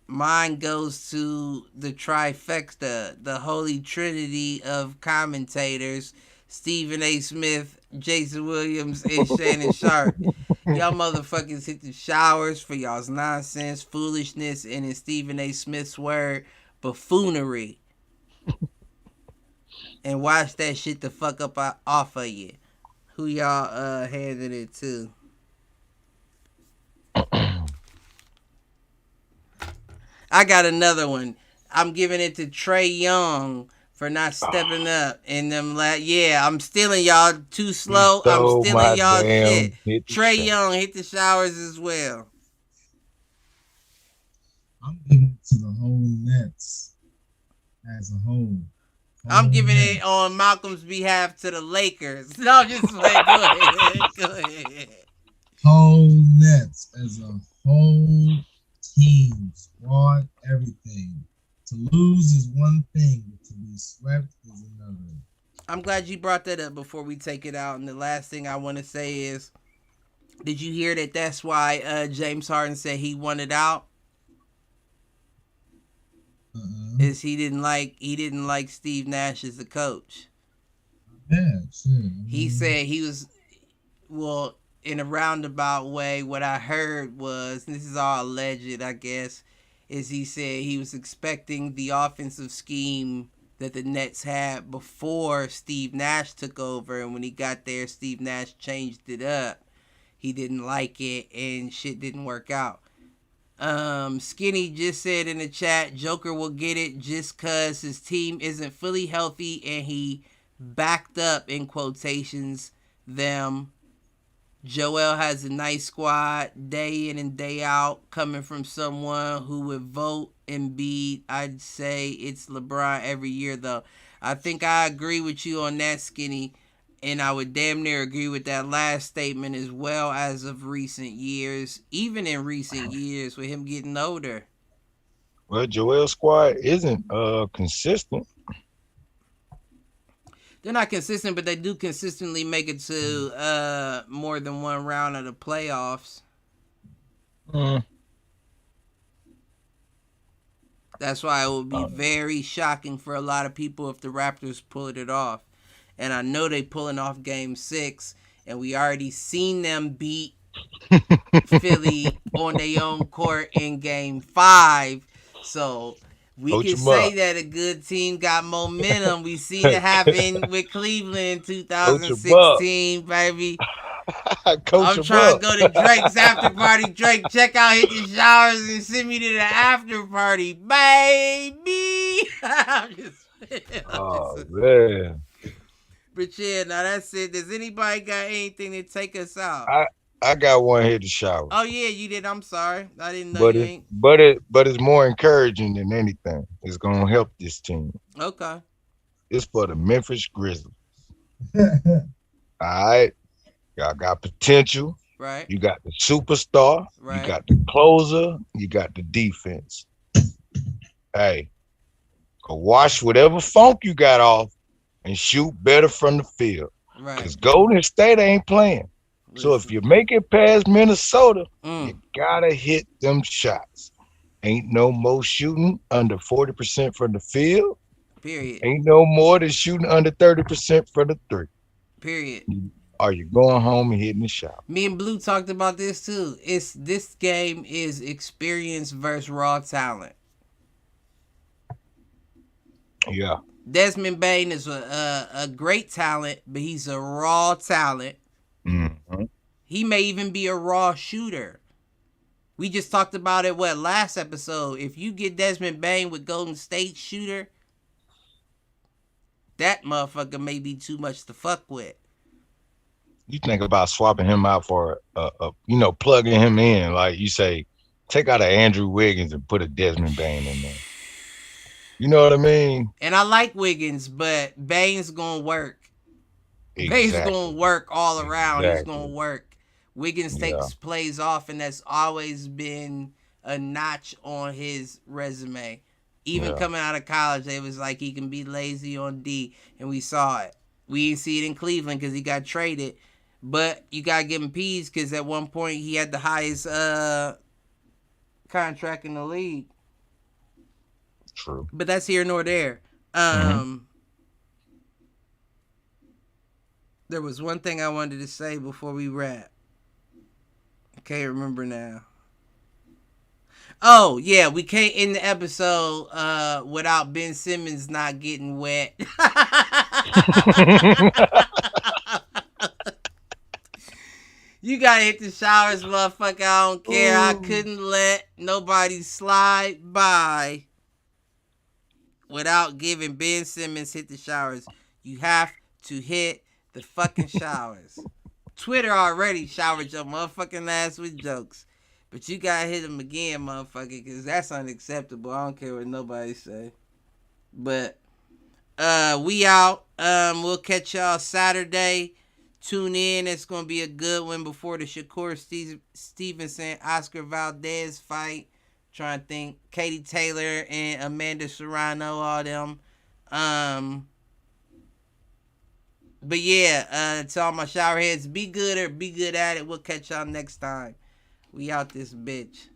Mine goes to the trifecta, the holy trinity of commentators, Stephen A. Smith, Jason Williams, and Shannon Sharp. Y'all motherfuckers hit the showers for y'all's nonsense, foolishness, and in Stephen A. Smith's word, buffoonery. And watch that shit the fuck up off of you. Who y'all handed it to? I got another one. I'm giving it to Trey Young for not stepping up. And them I'm stealing y'all too slow. I'm stealing y'all shit. Trey Young hit the showers as well. I'm giving it to the whole Nets as a whole. I'm giving it on Malcolm's behalf to the Lakers. No, I'm just playing. Go ahead. Go ahead. Whole Nets as a whole team, squad, everything. To lose is one thing, but to be swept is another. I'm glad you brought that up before we take it out. And the last thing I want to say is, did you hear that that's why James Harden said he wanted out? Is he didn't like Steve Nash as a coach. Yeah, sure. He said he was, well, in a roundabout way, what I heard was, and this is all alleged, I guess, is he said he was expecting the offensive scheme that the Nets had before Steve Nash took over, and when he got there, Steve Nash changed it up. He didn't like it, and shit didn't work out. Skinny just said in the chat, Joker will get it just cause his team isn't fully healthy and he backed up, in quotations, them. Joel has a nice squad day in and day out, coming from someone who would vote Embiid. I'd say it's LeBron every year though. I think I agree with you on that, Skinny. And I would damn near agree with that last statement as well as of recent years, even in recent years with him getting older. Well, Joel's squad isn't consistent. They're not consistent, but they do consistently make it to more than one round of the playoffs. That's why it would be very shocking for a lot of people if the Raptors pulled it off. And I know they pulling off Game 6, and we already seen them beat Philly on their own court in Game 5. So We can say that a good team got momentum. We seen it happen with Cleveland in 2016, baby. Coach I'm trying to go to up. Drake's after party. Drake, check out, hit the showers, and send me to the after party, baby. Oh man. But yeah, now that's it. Does anybody got anything to take us out? I got one here to shower. Oh yeah, you did. I'm sorry. I didn't know But you it, ain't. but it's more encouraging than anything. It's gonna help this team. Okay. It's for the Memphis Grizzlies. All right. Y'all got potential. Right. You got the superstar. Right. You got the closer. You got the defense. Hey, go wash whatever funk you got off and shoot better from the field. Right. Because Golden State ain't playing. So if you make it past Minnesota, you gotta hit them shots. Ain't no more shooting under 40% from the field. Period. Ain't no more than shooting under 30% for the three. Period. Are you going home and hitting the shot? Me and Blue talked about this too. This game is experience versus raw talent. Yeah. Desmond Bane is a great talent, but he's a raw talent. Mm-hmm. He may even be a raw shooter. We just talked about it, last episode. If you get Desmond Bane with Golden State shooter, that motherfucker may be too much to fuck with. You think about swapping him out for plugging him in. Like you say, take out a Andrew Wiggins and put a Desmond Bane in there. You know what I mean? And I like Wiggins, but Bane's going to work. Exactly. Bane's going to work all around. Exactly. He's going to work. Wiggins takes plays off, and that's always been a notch on his resume. Even coming out of college, it was like he can be lazy on D, and we saw it. We didn't see it in Cleveland because he got traded, but you got to give him peas because at one point he had the highest contract in the league. True. But that's here nor there. There was one thing I wanted to say before we wrap. I can't remember now. Oh, yeah, we can't end the episode without Ben Simmons not getting wet. You gotta hit the showers, motherfucker. I don't care. I couldn't let nobody slide by without giving Ben Simmons hit the showers. You have to hit the fucking showers. Twitter already showered your motherfucking ass with jokes. But you gotta hit them again, motherfucker, because that's unacceptable. I don't care what nobody say. But we out. We'll catch y'all Saturday. Tune in. It's gonna be a good one before the Shakur Stevenson Oscar Valdez fight. Trying to think. Katie Taylor and Amanda Serrano, all them. But yeah, to all my showerheads, be good or be good at it. We'll catch y'all next time. We out this bitch.